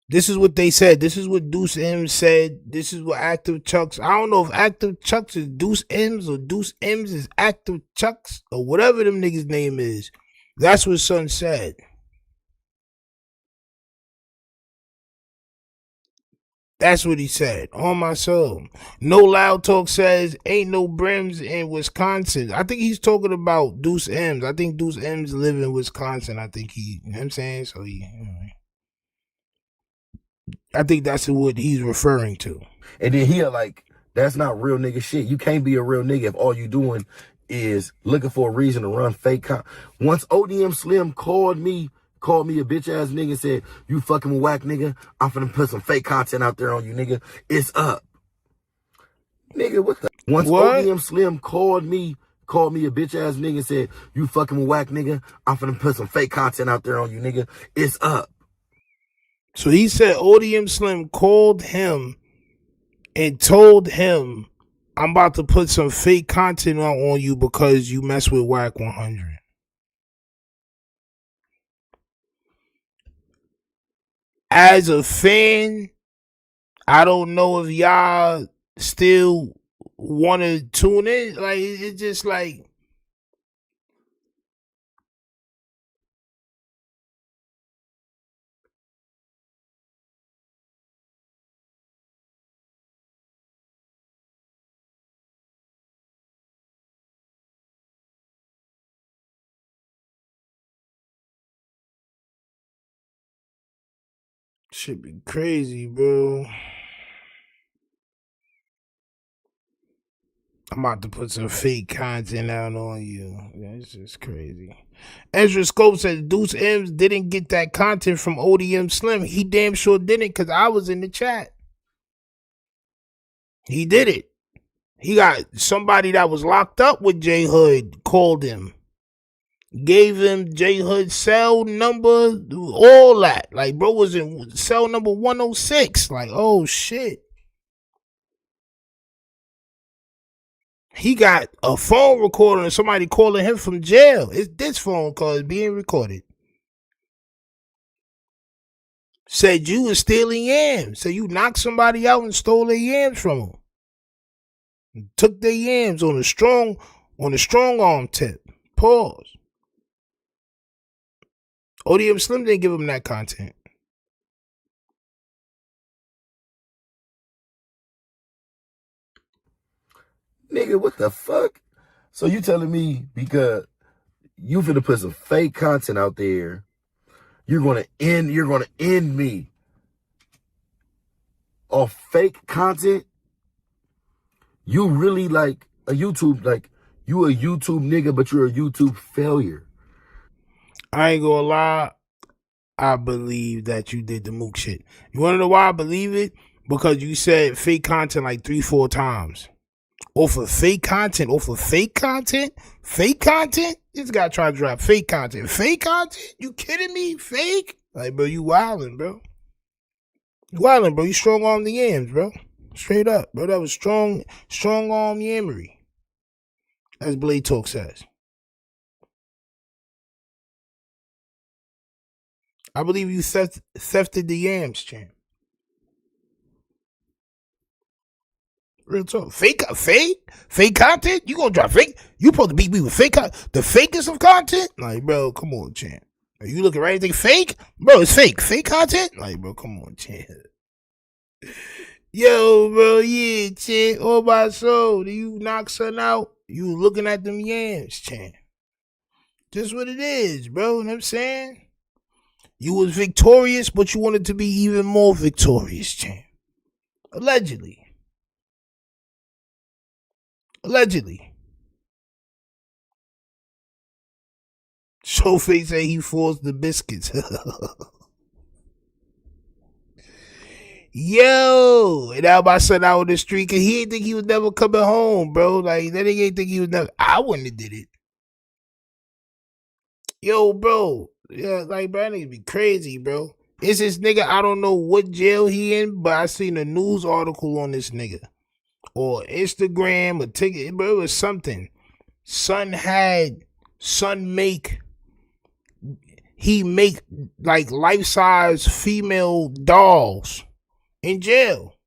This is what Deuce M said. This is what Active Chucks. I don't know if Active Chucks is Deuce M's or Deuce M's is Active Chucks or whatever them niggas' name is. That's what Son said. That's what he said. On my soul. No Loud Talk says ain't no brims in Wisconsin. I think he's talking about Deuce M's. I think Deuce M's live in Wisconsin. I think he, you know what I'm saying? So I think that's what he's referring to. And then he like, that's not real nigga shit. You can't be a real nigga if all you doing is looking for a reason to run fake Once ODM Slim called me a bitch ass nigga and said, you fucking whack nigga, I'm finna put some fake content out there on you, nigga. It's up. Nigga, what the? Once ODM Slim called me a bitch ass nigga and said, you fucking whack nigga, I'm finna put some fake content out there on you, nigga. It's up. So he said ODM Slim called him and told him, I'm about to put some fake content out on you because you mess with Whack 100. As a fan, I don't know if y'all still want to tune in. Like, it's just like, should be crazy, bro. I'm about to put some fake content out on you. That's just crazy. Ezra Scope said Deuce M's didn't get that content from ODM Slim. He damn sure didn't because I was in the chat. He did it. He got somebody that was locked up with JHOOD called him. Gave him JHOOD cell number, all that. Like, bro was in cell number 106. Like, oh shit. He got a phone recorder and somebody calling him from jail. It's this phone call is being recorded. Said you was stealing yams. Said you knocked somebody out and stole their yams from them. Took their yams on a strong arm tip. Pause. ODM Slim didn't give him that content. Nigga, what the fuck? So you telling me because you finna put some fake content out there, you're gonna end me off fake content? You really like a YouTube, like you a YouTube nigga, but you're a YouTube failure. I ain't gonna lie. I believe that you did the mook shit. You wanna know why I believe it? Because you said fake content like 3-4 times. Off of fake content? Fake content? This guy tried to drop fake content. Fake content? You kidding me? Fake? Like, bro, you wildin', bro. You wildin', bro. You strong arm the yams, bro. Straight up, bro. That was strong arm yammery. As Blade Talk says. I believe you thefted the yams, champ. Real talk. Fake content? You gonna drop fake? You supposed to beat me with fake content? The fakest of content? Like, bro, come on, champ. Are you looking at anything fake? Bro, it's fake. Fake content? Like, bro, come on, champ. Yo, bro, yeah, champ. Oh, my soul. Do you knock something out? You looking at them yams, champ. Just what it is, bro. You know what I'm saying? You was victorious, but you wanted to be even more victorious, champ. Allegedly. Jefe say he forced the biscuits. Yo, and now my son out on the street, cause he didn't think he was never coming home, bro. Like, that nigga ain't think he was never. I wouldn't have did it. Yo, bro. Yeah, like, bro, that nigga be crazy, bro. It's this nigga, I don't know what jail he in, but I seen a news article on this nigga. Or Instagram or ticket, but it was something. He make like life-size female dolls in jail.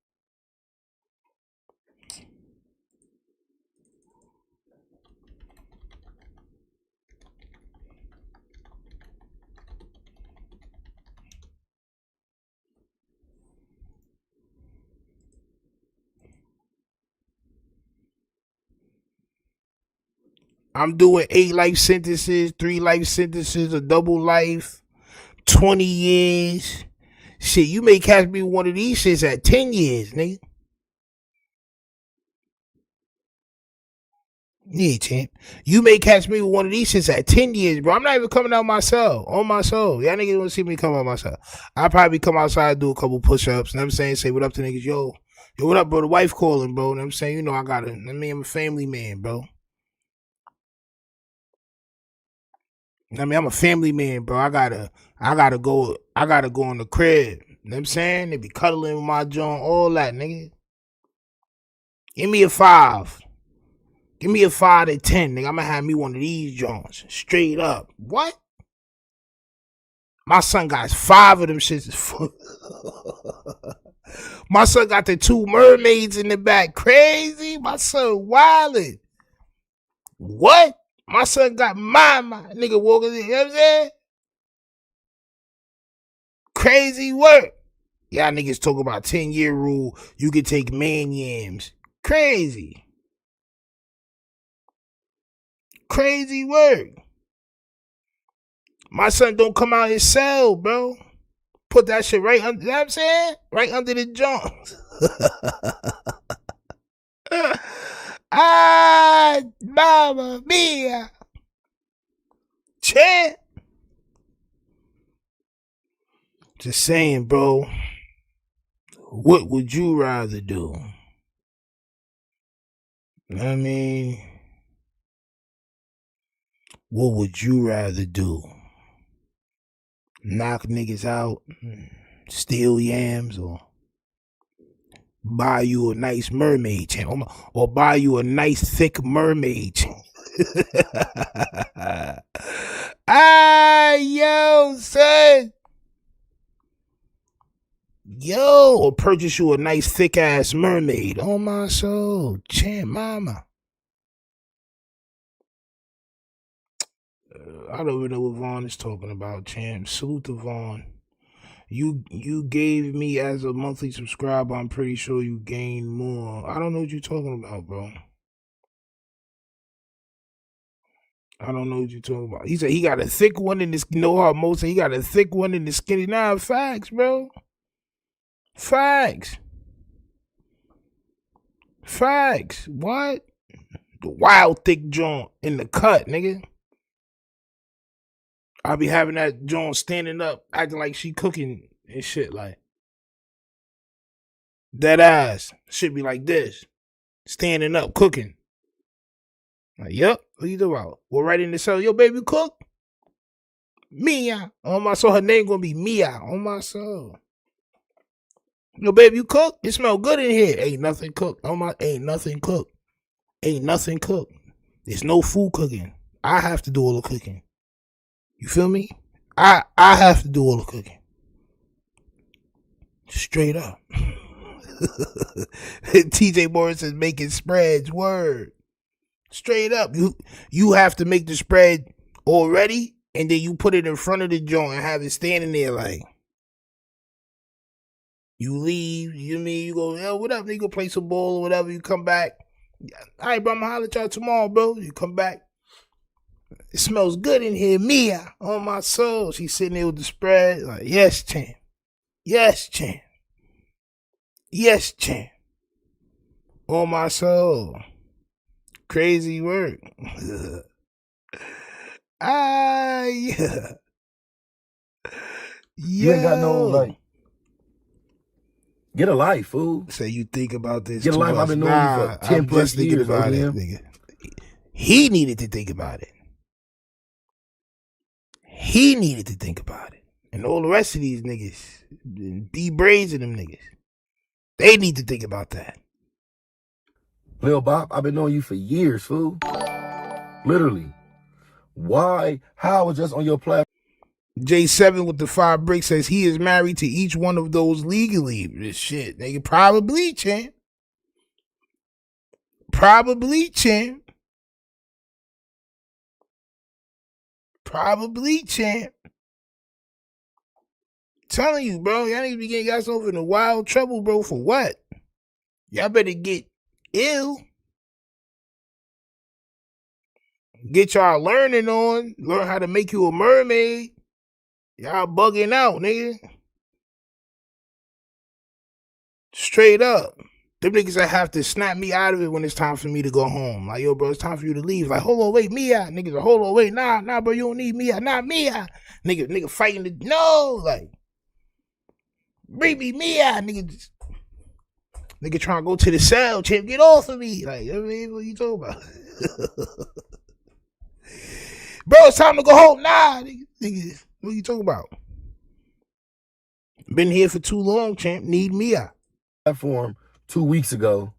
I'm doing 8 life sentences, 3 life sentences, a double life, 20 years. Shit, you may catch me one of these shits at 10 years, nigga. Yeah, champ. You may catch me with one of these shits at 10 years, bro. I'm not even coming out myself. On my soul. Y'all niggas don't see me come out myself. I'll probably come outside, do a couple push-ups. You know what I'm saying? Say what up to niggas. Yo, what up, bro? The wife calling, bro. You know what I'm saying? You know I gotta, I'm a family man, bro. I'm a family man, bro. I gotta go in the crib. You know what I'm saying? They be cuddling with my joint, all that, nigga. Give me a 5. Give me a 5 to 10, nigga. I'm gonna have me one of these joints. Straight up. What? My son got 5 of them shits. My son got the 2 mermaids in the back. Crazy. My son wildin'. What? My son got my nigga walking in. You know what I'm saying? Crazy work. Y'all niggas talk about 10-year rule. You can take man yams. Crazy. Crazy work. My son don't come out his cell, bro. Put that shit right under, you know what I'm saying? Right under the joints. Ah, mama mia. Champ. Just saying, bro. What would you rather do? I mean, what would you rather do? Knock niggas out, steal yams, or buy you a nice mermaid chain, or buy you a nice thick mermaid chain? Ah, yo, son. Yo, or purchase you a nice thick ass mermaid. Oh my soul, champ, mama. I don't even know what Vaughn is talking about, champ. Salute to Vaughn. You gave me as a monthly subscriber. I'm pretty sure you gained more. I don't know what you're talking about, bro. I don't know what you're talking about. He said he got a thick one in this. No hard most. He got a thick one in the skinny. Nah, facts, bro. Facts. Facts. What? The wild thick joint in the cut, nigga. I be having that joint standing up, acting like she cooking and shit, like that ass should be like this, standing up, cooking. Like, yep, what you doing about? We're right in the cell. Yo, baby, cook. Mia. On my soul, her name gonna be Mia. On my soul. Yo, baby, you cook? It smell good in here. Ain't nothing cooked. Ain't nothing cooked. Ain't nothing cooked. There's no food cooking. I have to do all the cooking. You feel me? I have to do all the cooking. Straight up. TJ Morris is making spreads. Word. Straight up. You have to make the spread already, and then you put it in front of the joint and have it standing there like. You leave, you go, yo, what up? You go play some ball or whatever. You come back. All right, bro, I'm gonna holler at y'all tomorrow, bro. You come back. It smells good in here. Mia, on my soul. She's sitting there with the spread. Like, yes, champ. Yes, champ. Yes, champ. On my soul. Crazy work. Ah, yeah. You ain't got no, like, get a life, fool. So you think about this. Get a life. I've been knowing you for 10 plus years, about it, nigga. He needed to think about it. He needed to think about it. And all the rest of these niggas, B-Braids and them niggas, they need to think about that. Lil Bop, I've been knowing you for years, fool. Literally. Why? How I was just on your platform. J7 with the 5 bricks says he is married to each one of those legally. This shit, nigga, probably, champ. Probably, champ. Probably, champ. Telling you, bro, y'all niggas be getting yourself in a wild trouble, bro, for what? Y'all better get ill. Get y'all learning on. Learn how to make you a mermaid. Y'all bugging out, nigga. Straight up. Them niggas that have to snap me out of it when it's time for me to go home. Like, yo, bro, it's time for you to leave. Like, hold on, wait, Mia. Niggas, hold on, wait, nah, bro, you don't need Mia, not Mia. Nigga fighting the, no, like, bring me Mia, nigga. Nigga trying to go to the cell, champ, get off of me. Like, I mean, what you talking about? Bro, it's time to go home. Nah, nigga, what you talking about? Been here for too long, champ. Need Mia. Platform 2 weeks ago,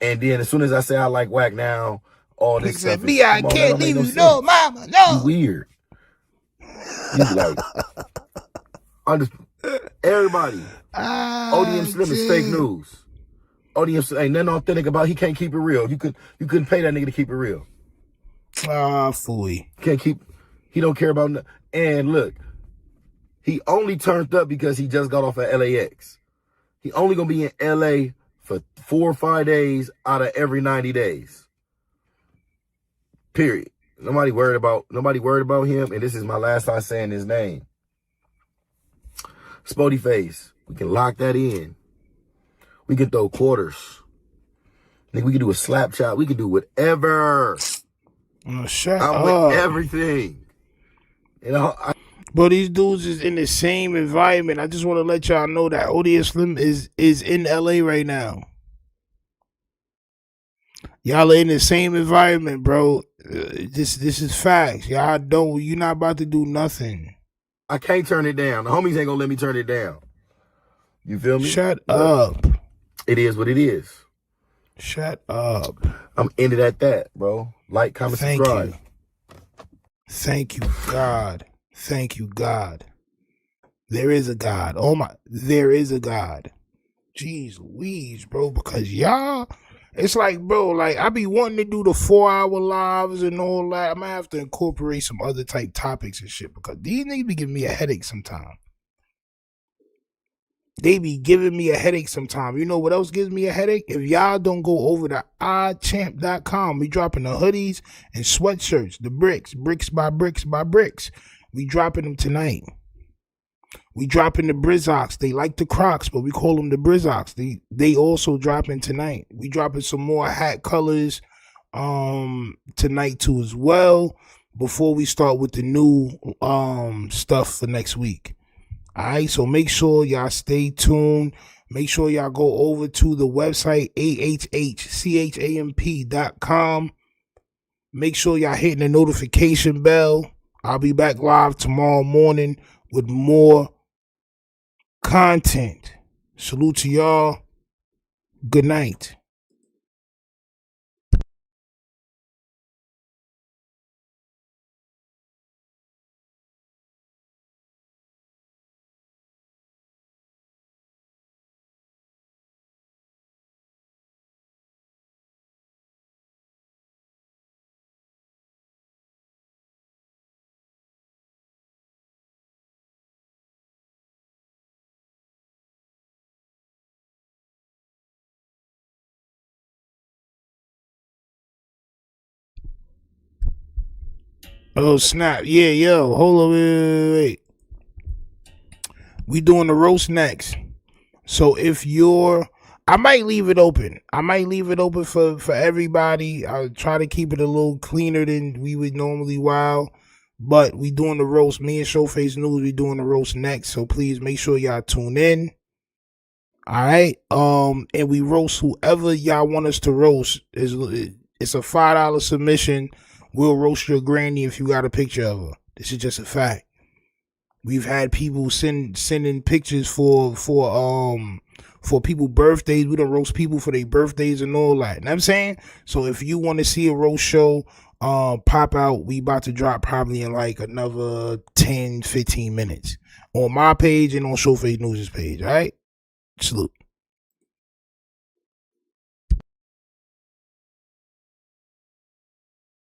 and then as soon as I say I like whack now, all this stuff. Mia, I can't leave you. No, mama, no. You weird. You like, everybody. ODM Slim is fake news. ODM Slim ain't nothing authentic about. He can't keep it real. You couldn't pay that nigga to keep it real. Fooey. He don't care about nothing. And look, he only turned up because he just got off at LAX. He only gonna be in LA for 4 or 5 days out of every 90 days. Period. Nobody worried about him, and this is my last time saying his name. SPOETYFACE. We can lock that in. We can throw quarters. Nigga, we can do a slap chop. We can do whatever. Shut I'm up. with everything. You know, But these dudes is in the same environment. I just want to let y'all know that ODM Slim is in LA right now. Y'all are in the same environment, bro. This is facts. You're not about to do nothing. I can't turn it down. The homies ain't gonna let me turn it down. You feel me? Shut up. It is what it is. Shut up. I'm ended at that, bro. Like, comment, subscribe. Thank you, God. Thank you, God. There is a God. Oh my, there is a God. Jeez Louise, bro, because y'all, it's like, bro, like, I be wanting to do the 4-hour lives and all that. I'm gonna have to incorporate some other type topics and shit because these niggas be giving me a headache sometimes. They be giving me a headache sometimes. You know what else gives me a headache? If y'all don't go over to oddchamp.com, we dropping the hoodies and sweatshirts, the bricks by bricks by bricks. We dropping them tonight. We dropping the Brizox. They like the Crocs, but we call them the Brizox. They also dropping tonight. We dropping some more hat colors tonight too as well. Before we start with the new stuff for next week. All right, so make sure y'all stay tuned. Make sure y'all go over to the website, ahhchamp.com. Make sure y'all hitting the notification bell. I'll be back live tomorrow morning with more content. Salute to y'all. Good night. Oh, snap. Yeah, yo. Hold on. Wait. We doing the roast next. So if I might leave it open. I might leave it open for everybody. I'll try to keep it a little cleaner than we would normally wow. But we doing the roast. Me and Showface News, we doing the roast next. So please make sure y'all tune in. All right. And we roast whoever y'all want us to roast. It's a $5 submission. We'll roast your granny if you got a picture of her. This is just a fact. We've had people sending pictures for people's birthdays. We don't roast people for their birthdays and all that. You know what I'm saying? So if you want to see a roast show pop out, we about to drop probably in like another 10, 15 minutes on my page and on Showface News' page. All right? Salute.